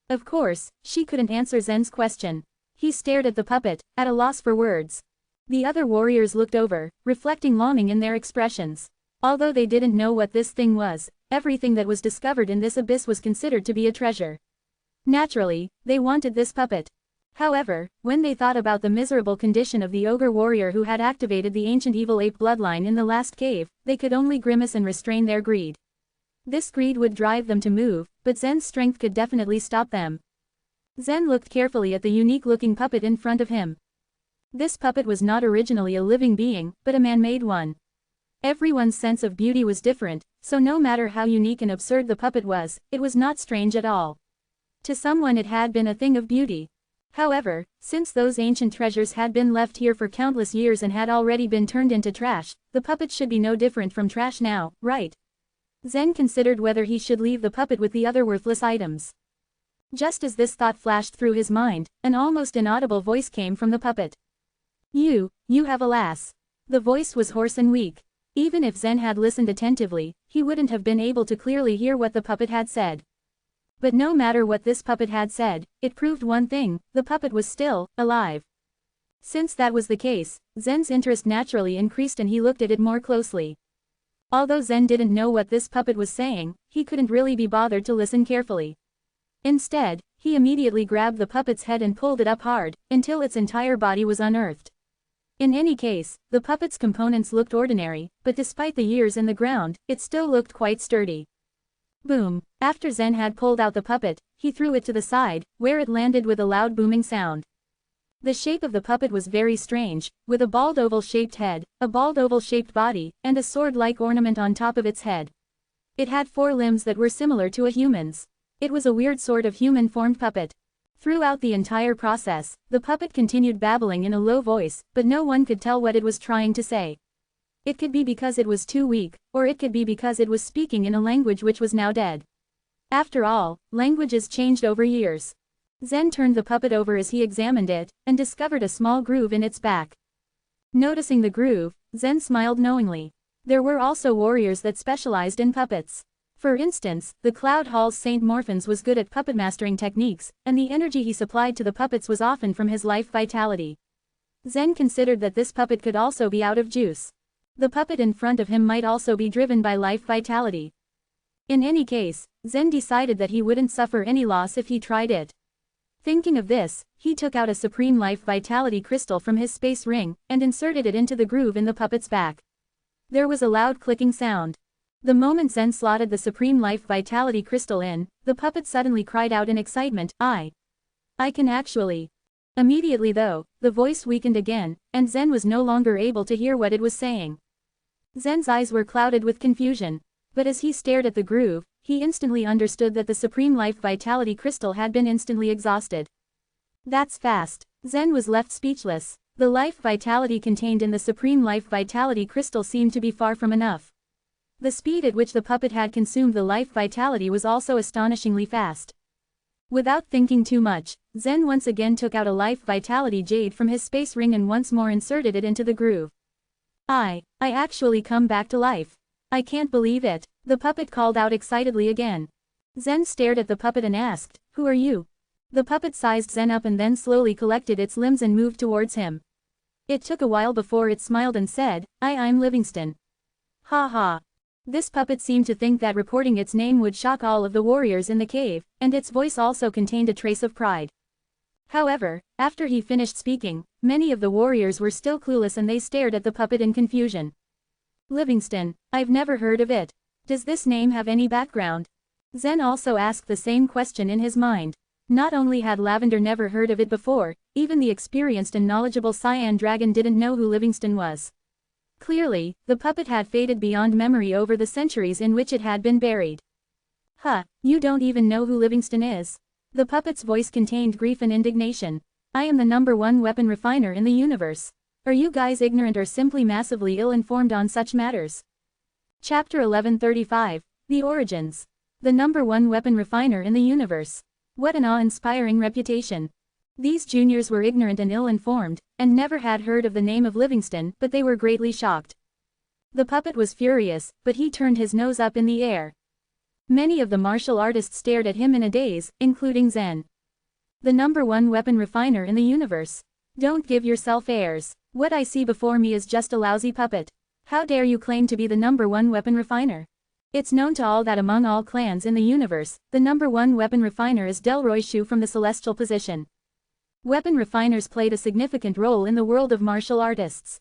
Of course, she couldn't answer Zen's question. He stared at the puppet, at a loss for words. The other warriors looked over, reflecting longing in their expressions. Although they didn't know what this thing was, everything that was discovered in this abyss was considered to be a treasure. Naturally, they wanted this puppet. However, when they thought about the miserable condition of the ogre warrior who had activated the ancient evil ape bloodline in the last cave, they could only grimace and restrain their greed. This greed would drive them to move, but Zen's strength could definitely stop them. Zen looked carefully at the unique-looking puppet in front of him. This puppet was not originally a living being, but a man-made one. Everyone's sense of beauty was different, so no matter how unique and absurd the puppet was, it was not strange at all. To someone it had been a thing of beauty. However, since those ancient treasures had been left here for countless years and had already been turned into trash, the puppet should be no different from trash now, right? Zen considered whether he should leave the puppet with the other worthless items. Just as this thought flashed through his mind, an almost inaudible voice came from the puppet. You have a lass. The voice was hoarse and weak. Even if Zen had listened attentively, he wouldn't have been able to clearly hear what the puppet had said. But no matter what this puppet had said, it proved one thing: the puppet was still alive. Since that was the case, Zen's interest naturally increased and he looked at it more closely. Although Zen didn't know what this puppet was saying, he couldn't really be bothered to listen carefully. Instead, he immediately grabbed the puppet's head and pulled it up hard, until its entire body was unearthed. In any case, the puppet's components looked ordinary, but despite the years in the ground, it still looked quite sturdy. Boom! After Zen had pulled out the puppet, he threw it to the side, where it landed with a loud booming sound. The shape of the puppet was very strange, with a bald oval-shaped head, a bald oval-shaped body, and a sword-like ornament on top of its head. It had 4 limbs that were similar to a human's. It was a weird sort of human-formed puppet. Throughout the entire process, the puppet continued babbling in a low voice, but no one could tell what it was trying to say. It could be because it was too weak, or it could be because it was speaking in a language which was now dead. After all, languages changed over years. Zen turned the puppet over as he examined it, and discovered a small groove in its back. Noticing the groove, Zen smiled knowingly. There were also warriors that specialized in puppets. For instance, the Cloud Hall's Saint Morphins was good at puppet mastering techniques, and the energy he supplied to the puppets was often from his life vitality. Zen considered that this puppet could also be out of juice. The puppet in front of him might also be driven by life vitality. In any case, Zen decided that he wouldn't suffer any loss if he tried it. Thinking of this, he took out a Supreme Life Vitality crystal from his space ring, and inserted it into the groove in the puppet's back. There was a loud clicking sound. The moment Zen slotted the Supreme Life Vitality crystal in, the puppet suddenly cried out in excitement, I can actually. Immediately though, the voice weakened again, and Zen was no longer able to hear what it was saying. Zen's eyes were clouded with confusion. But as he stared at the groove, he instantly understood that the Supreme Life Vitality crystal had been instantly exhausted. That's fast. Zen was left speechless. The life vitality contained in the Supreme Life Vitality crystal seemed to be far from enough. The speed at which the puppet had consumed the life vitality was also astonishingly fast. Without thinking too much, Zen once again took out a life vitality jade from his space ring and once more inserted it into the groove. I actually come back to life. I can't believe it, the puppet called out excitedly again. Zen stared at the puppet and asked, "Who are you?" The puppet sized Zen up and then slowly collected its limbs and moved towards him. It took a while before it smiled and said, I'm Livingston." Ha ha. This puppet seemed to think that reporting its name would shock all of the warriors in the cave, and its voice also contained a trace of pride. However, after he finished speaking, many of the warriors were still clueless and they stared at the puppet in confusion. "Livingston, I've never heard of it. Does this name have any background?" Zen also asked the same question in his mind. Not only had Lavender never heard of it before, even the experienced and knowledgeable Cyan Dragon didn't know who Livingston was. Clearly, the puppet had faded beyond memory over the centuries in which it had been buried. "Huh, you don't even know who Livingston is?" The puppet's voice contained grief and indignation. "I am the #1 weapon refiner in the universe. Are you guys ignorant or simply massively ill-informed on such matters?" Chapter 1135, The Origins. The #1 weapon refiner in the universe. What an awe-inspiring reputation. These juniors were ignorant and ill-informed, and never had heard of the name of Livingston, but they were greatly shocked. The puppet was furious, but he turned his nose up in the air. Many of the martial artists stared at him in a daze, including Zen. "The #1 weapon refiner in the universe. Don't give yourself airs. What I see before me is just a lousy puppet. How dare you claim to be the #1 weapon refiner? It's known to all that among all clans in the universe, the #1 weapon refiner is Delroy Shu from the Celestial Position. Weapon refiners played a significant role in the world of martial artists.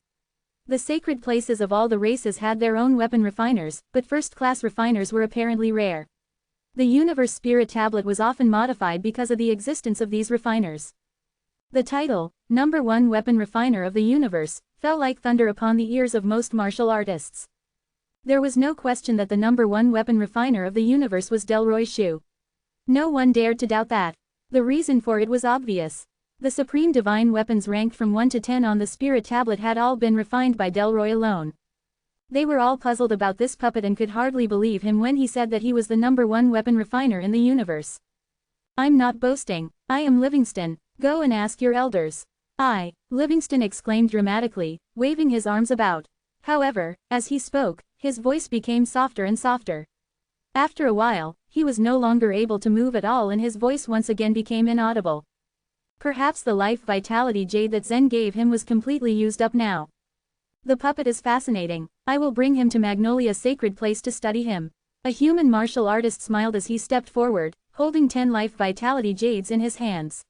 The sacred places of all the races had their own weapon refiners, but first-class refiners were apparently rare. The Universe Spirit Tablet was often modified because of the existence of these refiners. The title, #1 weapon refiner of the universe, fell like thunder upon the ears of most martial artists. There was no question that the #1 weapon refiner of the universe was Delroy Shu. No one dared to doubt that. The reason for it was obvious. The supreme divine weapons ranked from 1 to 10 on the spirit tablet had all been refined by Delroy alone. They were all puzzled about this puppet and could hardly believe him when he said that he was the #1 weapon refiner in the universe. "I'm not boasting, I am Livingston. Go and ask your elders." Livingston exclaimed dramatically, waving his arms about. However, as he spoke, his voice became softer and softer. After a while, he was no longer able to move at all and his voice once again became inaudible. Perhaps the life vitality jade that Zen gave him was completely used up now. "The puppet is fascinating. I will bring him to Magnolia's sacred place to study him." A human martial artist smiled as he stepped forward, holding 10 life vitality jades in his hands.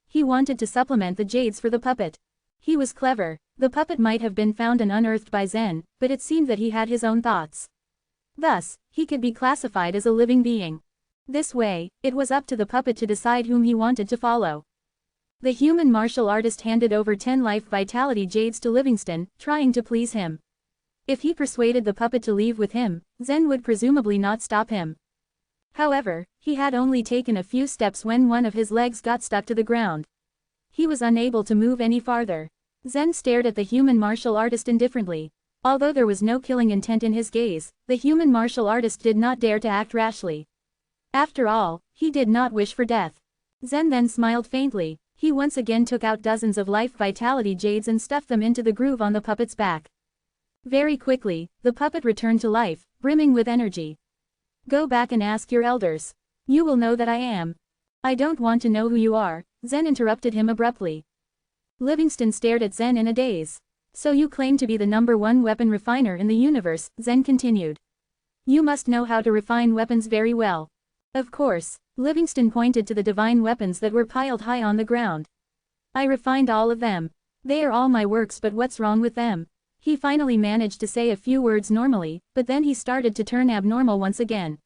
He wanted to supplement the jades for the puppet. He was clever. The puppet might have been found and unearthed by Zen, but it seemed that he had his own thoughts. Thus, he could be classified as a living being. This way, it was up to the puppet to decide whom he wanted to follow. The human martial artist handed over 10 life vitality jades to Livingston, trying to please him. If he persuaded the puppet to leave with him, Zen would presumably not stop him. However, he had only taken a few steps when one of his legs got stuck to the ground. He was unable to move any farther. Zen stared at the human martial artist indifferently. Although there was no killing intent in his gaze, the human martial artist did not dare to act rashly. After all, he did not wish for death. Zen then smiled faintly. He once again took out dozens of life vitality jades and stuffed them into the groove on the puppet's back. Very quickly, the puppet returned to life, brimming with energy. "Go back and ask your elders. You will know that I am." "I don't want to know who you are," Zen interrupted him abruptly. Livingston stared at Zen in a daze. "So you claim to be the #1 weapon refiner in the universe," Zen continued. "You must know how to refine weapons very well." "Of course." Livingston pointed to the divine weapons that were piled high on the ground. "I refined all of them. They are all my works, but what's wrong with them?" He finally managed to say a few words normally, but then he started to turn abnormal once again.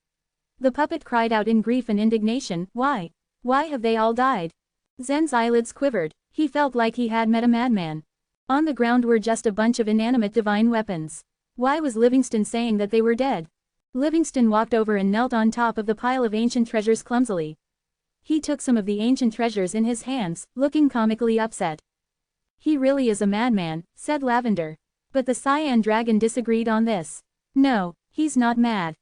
The puppet cried out in grief and indignation, "Why? Why have they all died?" Zen's eyelids quivered. He felt like he had met a madman. On the ground were just a bunch of inanimate divine weapons. Why was Livingston saying that they were dead? Livingston walked over and knelt on top of the pile of ancient treasures clumsily. He took some of the ancient treasures in his hands, looking comically upset. "He really is a madman," said Lavender. But the Cyan Dragon disagreed on this. "No, he's not mad."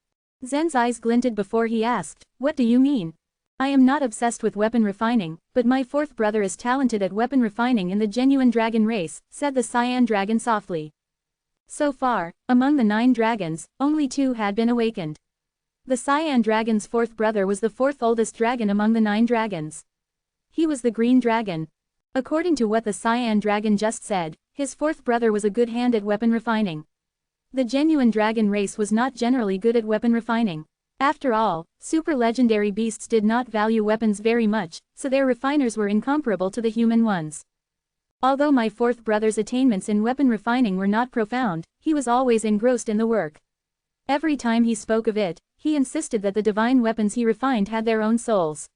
Zen's eyes glinted before he asked, "What do you mean?" "I am not obsessed with weapon refining, but my fourth brother is talented at weapon refining in the genuine dragon race," said the Cyan Dragon softly. So far, among the 9 dragons, only 2 had been awakened. The cyan dragon's fourth brother was the fourth oldest dragon among the 9 dragons. He was the green dragon. According to what the cyan dragon just said, his fourth brother was a good hand at weapon refining. The genuine dragon race was not generally good at weapon refining. After all, super legendary beasts did not value weapons very much, so their refiners were incomparable to the human ones. Although my fourth brother's attainments in weapon refining were not profound, he was always engrossed in the work. Every time he spoke of it, he insisted that the divine weapons he refined had their own souls.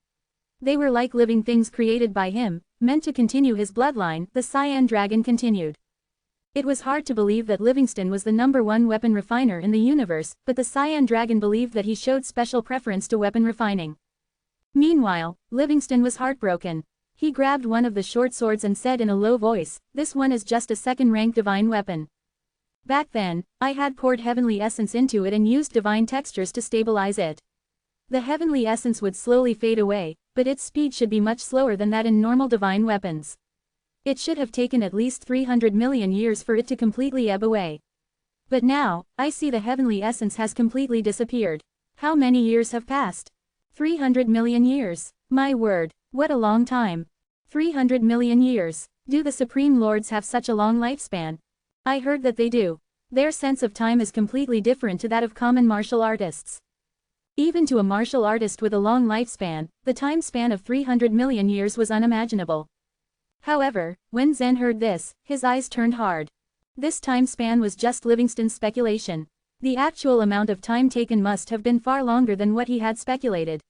They were like living things created by him, meant to continue his bloodline, the cyan dragon continued. It was hard to believe that Livingston was the #1 weapon refiner in the universe, but the cyan dragon believed that he showed special preference to weapon refining. Meanwhile, Livingston was heartbroken. He grabbed one of the short swords and said in a low voice, "This one is just a second-rank divine weapon. Back then, I had poured heavenly essence into it and used divine textures to stabilize it. The heavenly essence would slowly fade away, but its speed should be much slower than that in normal divine weapons. It should have taken at least 300 million years for it to completely ebb away. But now, I see the heavenly essence has completely disappeared. How many years have passed? 300 million years. My word, what a long time. 300 million years. Do the Supreme Lords have such a long lifespan? I heard that they do. Their sense of time is completely different to that of common martial artists. Even to a martial artist with a long lifespan, the time span of 300 million years was unimaginable. However, when Zen heard this, his eyes turned hard. This time span was just Livingston's speculation. The actual amount of time taken must have been far longer than what he had speculated.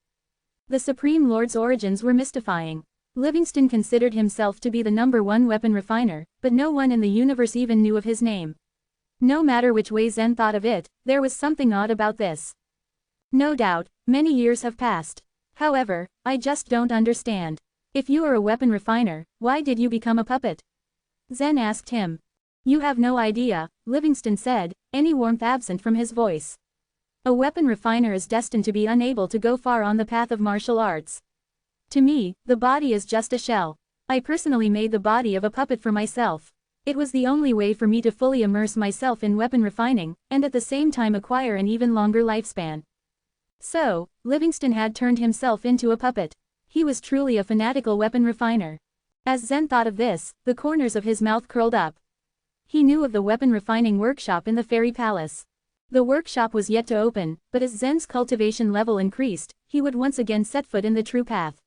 The Supreme Lord's origins were mystifying. Livingston considered himself to be the #1 weapon refiner, but no one in the universe even knew of his name. No matter which way Zen thought of it, there was something odd about this. No doubt, many years have passed. However, I just don't understand. If you are a weapon refiner, why did you become a puppet? Zen asked him. You have no idea, Livingston said, any warmth absent from his voice. A weapon refiner is destined to be unable to go far on the path of martial arts. To me, the body is just a shell. I personally made the body of a puppet for myself. It was the only way for me to fully immerse myself in weapon refining, and at the same time acquire an even longer lifespan. So, Livingston had turned himself into a puppet. He was truly a fanatical weapon refiner. As Zen thought of this, the corners of his mouth curled up. He knew of the weapon refining workshop in the Fairy Palace. The workshop was yet to open, but as Zen's cultivation level increased, he would once again set foot in the true path.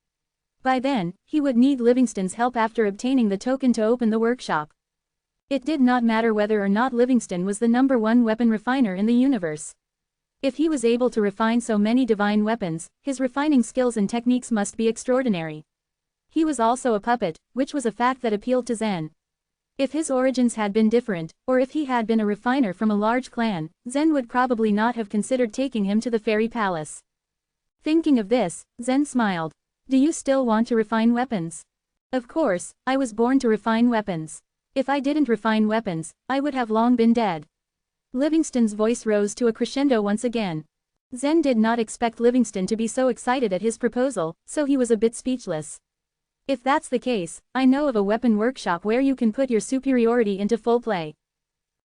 By then, he would need Livingston's help after obtaining the token to open the workshop. It did not matter whether or not Livingston was the #1 weapon refiner in the universe. If he was able to refine so many divine weapons, his refining skills and techniques must be extraordinary. He was also a puppet, which was a fact that appealed to Zen. If his origins had been different, or if he had been a refiner from a large clan, Zen would probably not have considered taking him to the Fairy Palace. Thinking of this, Zen smiled. Do you still want to refine weapons? Of course, I was born to refine weapons. If I didn't refine weapons, I would have long been dead. Livingston's voice rose to a crescendo once again. Zen did not expect Livingston to be so excited at his proposal, so he was a bit speechless. If that's the case, I know of a weapon workshop where you can put your superiority into full play.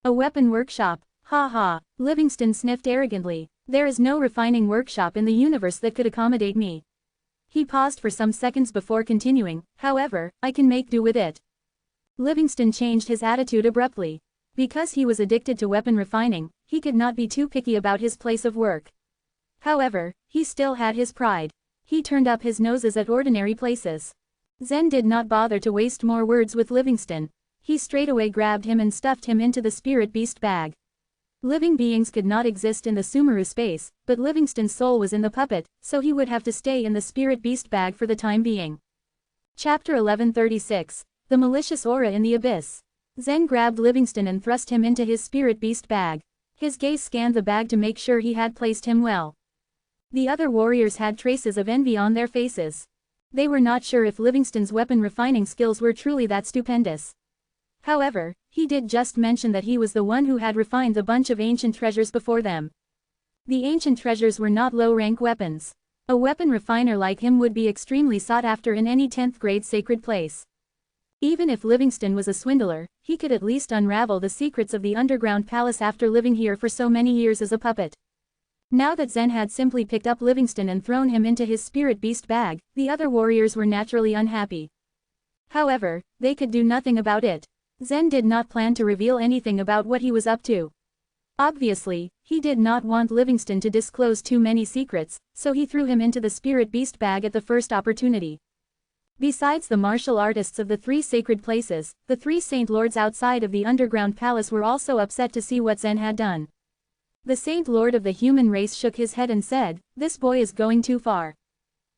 A weapon workshop? Ha ha, Livingston sniffed arrogantly. There is no refining workshop in the universe that could accommodate me. He paused for some seconds before continuing, however, I can make do with it. Livingston changed his attitude abruptly. Because he was addicted to weapon refining, he could not be too picky about his place of work. However, he still had his pride. He turned up his noses at ordinary places. Zen did not bother to waste more words with Livingston. He straightaway grabbed him and stuffed him into the spirit beast bag. Living beings could not exist in the Sumeru space, but Livingston's soul was in the puppet, so he would have to stay in the spirit beast bag for the time being. Chapter 1136. The Malicious Aura in the Abyss. Zen grabbed Livingston and thrust him into his spirit beast bag. His gaze scanned the bag to make sure he had placed him well. The other warriors had traces of envy on their faces. They were not sure if Livingston's weapon refining skills were truly that stupendous. However, he did just mention that he was the one who had refined the bunch of ancient treasures before them. The ancient treasures were not low-rank weapons. A weapon refiner like him would be extremely sought after in any 10th grade sacred place. Even if Livingston was a swindler, he could at least unravel the secrets of the underground palace after living here for so many years as a puppet. Now that Zen had simply picked up Livingston and thrown him into his spirit beast bag, the other warriors were naturally unhappy. However, they could do nothing about it. Zen did not plan to reveal anything about what he was up to. Obviously, he did not want Livingston to disclose too many secrets, so he threw him into the spirit beast bag at the first opportunity. Besides the martial artists of the 3 sacred places, the 3 Saint Lords outside of the underground palace were also upset to see what Zen had done. The Saint Lord of the human race shook his head and said, "This boy is going too far.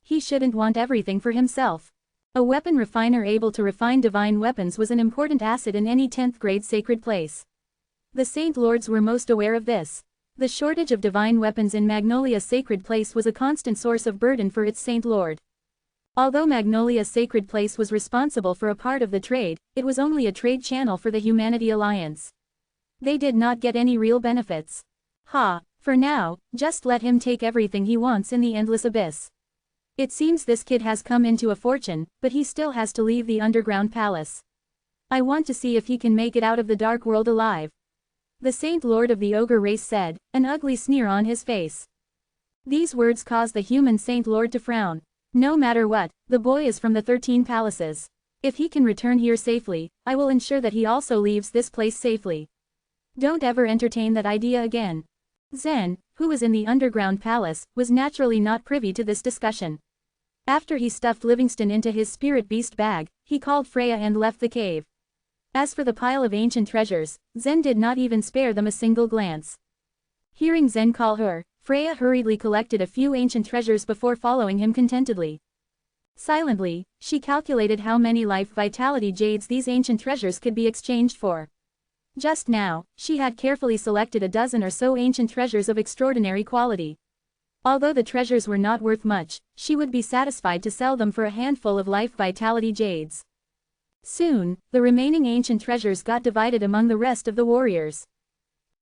He shouldn't want everything for himself." A weapon refiner able to refine divine weapons was an important asset in any 10th grade sacred place. The Saint Lords were most aware of this. The shortage of divine weapons in Magnolia's sacred place was a constant source of burden for its Saint Lord. Although Magnolia's sacred place was responsible for a part of the trade, it was only a trade channel for the Humanity Alliance. They did not get any real benefits. For now, just let him take everything he wants in the endless abyss. It seems this kid has come into a fortune, but he still has to leave the underground palace. I want to see if he can make it out of the dark world alive. The Saint Lord of the ogre race said, an ugly sneer on his face. These words caused the human Saint Lord to frown. No matter what, the boy is from the 13 palaces. If he can return here safely, I will ensure that he also leaves this place safely. Don't ever entertain that idea again. Zen, who was in the underground palace, was naturally not privy to this discussion. After he stuffed Livingston into his spirit beast bag, he called Freya and left the cave. As for the pile of ancient treasures, Zen did not even spare them a single glance. Hearing Zen call her, Freya hurriedly collected a few ancient treasures before following him contentedly. Silently, she calculated how many life vitality jades these ancient treasures could be exchanged for. Just now, she had carefully selected a dozen or so ancient treasures of extraordinary quality. Although the treasures were not worth much, she would be satisfied to sell them for a handful of life vitality jades. Soon, the remaining ancient treasures got divided among the rest of the warriors.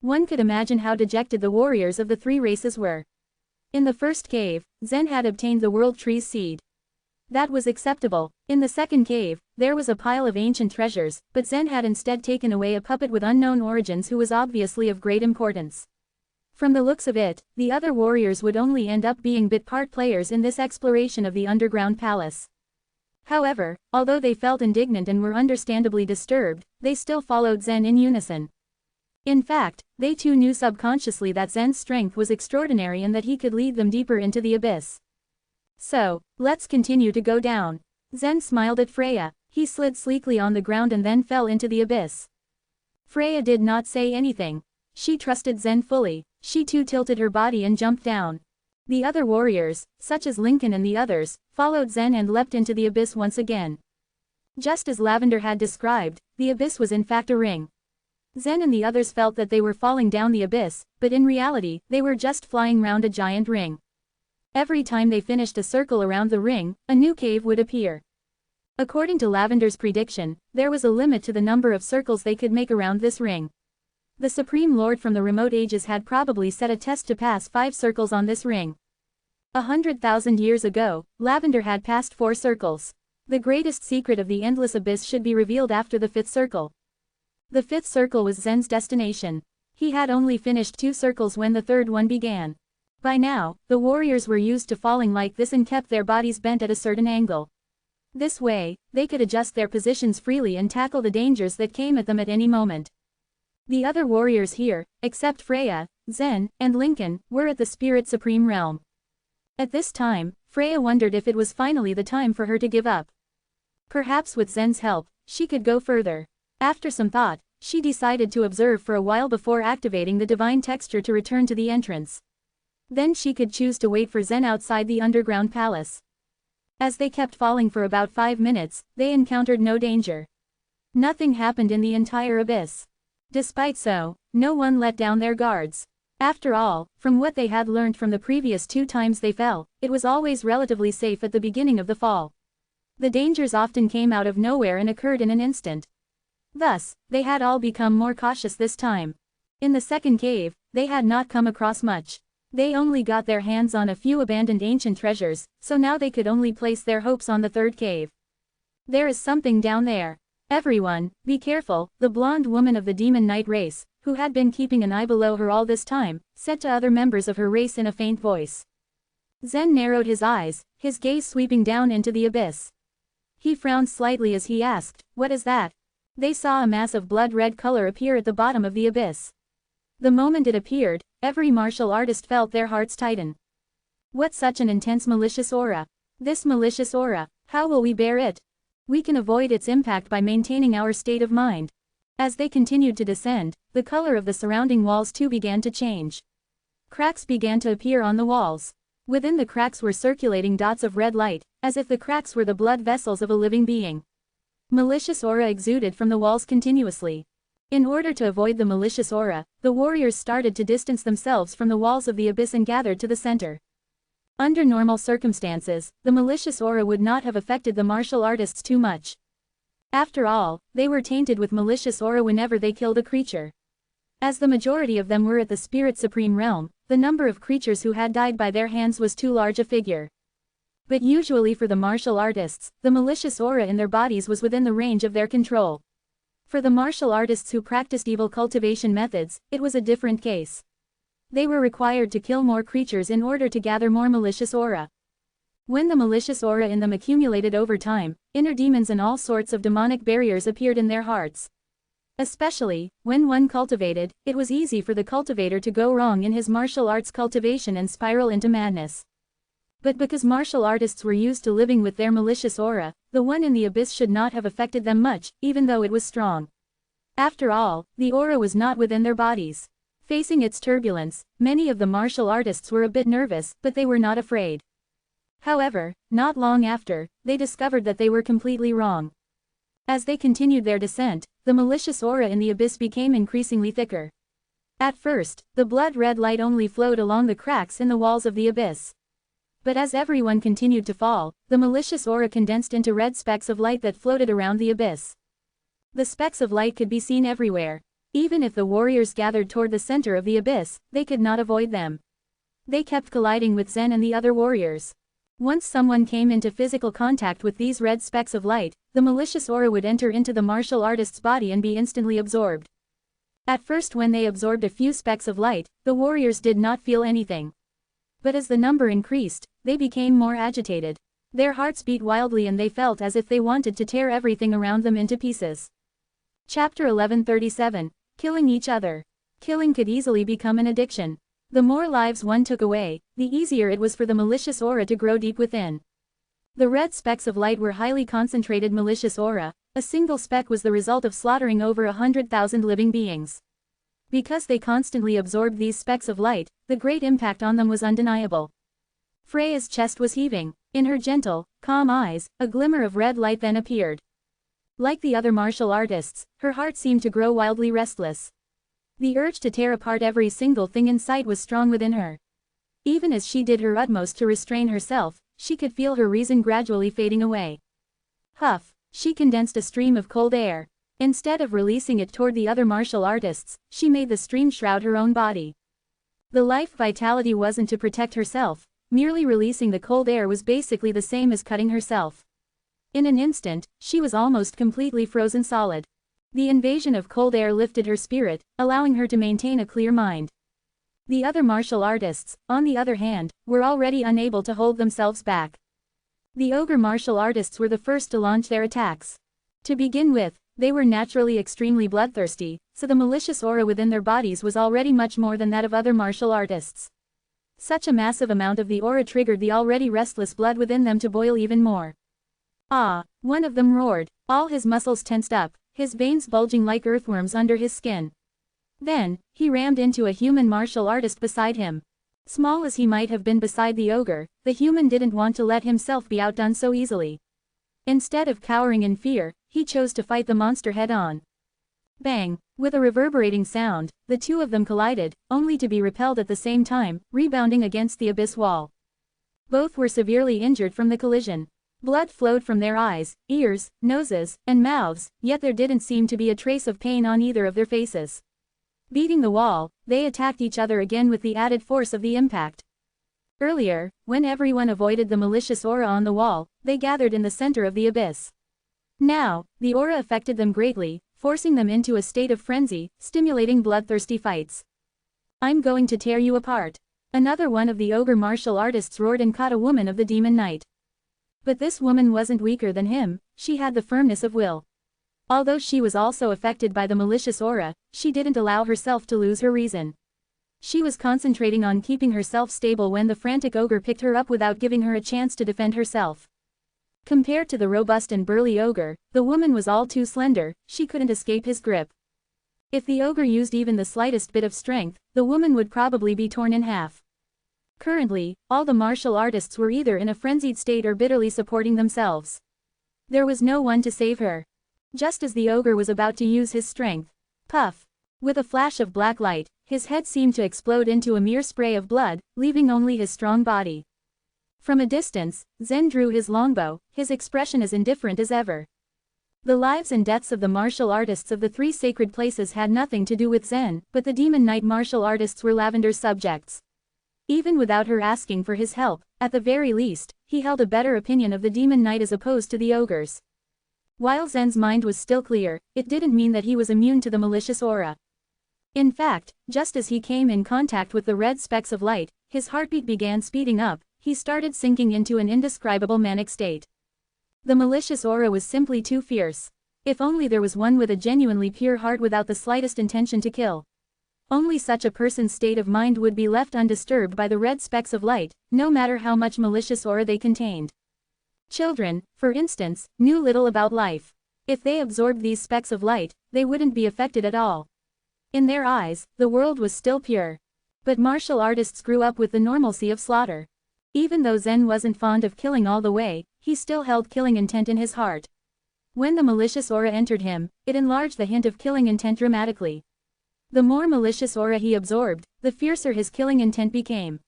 One could imagine how dejected the warriors of the 3 races were. In the first cave, Zen had obtained the World Tree's seed. That was acceptable. In the second cave, there was a pile of ancient treasures, but Zen had instead taken away a puppet with unknown origins who was obviously of great importance. From the looks of it, the other warriors would only end up being bit-part players in this exploration of the underground palace. However, although they felt indignant and were understandably disturbed, they still followed Zen in unison. In fact, they too knew subconsciously that Zen's strength was extraordinary and that he could lead them deeper into the abyss. So, let's continue to go down. Zen smiled at Freya. He slid sleekly on the ground and then fell into the abyss. Freya did not say anything. She trusted Zen fully. She too tilted her body and jumped down. The other warriors, such as Lincoln and the others, followed Zen and leapt into the abyss once again. Just as Lavender had described, the abyss was in fact a ring. Zen and the others felt that they were falling down the abyss, but in reality, they were just flying round a giant ring. Every time they finished a circle around the ring, a new cave would appear. According to Lavender's prediction, there was a limit to the number of circles they could make around this ring. The Supreme Lord from the remote ages had probably set a test to pass 5 circles on this ring. 100,000 years ago, Lavender had passed 4 circles. The greatest secret of the endless abyss should be revealed after the 5th circle. The 5th circle was Zen's destination. He had only finished 2 circles when the 3rd one began. By now, the warriors were used to falling like this and kept their bodies bent at a certain angle. This way, they could adjust their positions freely and tackle the dangers that came at them at any moment. The other warriors here, except Freya, Zen, and Lincoln, were at the Spirit Supreme realm. At this time, Freya wondered if it was finally the time for her to give up. Perhaps with Zen's help, she could go further. After some thought, she decided to observe for a while before activating the divine texture to return to the entrance. Then she could choose to wait for Zen outside the underground palace. As they kept falling for about 5 minutes, they encountered no danger. Nothing happened in the entire abyss. Despite so, no one let down their guards. After all, from what they had learned from the previous 2 times they fell, it was always relatively safe at the beginning of the fall. The dangers often came out of nowhere and occurred in an instant. Thus, they had all become more cautious this time. In the second cave, they had not come across much. They only got their hands on a few abandoned ancient treasures, so now they could only place their hopes on the 3rd cave. There is something down there. Everyone, be careful, the blonde woman of the demon knight race, who had been keeping an eye below her all this time, said to other members of her race in a faint voice. Zen narrowed his eyes, his gaze sweeping down into the abyss. He frowned slightly as he asked, "What is that?" They saw a mass of blood-red color appear at the bottom of the abyss. The moment it appeared, every martial artist felt their hearts tighten. What such an intense malicious aura? This malicious aura, how will we bear it? We can avoid its impact by maintaining our state of mind. As they continued to descend, the color of the surrounding walls too began to change. Cracks began to appear on the walls. Within the cracks were circulating dots of red light, as if the cracks were the blood vessels of a living being. Malicious aura exuded from the walls continuously. In order to avoid the malicious aura, the warriors started to distance themselves from the walls of the abyss and gathered to the center. Under normal circumstances, the malicious aura would not have affected the martial artists too much. After all, they were tainted with malicious aura whenever they killed a creature. As the majority of them were at the Spirit Supreme realm, the number of creatures who had died by their hands was too large a figure. But usually for the martial artists, the malicious aura in their bodies was within the range of their control. For the martial artists who practiced evil cultivation methods, it was a different case. They were required to kill more creatures in order to gather more malicious aura. When the malicious aura in them accumulated over time, inner demons and all sorts of demonic barriers appeared in their hearts. Especially, when one cultivated, it was easy for the cultivator to go wrong in his martial arts cultivation and spiral into madness. But because martial artists were used to living with their malicious aura, the one in the abyss should not have affected them much, even though it was strong. After all, the aura was not within their bodies. Facing its turbulence, many of the martial artists were a bit nervous, but they were not afraid. However, not long after, they discovered that they were completely wrong. As they continued their descent, the malicious aura in the abyss became increasingly thicker. At first, the blood-red light only flowed along the cracks in the walls of the abyss. But as everyone continued to fall, the malicious aura condensed into red specks of light that floated around the abyss. The specks of light could be seen everywhere. Even if the warriors gathered toward the center of the abyss, they could not avoid them. They kept colliding with Zen and the other warriors. Once someone came into physical contact with these red specks of light, the malicious aura would enter into the martial artist's body and be instantly absorbed. At first, when they absorbed a few specks of light, the warriors did not feel anything. But as the number increased, they became more agitated. Their hearts beat wildly and they felt as if they wanted to tear everything around them into pieces. Chapter 1137. Killing each other. Killing could easily become an addiction. The more lives one took away, the easier it was for the malicious aura to grow deep within. The red specks of light were highly concentrated malicious aura. A single speck was the result of slaughtering over 100,000 living beings. Because they constantly absorbed these specks of light, the great impact on them was undeniable. Freya's chest was heaving. In her gentle, calm eyes, a glimmer of red light then appeared. Like the other martial artists, her heart seemed to grow wildly restless. The urge to tear apart every single thing in sight was strong within her. Even as she did her utmost to restrain herself, she could feel her reason gradually fading away. Huff! She condensed a stream of cold air. Instead of releasing it toward the other martial artists, she made the stream shroud her own body. The life vitality wasn't to protect herself, merely releasing the cold air was basically the same as cutting herself. In an instant, she was almost completely frozen solid. The invasion of cold air lifted her spirit, allowing her to maintain a clear mind. The other martial artists, on the other hand, were already unable to hold themselves back. The ogre martial artists were the first to launch their attacks. To begin with, they were naturally extremely bloodthirsty, so the malicious aura within their bodies was already much more than that of other martial artists. Such a massive amount of the aura triggered the already restless blood within them to boil even more. Ah! One of them roared, all his muscles tensed up, his veins bulging like earthworms under his skin. Then, he rammed into a human martial artist beside him. Small as he might have been beside the ogre, the human didn't want to let himself be outdone so easily. Instead of cowering in fear, he chose to fight the monster head-on. Bang! With a reverberating sound, the two of them collided, only to be repelled at the same time, rebounding against the abyss wall. Both were severely injured from the collision. Blood flowed from their eyes, ears, noses, and mouths, yet there didn't seem to be a trace of pain on either of their faces. Beating the wall, they attacked each other again with the added force of the impact. Earlier, when everyone avoided the malicious aura on the wall, they gathered in the center of the abyss. Now, the aura affected them greatly, forcing them into a state of frenzy, stimulating bloodthirsty fights. "I'm going to tear you apart." Another one of the ogre martial artists roared and caught a woman of the demon knight. But this woman wasn't weaker than him, she had the firmness of will. Although she was also affected by the malicious aura, she didn't allow herself to lose her reason. She was concentrating on keeping herself stable when the frantic ogre picked her up without giving her a chance to defend herself. Compared to the robust and burly ogre, the woman was all too slender, she couldn't escape his grip. If the ogre used even the slightest bit of strength, the woman would probably be torn in half. Currently, all the martial artists were either in a frenzied state or bitterly supporting themselves. There was no one to save her. Just as the ogre was about to use his strength, puff! With a flash of black light, his head seemed to explode into a mere spray of blood, leaving only his strong body. From a distance, Zen drew his longbow, his expression as indifferent as ever. The lives and deaths of the martial artists of the three sacred places had nothing to do with Zen, but the demon knight martial artists were Lavender's subjects. Even without her asking for his help, at the very least, he held a better opinion of the demon knight as opposed to the ogres. While Zen's mind was still clear, it didn't mean that he was immune to the malicious aura. In fact, just as he came in contact with the red specks of light, his heartbeat began speeding up, he started sinking into an indescribable manic state. The malicious aura was simply too fierce. If only there was one with a genuinely pure heart without the slightest intention to kill. Only such a person's state of mind would be left undisturbed by the red specks of light, no matter how much malicious aura they contained. Children, for instance, knew little about life. If they absorbed these specks of light, they wouldn't be affected at all. In their eyes, the world was still pure. But martial artists grew up with the normalcy of slaughter. Even though Zen wasn't fond of killing all the way, he still held killing intent in his heart. When the malicious aura entered him, it enlarged the hint of killing intent dramatically. The more malicious aura he absorbed, the fiercer his killing intent became.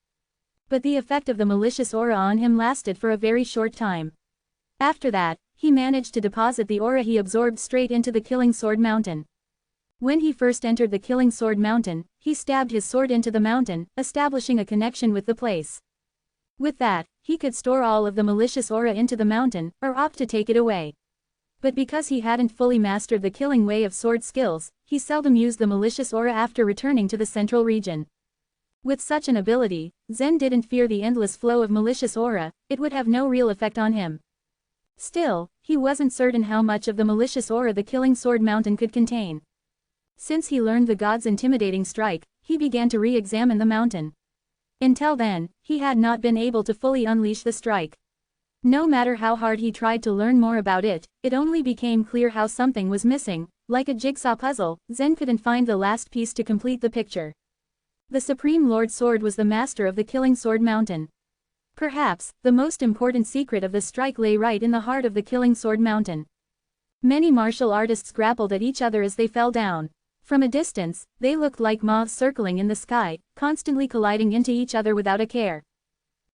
But the effect of the malicious aura on him lasted for a very short time. After that, he managed to deposit the aura he absorbed straight into the Killing Sword Mountain. When he first entered the Killing Sword Mountain, he stabbed his sword into the mountain, establishing a connection with the place. With that, he could store all of the malicious aura into the mountain, or opt to take it away. But because he hadn't fully mastered the killing way of sword skills, he seldom used the malicious aura after returning to the central region. With such an ability, Zen didn't fear the endless flow of malicious aura, it would have no real effect on him. Still, he wasn't certain how much of the malicious aura the Killing Sword Mountain could contain. Since he learned the god's intimidating strike, he began to re-examine the mountain. Until then, he had not been able to fully unleash the strike. No matter how hard he tried to learn more about it, it only became clear how something was missing. Like a jigsaw puzzle, Zen couldn't find the last piece to complete the picture. The Supreme Lord Sword was the master of the Killing Sword Mountain. Perhaps, the most important secret of the strike lay right in the heart of the Killing Sword Mountain. Many martial artists grappled at each other as they fell down. From a distance, they looked like moths circling in the sky, constantly colliding into each other without a care.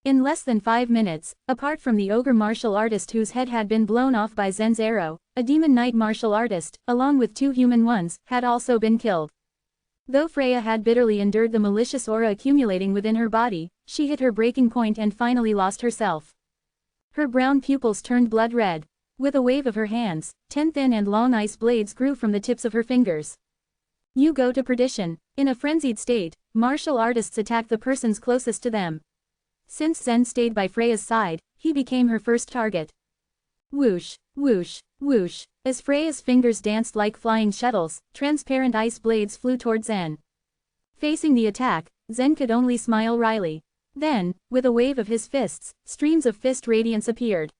In less than 5 minutes, apart from the ogre martial artist whose head had been blown off by Zen's arrow, a demon knight martial artist, along with 2 human ones, had also been killed. Though Freya had bitterly endured the malicious aura accumulating within her body, she hit her breaking point and finally lost herself. Her brown pupils turned blood red. With a wave of her hands, 10 thin and long ice blades grew from the tips of her fingers. You go to perdition. In a frenzied state, martial artists attacked the persons closest to them. Since Zen stayed by Freya's side, he became her first target. Whoosh, whoosh, whoosh. As Freya's fingers danced like flying shuttles, transparent ice blades flew toward Zen. Facing the attack, Zen could only smile wryly. Then, with a wave of his fists, streams of fist radiance appeared.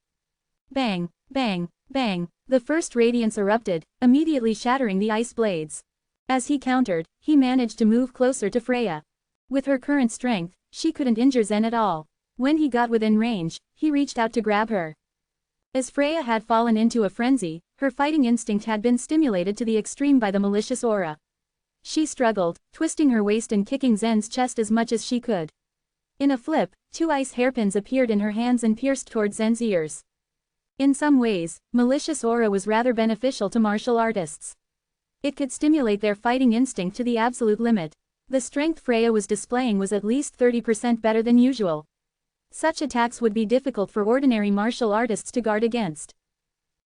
Bang, bang, bang. The first radiance erupted, immediately shattering the ice blades. As he countered, he managed to move closer to Freya. With her current strength, she couldn't injure Zen at all. When he got within range, he reached out to grab her. As Freya had fallen into a frenzy, her fighting instinct had been stimulated to the extreme by the malicious aura. She struggled, twisting her waist and kicking Zen's chest as much as she could. In a flip, 2 ice hairpins appeared in her hands and pierced toward Zen's ears. In some ways, malicious aura was rather beneficial to martial artists. It could stimulate their fighting instinct to the absolute limit. The strength Freya was displaying was at least 30% better than usual. Such attacks would be difficult for ordinary martial artists to guard against.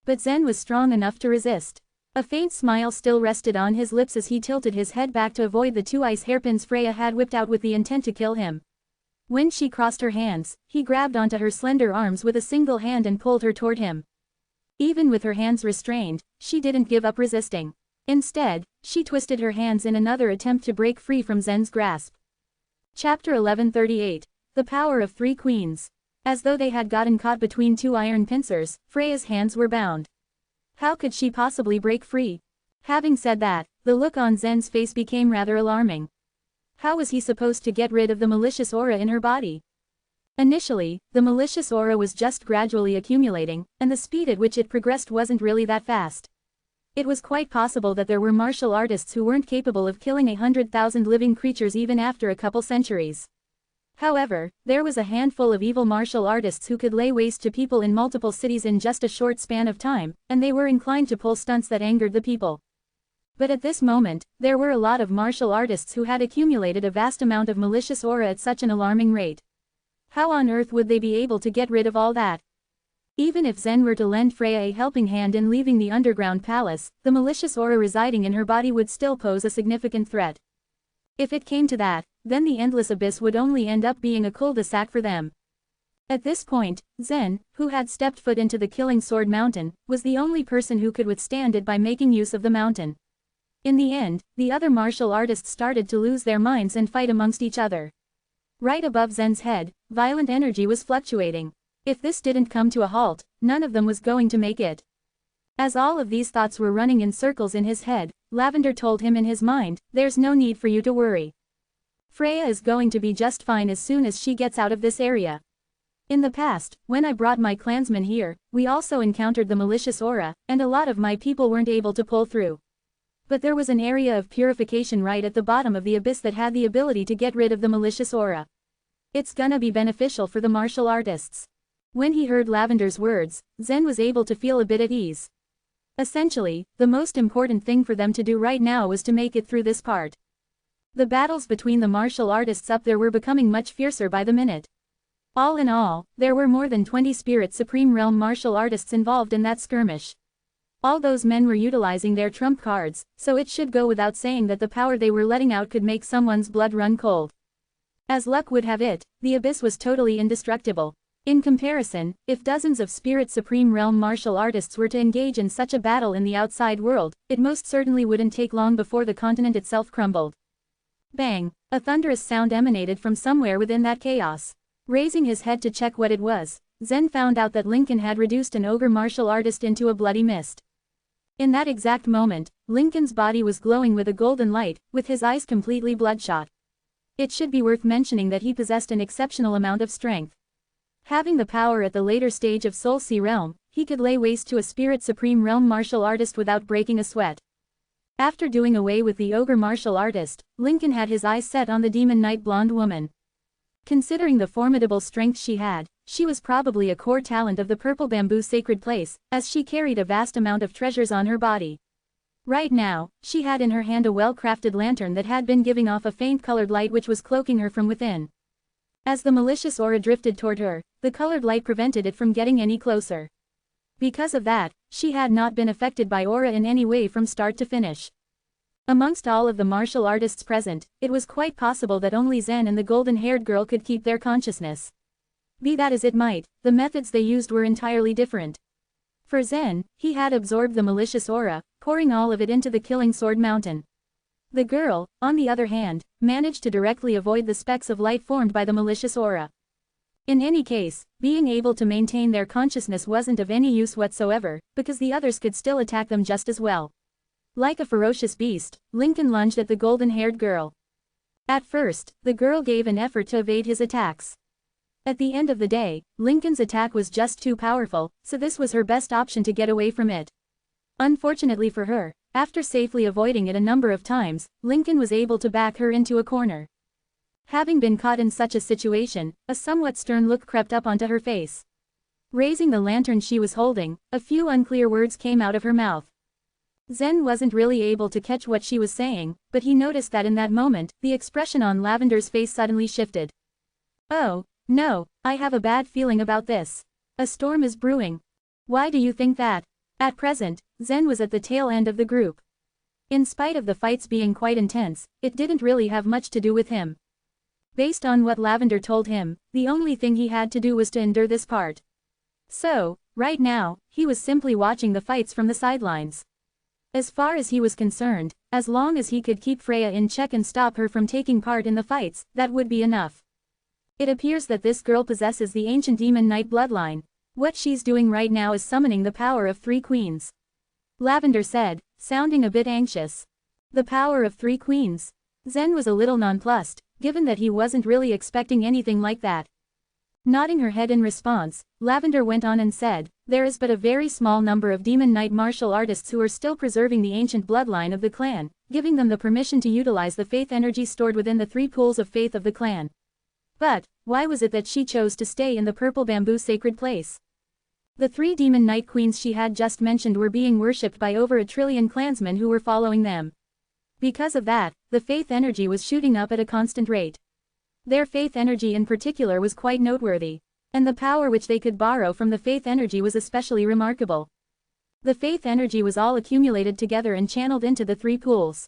But Zen was strong enough to resist. A faint smile still rested on his lips as he tilted his head back to avoid the 2 ice hairpins Freya had whipped out with the intent to kill him. When she crossed her hands, he grabbed onto her slender arms with a single hand and pulled her toward him. Even with her hands restrained, she didn't give up resisting. Instead, she twisted her hands in another attempt to break free from Zen's grasp. Chapter 1138. The Power of 3 Queens. As though they had gotten caught between 2 iron pincers, Freya's hands were bound. How could she possibly break free? Having said that, the look on Zen's face became rather alarming. How was he supposed to get rid of the malicious aura in her body? Initially, the malicious aura was just gradually accumulating, and the speed at which it progressed wasn't really that fast. It was quite possible that there were martial artists who weren't capable of killing 100,000 living creatures even after a couple centuries. However, there was a handful of evil martial artists who could lay waste to people in multiple cities in just a short span of time, and they were inclined to pull stunts that angered the people. But at this moment, there were a lot of martial artists who had accumulated a vast amount of malicious aura at such an alarming rate. How on earth would they be able to get rid of all that? Even if Zen were to lend Freya a helping hand in leaving the underground palace, the malicious aura residing in her body would still pose a significant threat. If it came to that, then the endless abyss would only end up being a cul-de-sac for them. At this point, Zen, who had stepped foot into the Killing Sword Mountain, was the only person who could withstand it by making use of the mountain. In the end, the other martial artists started to lose their minds and fight amongst each other. Right above Zen's head, violent energy was fluctuating. If this didn't come to a halt, none of them was going to make it. As all of these thoughts were running in circles in his head, Lavender told him in his mind, "There's no need for you to worry. Freya is going to be just fine as soon as she gets out of this area. In the past, when I brought my clansmen here, we also encountered the malicious aura, and a lot of my people weren't able to pull through. But there was an area of purification right at the bottom of the abyss that had the ability to get rid of the malicious aura. It's gonna be beneficial for the martial artists." When he heard Lavender's words, Zen was able to feel a bit at ease. Essentially, the most important thing for them to do right now was to make it through this part. The battles between the martial artists up there were becoming much fiercer by the minute. All in all, there were more than 20 Spirit Supreme Realm martial artists involved in that skirmish. All those men were utilizing their trump cards, so it should go without saying that the power they were letting out could make someone's blood run cold. As luck would have it, the abyss was totally indestructible. In comparison, if dozens of Spirit Supreme Realm martial artists were to engage in such a battle in the outside world, it most certainly wouldn't take long before the continent itself crumbled. Bang! A thunderous sound emanated from somewhere within that chaos. Raising his head to check what it was, Zen found out that Lincoln had reduced an ogre martial artist into a bloody mist. In that exact moment, Lincoln's body was glowing with a golden light, with his eyes completely bloodshot. It should be worth mentioning that he possessed an exceptional amount of strength. Having the power at the later stage of Soul Sea Realm, he could lay waste to a Spirit Supreme Realm martial artist without breaking a sweat. After doing away with the ogre martial artist, Lincoln had his eyes set on the Demon Knight blonde woman. Considering the formidable strength she had, she was probably a core talent of the Purple Bamboo Sacred Place, as she carried a vast amount of treasures on her body. Right now, she had in her hand a well-crafted lantern that had been giving off a faint colored light which was cloaking her from within. As the malicious aura drifted toward her, the colored light prevented it from getting any closer. Because of that, she had not been affected by aura in any way from start to finish. Amongst all of the martial artists present, it was quite possible that only Zen and the golden-haired girl could keep their consciousness. Be that as it might, the methods they used were entirely different. For Zen, he had absorbed the malicious aura, pouring all of it into the Killing Sword Mountain. The girl, on the other hand, managed to directly avoid the specks of light formed by the malicious aura. In any case, being able to maintain their consciousness wasn't of any use whatsoever, because the others could still attack them just as well. Like a ferocious beast, Lincoln lunged at the golden-haired girl. At first, the girl gave an effort to evade his attacks. At the end of the day, Lincoln's attack was just too powerful, so this was her best option to get away from it. Unfortunately for her, after safely avoiding it a number of times, Lincoln was able to back her into a corner. Having been caught in such a situation, a somewhat stern look crept up onto her face. Raising the lantern she was holding, a few unclear words came out of her mouth. Zen wasn't really able to catch what she was saying, but he noticed that in that moment, the expression on Lavender's face suddenly shifted. "Oh, no, I have a bad feeling about this. A storm is brewing." "Why do you think that?" At present, Zen was at the tail end of the group. In spite of the fights being quite intense, it didn't really have much to do with him. Based on what Lavender told him, the only thing he had to do was to endure this part. So, right now, he was simply watching the fights from the sidelines. As far as he was concerned, as long as he could keep Freya in check and stop her from taking part in the fights, that would be enough. It appears that this girl possesses the ancient demon knight bloodline. What she's doing right now is summoning the power of 3 queens. Lavender said, sounding a bit anxious. The power of 3 queens. Zen was a little nonplussed, given that he wasn't really expecting anything like that. Nodding her head in response, Lavender went on and said, there is but a very small number of demon knight martial artists who are still preserving the ancient bloodline of the clan, giving them the permission to utilize the faith energy stored within the 3 pools of faith of the clan. But, why was it that she chose to stay in the purple bamboo sacred place? The 3 demon knight queens she had just mentioned were being worshipped by over 1 trillion clansmen who were following them. Because of that, the faith energy was shooting up at a constant rate. Their faith energy in particular was quite noteworthy, and the power which they could borrow from the faith energy was especially remarkable. The faith energy was all accumulated together and channeled into the 3 pools.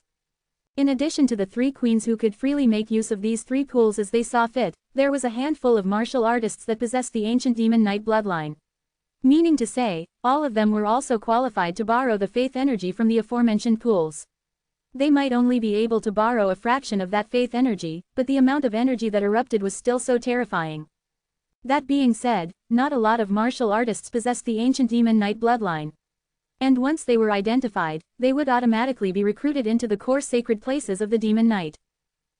In addition to the 3 queens who could freely make use of these 3 pools as they saw fit, there was a handful of martial artists that possessed the ancient demon knight bloodline. Meaning to say, all of them were also qualified to borrow the faith energy from the aforementioned pools. They might only be able to borrow a fraction of that faith energy, but the amount of energy that erupted was still so terrifying. That being said, not a lot of martial artists possessed the ancient demon knight bloodline. And once they were identified, they would automatically be recruited into the core sacred places of the demon knight.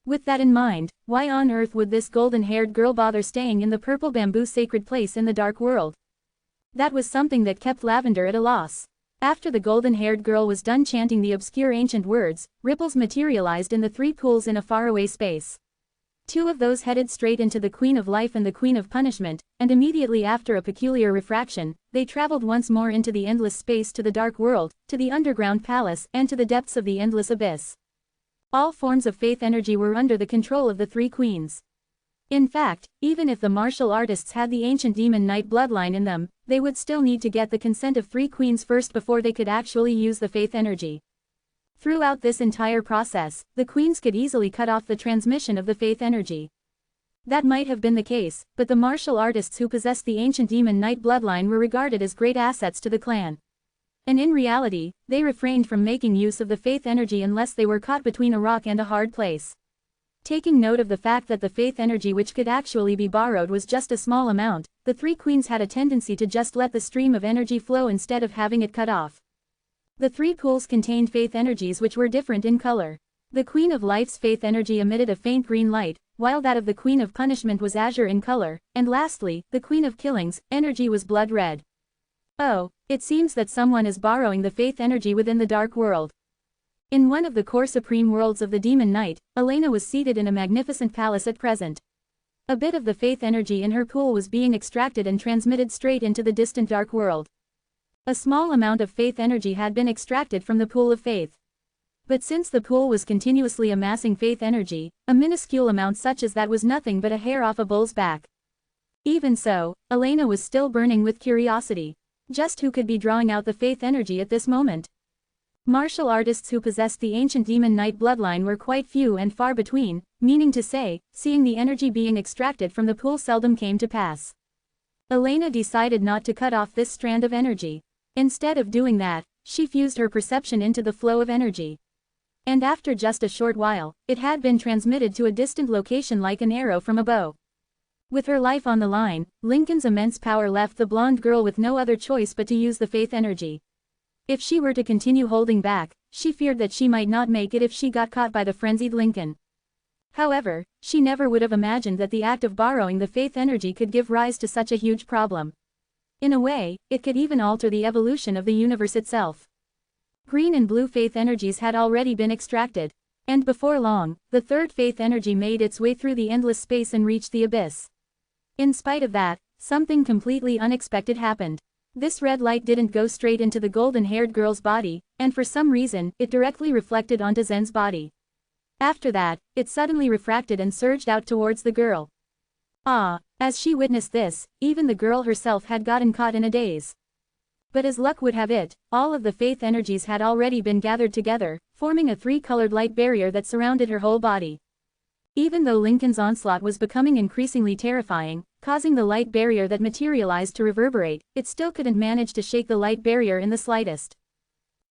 With that in mind, why on earth would this golden-haired girl bother staying in the purple bamboo sacred place in the dark world? That was something that kept Lavender at a loss. After the golden-haired girl was done chanting the obscure ancient words, ripples materialized in the 3 pools in a faraway space. 2 of those headed straight into the Queen of Life and the Queen of Punishment, and immediately after a peculiar refraction, they traveled once more into the endless space to the dark world, to the underground palace, and to the depths of the endless abyss. All forms of faith energy were under the control of the 3 queens. In fact, even if the martial artists had the ancient demon knight bloodline in them, they would still need to get the consent of 3 queens first before they could actually use the faith energy. Throughout this entire process, the queens could easily cut off the transmission of the faith energy. That might have been the case, but the martial artists who possessed the ancient demon knight bloodline were regarded as great assets to the clan. And in reality, they refrained from making use of the faith energy unless they were caught between a rock and a hard place. Taking note of the fact that the faith energy which could actually be borrowed was just a small amount, the 3 queens had a tendency to just let the stream of energy flow instead of having it cut off. The 3 pools contained faith energies which were different in color. The Queen of Life's faith energy emitted a faint green light, while that of the Queen of Punishment was azure in color, and lastly, the Queen of Killing's energy was blood red. Oh, it seems that someone is borrowing the faith energy within the dark world. In one of the core supreme worlds of the Demon Knight, Elena was seated in a magnificent palace at present. A bit of the faith energy in her pool was being extracted and transmitted straight into the distant dark world. A small amount of faith energy had been extracted from the pool of faith. But since the pool was continuously amassing faith energy, a minuscule amount such as that was nothing but a hair off a bull's back. Even so, Elena was still burning with curiosity. Just who could be drawing out the faith energy at this moment? Martial artists who possessed the ancient demon knight bloodline were quite few and far between, meaning to say, seeing the energy being extracted from the pool seldom came to pass. Elena decided not to cut off this strand of energy. Instead of doing that, she fused her perception into the flow of energy. And after just a short while, it had been transmitted to a distant location like an arrow from a bow. With her life on the line, Lincoln's immense power left the blonde girl with no other choice but to use the faith energy. If she were to continue holding back, she feared that she might not make it if she got caught by the frenzied Lincoln. However, she never would have imagined that the act of borrowing the faith energy could give rise to such a huge problem. In a way, it could even alter the evolution of the universe itself. Green and blue faith energies had already been extracted, and before long, the third faith energy made its way through the endless space and reached the abyss. In spite of that, something completely unexpected happened. This red light didn't go straight into the golden-haired girl's body, and for some reason, it directly reflected onto Zen's body. After that, it suddenly refracted and surged out towards the girl. As she witnessed this, even the girl herself had gotten caught in a daze. But as luck would have it, all of the faith energies had already been gathered together, forming a three-colored light barrier that surrounded her whole body. Even though Lincoln's onslaught was becoming increasingly terrifying, causing the light barrier that materialized to reverberate, it still couldn't manage to shake the light barrier in the slightest.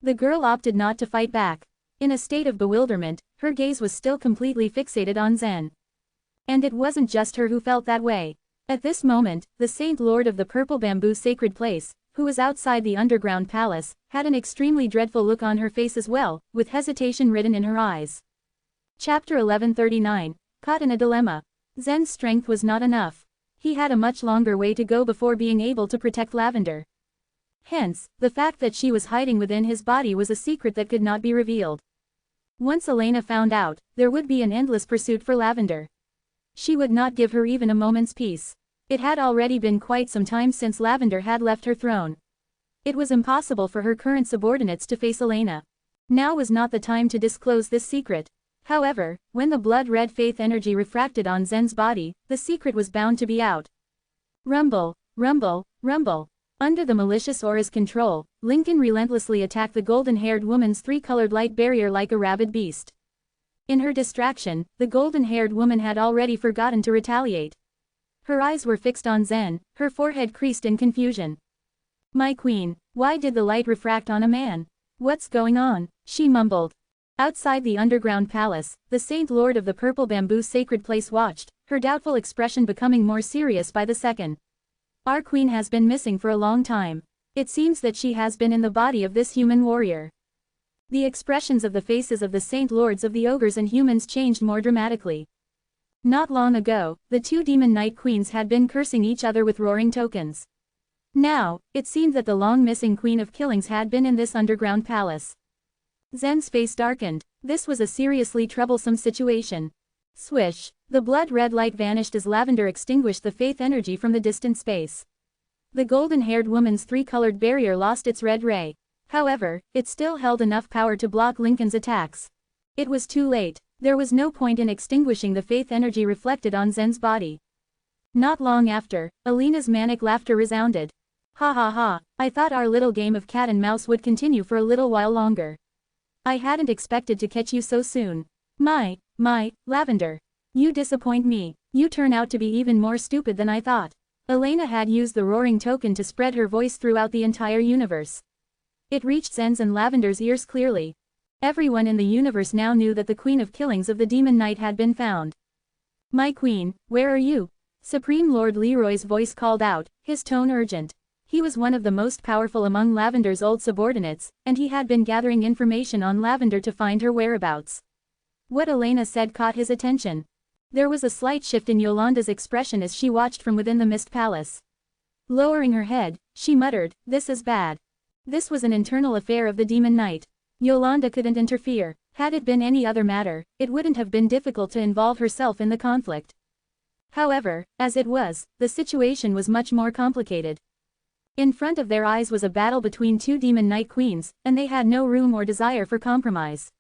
The girl opted not to fight back. In a state of bewilderment, her gaze was still completely fixated on Zen. And it wasn't just her who felt that way. At this moment, the Saint Lord of the Purple Bamboo Sacred Place, who was outside the underground palace, had an extremely dreadful look on her face as well, with hesitation written in her eyes. Chapter 1139, Caught in a Dilemma. Zen's strength was not enough. He had a much longer way to go before being able to protect Lavender. Hence, the fact that she was hiding within his body was a secret that could not be revealed. Once Elena found out, there would be an endless pursuit for Lavender. She would not give her even a moment's peace. It had already been quite some time since Lavender had left her throne. It was impossible for her current subordinates to face Elena. Now was not the time to disclose this secret. However, when the blood-red faith energy refracted on Zen's body, the secret was bound to be out. Rumble, rumble, rumble. Under the malicious aura's control, Lincoln relentlessly attacked the golden-haired woman's three-colored light barrier like a rabid beast. In her distraction, the golden-haired woman had already forgotten to retaliate. Her eyes were fixed on Zen, her forehead creased in confusion. "My queen, why did the light refract on a man? What's going on?" she mumbled. Outside the underground palace, the Saint Lord of the Purple Bamboo Sacred Place watched, her doubtful expression becoming more serious by the second. "Our queen has been missing for a long time. It seems that she has been in the body of this human warrior." The expressions of the faces of the Saint Lords of the ogres and humans changed more dramatically. Not long ago, the two demon knight queens had been cursing each other with roaring tokens. Now, it seemed that the long-missing queen of killings had been in this underground palace. Zen's face darkened. This was a seriously troublesome situation. Swish! The blood-red light vanished as Lavender extinguished the faith energy from the distant space. The golden-haired woman's three-colored barrier lost its red ray. However, it still held enough power to block Lincoln's attacks. It was too late. There was no point in extinguishing the faith energy reflected on Zen's body. Not long after, Alina's manic laughter resounded. "Ha ha ha, I thought our little game of cat and mouse would continue for a little while longer. I hadn't expected to catch you so soon. My, Lavender. You disappoint me. You turn out to be even more stupid than I thought." Elena had used the roaring token to spread her voice throughout the entire universe. It reached Zen's and Lavender's ears clearly. Everyone in the universe now knew that the Queen of Killings of the Demon Knight had been found. "My queen, where are you?" Supreme Lord Leroy's voice called out, his tone urgent. He was one of the most powerful among Lavender's old subordinates, and he had been gathering information on Lavender to find her whereabouts. What Elena said caught his attention. There was a slight shift in Yolanda's expression as she watched from within the Mist Palace. Lowering her head, she muttered, "This is bad." This was an internal affair of the Demon Knight. Yolanda couldn't interfere. Had it been any other matter, it wouldn't have been difficult to involve herself in the conflict. However, as it was, the situation was much more complicated. In front of their eyes was a battle between two Demon Knight queens, and they had no room or desire for compromise.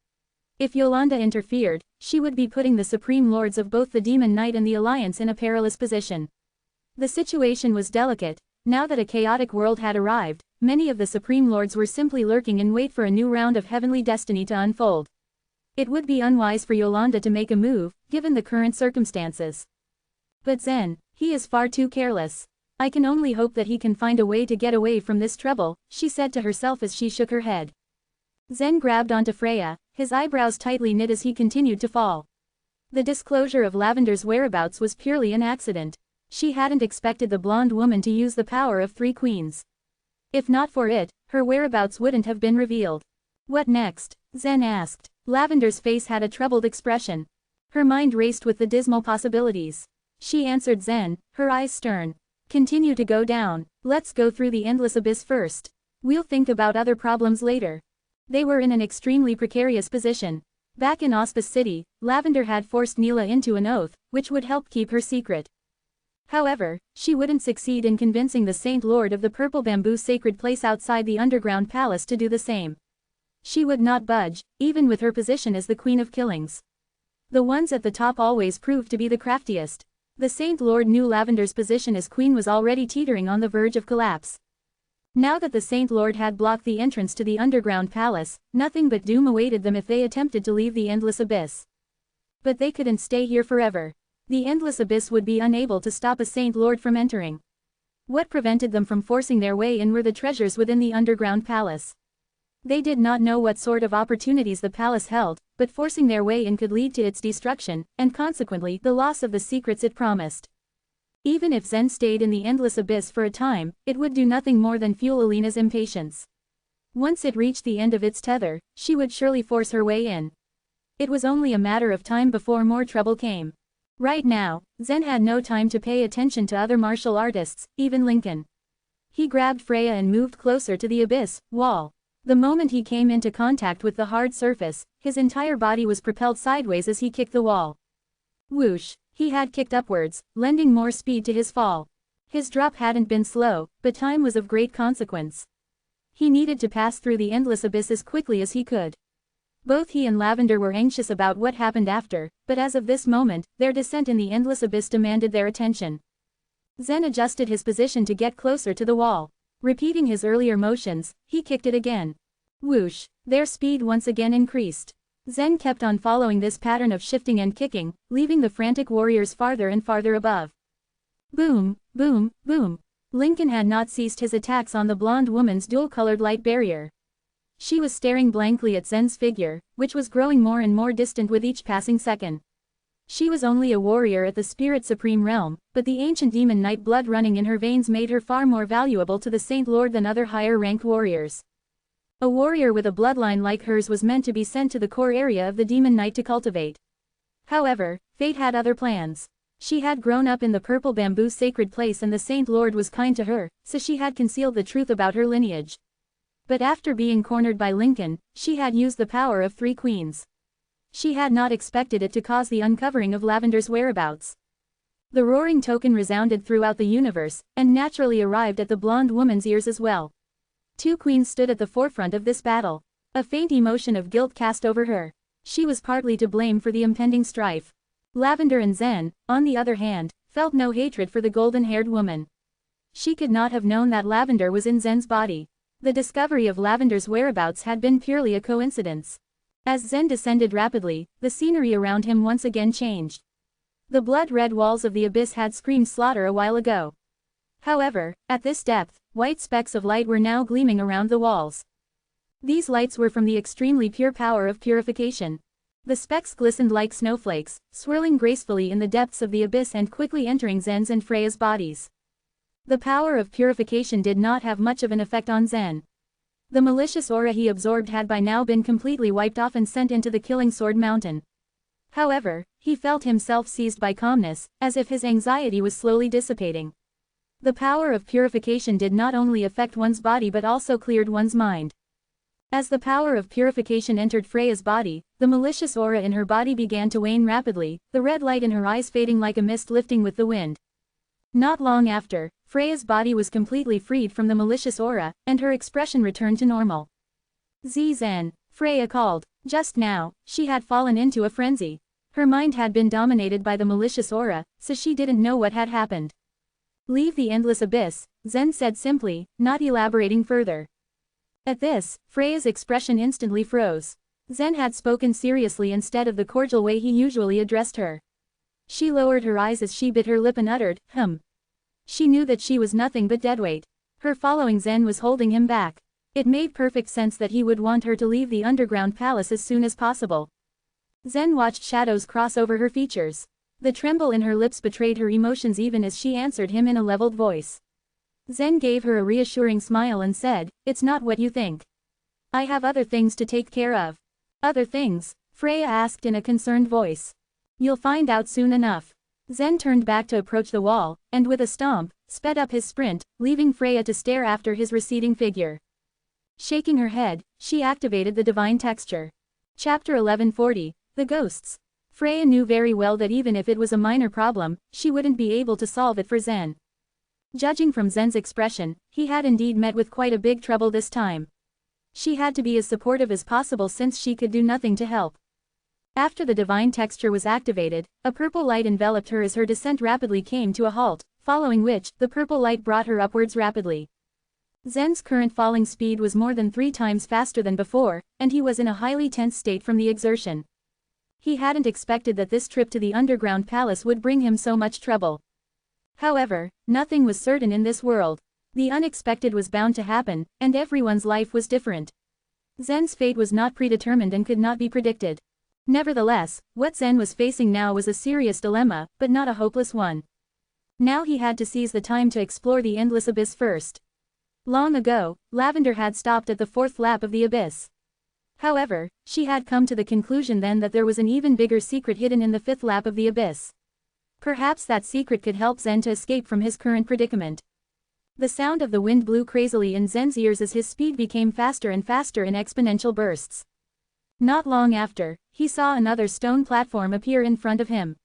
If Yolanda interfered, she would be putting the Supreme Lords of both the Demon Knight and the Alliance in a perilous position. The situation was delicate. Now that a chaotic world had arrived, many of the Supreme Lords were simply lurking in wait for a new round of heavenly destiny to unfold. It would be unwise for Yolanda to make a move, given the current circumstances. But Zen, he is far too careless. I can only hope that he can find a way to get away from this trouble, she said to herself as she shook her head. Zen grabbed onto Freya, his eyebrows tightly knit as he continued to fall. The disclosure of Lavender's whereabouts was purely an accident. She hadn't expected the blonde woman to use the power of three queens. If not for it, her whereabouts wouldn't have been revealed. "What next?" Zen asked. Lavender's face had a troubled expression. Her mind raced with the dismal possibilities. She answered Zen, her eyes stern. "Continue to go down. Let's go through the endless abyss first. We'll think about other problems later." They were in an extremely precarious position. Back in Auspice City, Lavender had forced Neela into an oath, which would help keep her secret. However, she wouldn't succeed in convincing the Saint Lord of the Purple Bamboo Sacred Place outside the underground palace to do the same. She would not budge, even with her position as the Queen of Killings. The ones at the top always proved to be the craftiest. The Saint Lord knew Lavender's position as queen was already teetering on the verge of collapse. Now that the Saint Lord had blocked the entrance to the underground palace, nothing but doom awaited them if they attempted to leave the endless abyss. But they couldn't stay here forever. The endless abyss would be unable to stop a Saint Lord from entering. What prevented them from forcing their way in were the treasures within the underground palace. They did not know what sort of opportunities the palace held, but forcing their way in could lead to its destruction, and consequently the loss of the secrets it promised. Even if Zen stayed in the endless abyss for a time, it would do nothing more than fuel Alina's impatience. Once it reached the end of its tether, she would surely force her way in. It was only a matter of time before more trouble came. Right now, Zen had no time to pay attention to other martial artists, even Lincoln. He grabbed Freya and moved closer to the abyss wall. The moment he came into contact with the hard surface, his entire body was propelled sideways as he kicked the wall. Whoosh! He had kicked upwards, lending more speed to his fall. His drop hadn't been slow, but time was of great consequence. He needed to pass through the endless abyss as quickly as he could. Both he and Lavender were anxious about what happened after, but as of this moment, their descent in the endless abyss demanded their attention. Zen adjusted his position to get closer to the wall. Repeating his earlier motions, he kicked it again. Whoosh! Their speed once again increased. Zen kept on following this pattern of shifting and kicking, leaving the frantic warriors farther and farther above. Boom, boom, boom. Lincoln had not ceased his attacks on the blonde woman's dual-colored light barrier. She was staring blankly at Zen's figure, which was growing more and more distant with each passing second. She was only a warrior at the Spirit Supreme realm, but the ancient demon knight blood running in her veins made her far more valuable to the Saint Lord than other higher-ranked warriors. A warrior with a bloodline like hers was meant to be sent to the core area of the demon knight to cultivate. However, fate had other plans. She had grown up in the purple bamboo sacred place and the Saint Lord was kind to her, so she had concealed the truth about her lineage. But after being cornered by Lincoln, she had used the power of 3 queens. She had not expected it to cause the uncovering of Lavender's whereabouts. The roaring token resounded throughout the universe, and naturally arrived at the blonde woman's ears as well. 2 queens stood at the forefront of this battle. A faint emotion of guilt cast over her. She was partly to blame for the impending strife. Lavender and Zen, on the other hand, felt no hatred for the golden-haired woman. She could not have known that Lavender was in Zen's body. The discovery of Lavender's whereabouts had been purely a coincidence. As Zen descended rapidly, the scenery around him once again changed. The blood-red walls of the abyss had screamed slaughter a while ago. However, at this depth, white specks of light were now gleaming around the walls. These lights were from the extremely pure power of purification. The specks glistened like snowflakes, swirling gracefully in the depths of the abyss and quickly entering Zen's and Freya's bodies. The power of purification did not have much of an effect on Zen. The malicious aura he absorbed had by now been completely wiped off and sent into the Killing Sword Mountain. However, he felt himself seized by calmness, as if his anxiety was slowly dissipating. The power of purification did not only affect one's body but also cleared one's mind. As the power of purification entered Freya's body, the malicious aura in her body began to wane rapidly, the red light in her eyes fading like a mist lifting with the wind. Not long after, Freya's body was completely freed from the malicious aura, and her expression returned to normal. Zen, Freya called. Just now, she had fallen into a frenzy. Her mind had been dominated by the malicious aura, so she didn't know what had happened. Leave the endless abyss, Zen said simply, not elaborating further. At this, Freya's expression instantly froze. Zen had spoken seriously instead of the cordial way he usually addressed her. She lowered her eyes as she bit her lip and uttered, She knew that she was nothing but deadweight. Her following Zen was holding him back. It made perfect sense that he would want her to leave the underground palace as soon as possible. Zen watched shadows cross over her features. The tremble in her lips betrayed her emotions even as she answered him in a leveled voice. Zen gave her a reassuring smile and said, "It's not what you think. I have other things to take care of." "Other things?" Freya asked in a concerned voice. "You'll find out soon enough." Zen turned back to approach the wall, and with a stomp, sped up his sprint, leaving Freya to stare after his receding figure. Shaking her head, she activated the divine texture. Chapter 1140, The Ghosts. Freya knew very well that even if it was a minor problem, she wouldn't be able to solve it for Zen. Judging from Zen's expression, he had indeed met with quite a big trouble this time. She had to be as supportive as possible since she could do nothing to help. After the divine texture was activated, a purple light enveloped her as her descent rapidly came to a halt, following which, the purple light brought her upwards rapidly. Zen's current falling speed was more than 3 times faster than before, and he was in a highly tense state from the exertion. He hadn't expected that this trip to the underground palace would bring him so much trouble. However, nothing was certain in this world. The unexpected was bound to happen, and everyone's life was different. Zen's fate was not predetermined and could not be predicted. Nevertheless, what Zen was facing now was a serious dilemma, but not a hopeless one. Now he had to seize the time to explore the endless abyss first. Long ago, Lavender had stopped at the 4th lap of the abyss. However, she had come to the conclusion then that there was an even bigger secret hidden in the 5th lap of the abyss. Perhaps that secret could help Zen to escape from his current predicament. The sound of the wind blew crazily in Zen's ears as his speed became faster and faster in exponential bursts. Not long after, he saw another stone platform appear in front of him.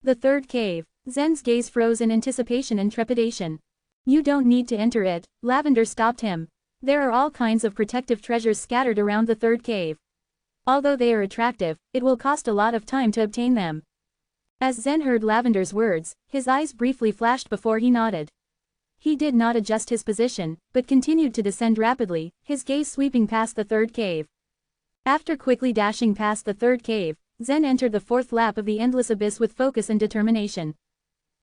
The 3rd cave. Zen's gaze froze in anticipation and trepidation. "You don't need to enter it," Lavender stopped him. "There are all kinds of protective treasures scattered around the 3rd cave. Although they are attractive, it will cost a lot of time to obtain them." As Zen heard Lavender's words, his eyes briefly flashed before he nodded. He did not adjust his position, but continued to descend rapidly, his gaze sweeping past the 3rd cave. After quickly dashing past the 3rd cave, Zen entered the 4th lap of the endless abyss with focus and determination.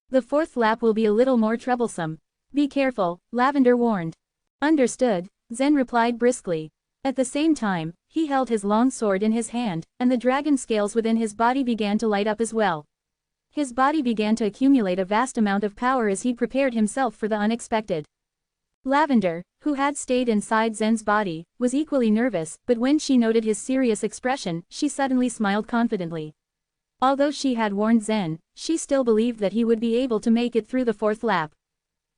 "The 4th lap will be a little more troublesome. Be careful," Lavender warned. "Understood," Zen replied briskly. At the same time, he held his long sword in his hand, and the dragon scales within his body began to light up as well. His body began to accumulate a vast amount of power as he prepared himself for the unexpected. Lavender, who had stayed inside Zen's body, was equally nervous, but when she noted his serious expression, she suddenly smiled confidently. Although she had warned Zen, she still believed that he would be able to make it through the 4th lap.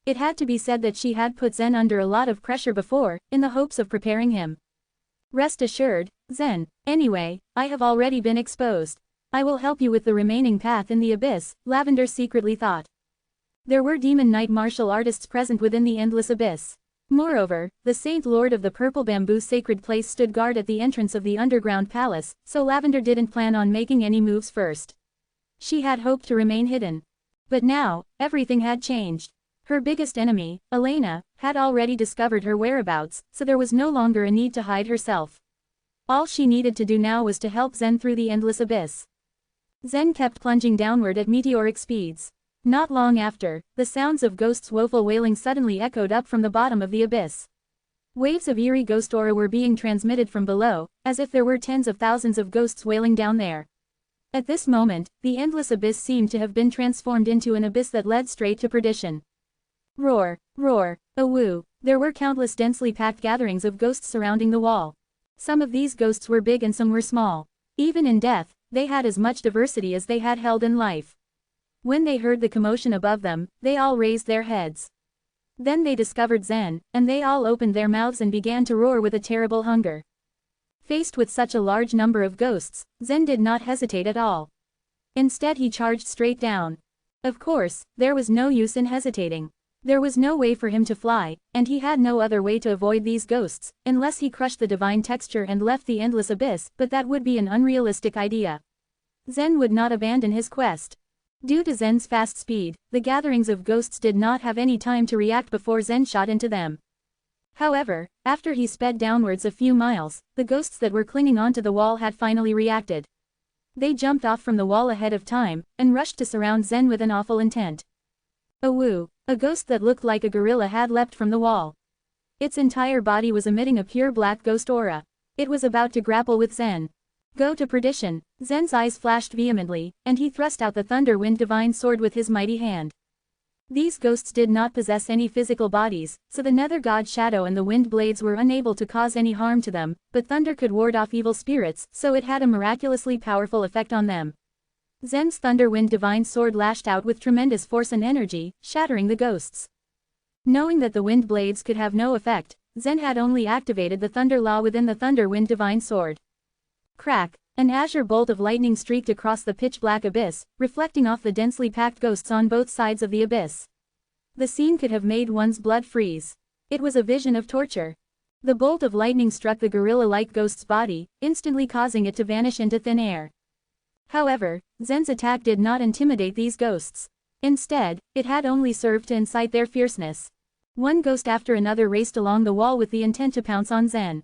It had to be said that she had put Zen under a lot of pressure before, in the hopes of preparing him. "Rest assured, Zen. Anyway, I have already been exposed. I will help you with the remaining path in the abyss," Lavender secretly thought. There were demon knight martial artists present within the endless abyss. Moreover, the Saint Lord of the Purple Bamboo Sacred Place stood guard at the entrance of the underground palace, so Lavender didn't plan on making any moves first. She had hoped to remain hidden. But now, everything had changed. Her biggest enemy, Elena, had already discovered her whereabouts, so there was no longer a need to hide herself. All she needed to do now was to help Zen through the endless abyss. Zen kept plunging downward at meteoric speeds. Not long after, the sounds of ghosts' woeful wailing suddenly echoed up from the bottom of the abyss. Waves of eerie ghost aura were being transmitted from below, as if there were tens of thousands of ghosts wailing down there. At this moment, the endless abyss seemed to have been transformed into an abyss that led straight to perdition. Roar, roar, awoo. There were countless densely packed gatherings of ghosts surrounding the wall. Some of these ghosts were big and some were small. Even in death, they had as much diversity as they had held in life. When they heard the commotion above them, they all raised their heads. Then they discovered Zen, and they all opened their mouths and began to roar with a terrible hunger. Faced with such a large number of ghosts, Zen did not hesitate at all. Instead he charged straight down. Of course, there was no use in hesitating. There was no way for him to fly, and he had no other way to avoid these ghosts, unless he crushed the divine texture and left the endless abyss, but that would be an unrealistic idea. Zen would not abandon his quest. Due to Zen's fast speed, the gatherings of ghosts did not have any time to react before Zen shot into them. However, after he sped downwards a few miles, the ghosts that were clinging onto the wall had finally reacted. They jumped off from the wall ahead of time, and rushed to surround Zen with an awful intent. Awoo! A ghost that looked like a gorilla had leapt from the wall. Its entire body was emitting a pure black ghost aura. It was about to grapple with Zen. Go to perdition! Zen's eyes flashed vehemently, and he thrust out the Thunder Wind Divine Sword with his mighty hand. These ghosts did not possess any physical bodies, so the Nether God Shadow and the Wind Blades were unable to cause any harm to them, but thunder could ward off evil spirits, so it had a miraculously powerful effect on them. Zen's Thunder Wind Divine Sword lashed out with tremendous force and energy, shattering the ghosts. Knowing that the Wind Blades could have no effect, Zen had only activated the Thunder Law within the Thunder Wind Divine Sword. Crack! An azure bolt of lightning streaked across the pitch-black abyss, reflecting off the densely packed ghosts on both sides of the abyss. The scene could have made one's blood freeze. It was a vision of torture. The bolt of lightning struck the gorilla-like ghost's body, instantly causing it to vanish into thin air. However, Zen's attack did not intimidate these ghosts. Instead, it had only served to incite their fierceness. One ghost after another raced along the wall with the intent to pounce on Zen.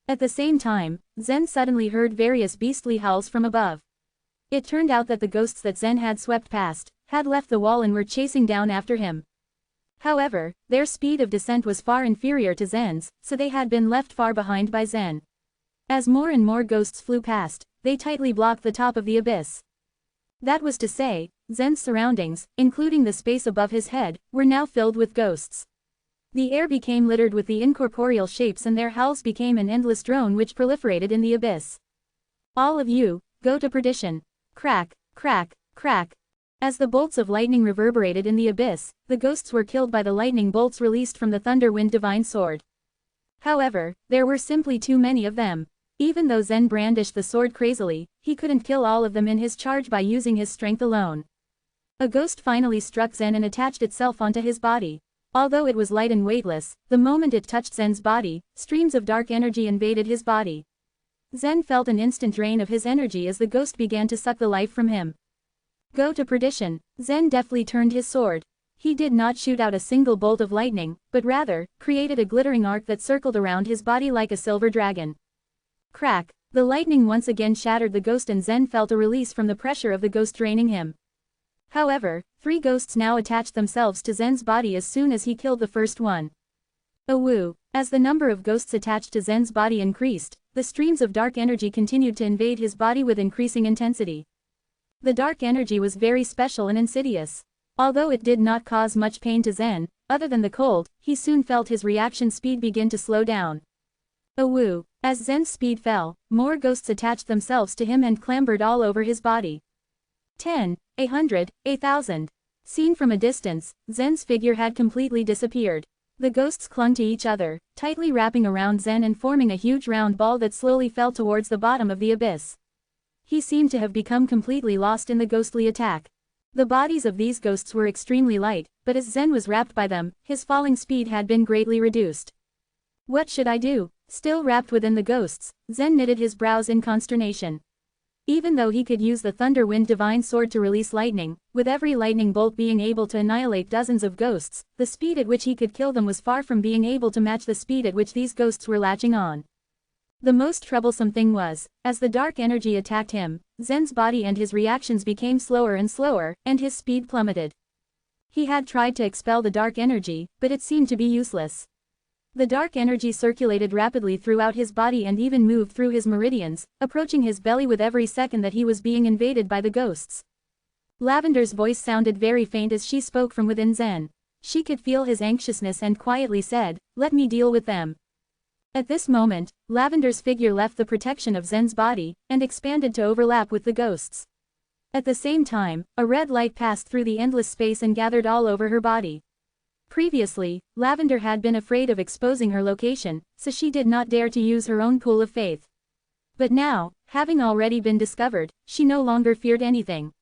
At the same time, Zen suddenly heard various beastly howls from above. It turned out that the ghosts that Zen had swept past had left the wall and were chasing down after him. However, their speed of descent was far inferior to Zen's, so they had been left far behind by Zen. As more and more ghosts flew past, they tightly blocked the top of the abyss. That was to say, Zen's surroundings, including the space above his head, were now filled with ghosts. The air became littered with the incorporeal shapes and their howls became an endless drone which proliferated in the abyss. All of you, go to perdition. Crack, crack, crack. As the bolts of lightning reverberated in the abyss, the ghosts were killed by the lightning bolts released from the Thunder Wind Divine Sword. However, there were simply too many of them. Even though Zen brandished the sword crazily, he couldn't kill all of them in his charge by using his strength alone. A ghost finally struck Zen and attached itself onto his body. Although it was light and weightless, the moment it touched Zen's body, streams of dark energy invaded his body. Zen felt an instant drain of his energy as the ghost began to suck the life from him. Go to perdition. Zen deftly turned his sword. He did not shoot out a single bolt of lightning, but rather, created a glittering arc that circled around his body like a silver dragon. Crack. The lightning once again shattered the ghost and Zen felt a release from the pressure of the ghost draining him. However, 3 ghosts now attached themselves to Zen's body as soon as he killed the first one. Awoo. As the number of ghosts attached to Zen's body increased, the streams of dark energy continued to invade his body with increasing intensity. The dark energy was very special and insidious. Although it did not cause much pain to Zen, other than the cold, he soon felt his reaction speed begin to slow down. Awoo. As Zen's speed fell, more ghosts attached themselves to him and clambered all over his body. 10, 100, 1,000. Seen from a distance, Zen's figure had completely disappeared. The ghosts clung to each other, tightly wrapping around Zen and forming a huge round ball that slowly fell towards the bottom of the abyss. He seemed to have become completely lost in the ghostly attack. The bodies of these ghosts were extremely light, but as Zen was wrapped by them, his falling speed had been greatly reduced. What should I do? Still wrapped within the ghosts, Zen knitted his brows in consternation. Even though he could use the Thunder Wind Divine Sword to release lightning, with every lightning bolt being able to annihilate dozens of ghosts, the speed at which he could kill them was far from being able to match the speed at which these ghosts were latching on. The most troublesome thing was, as the dark energy attacked him, Zen's body and his reactions became slower and slower, and his speed plummeted. He had tried to expel the dark energy, but it seemed to be useless. The dark energy circulated rapidly throughout his body and even moved through his meridians, approaching his belly with every second that he was being invaded by the ghosts. Lavender's voice sounded very faint as she spoke from within Zen. She could feel his anxiousness and quietly said, "Let me deal with them." At this moment, Lavender's figure left the protection of Zen's body, and expanded to overlap with the ghosts. At the same time, a red light passed through the endless space and gathered all over her body. Previously, Lavender had been afraid of exposing her location, so she did not dare to use her own pool of faith. But now, having already been discovered, she no longer feared anything.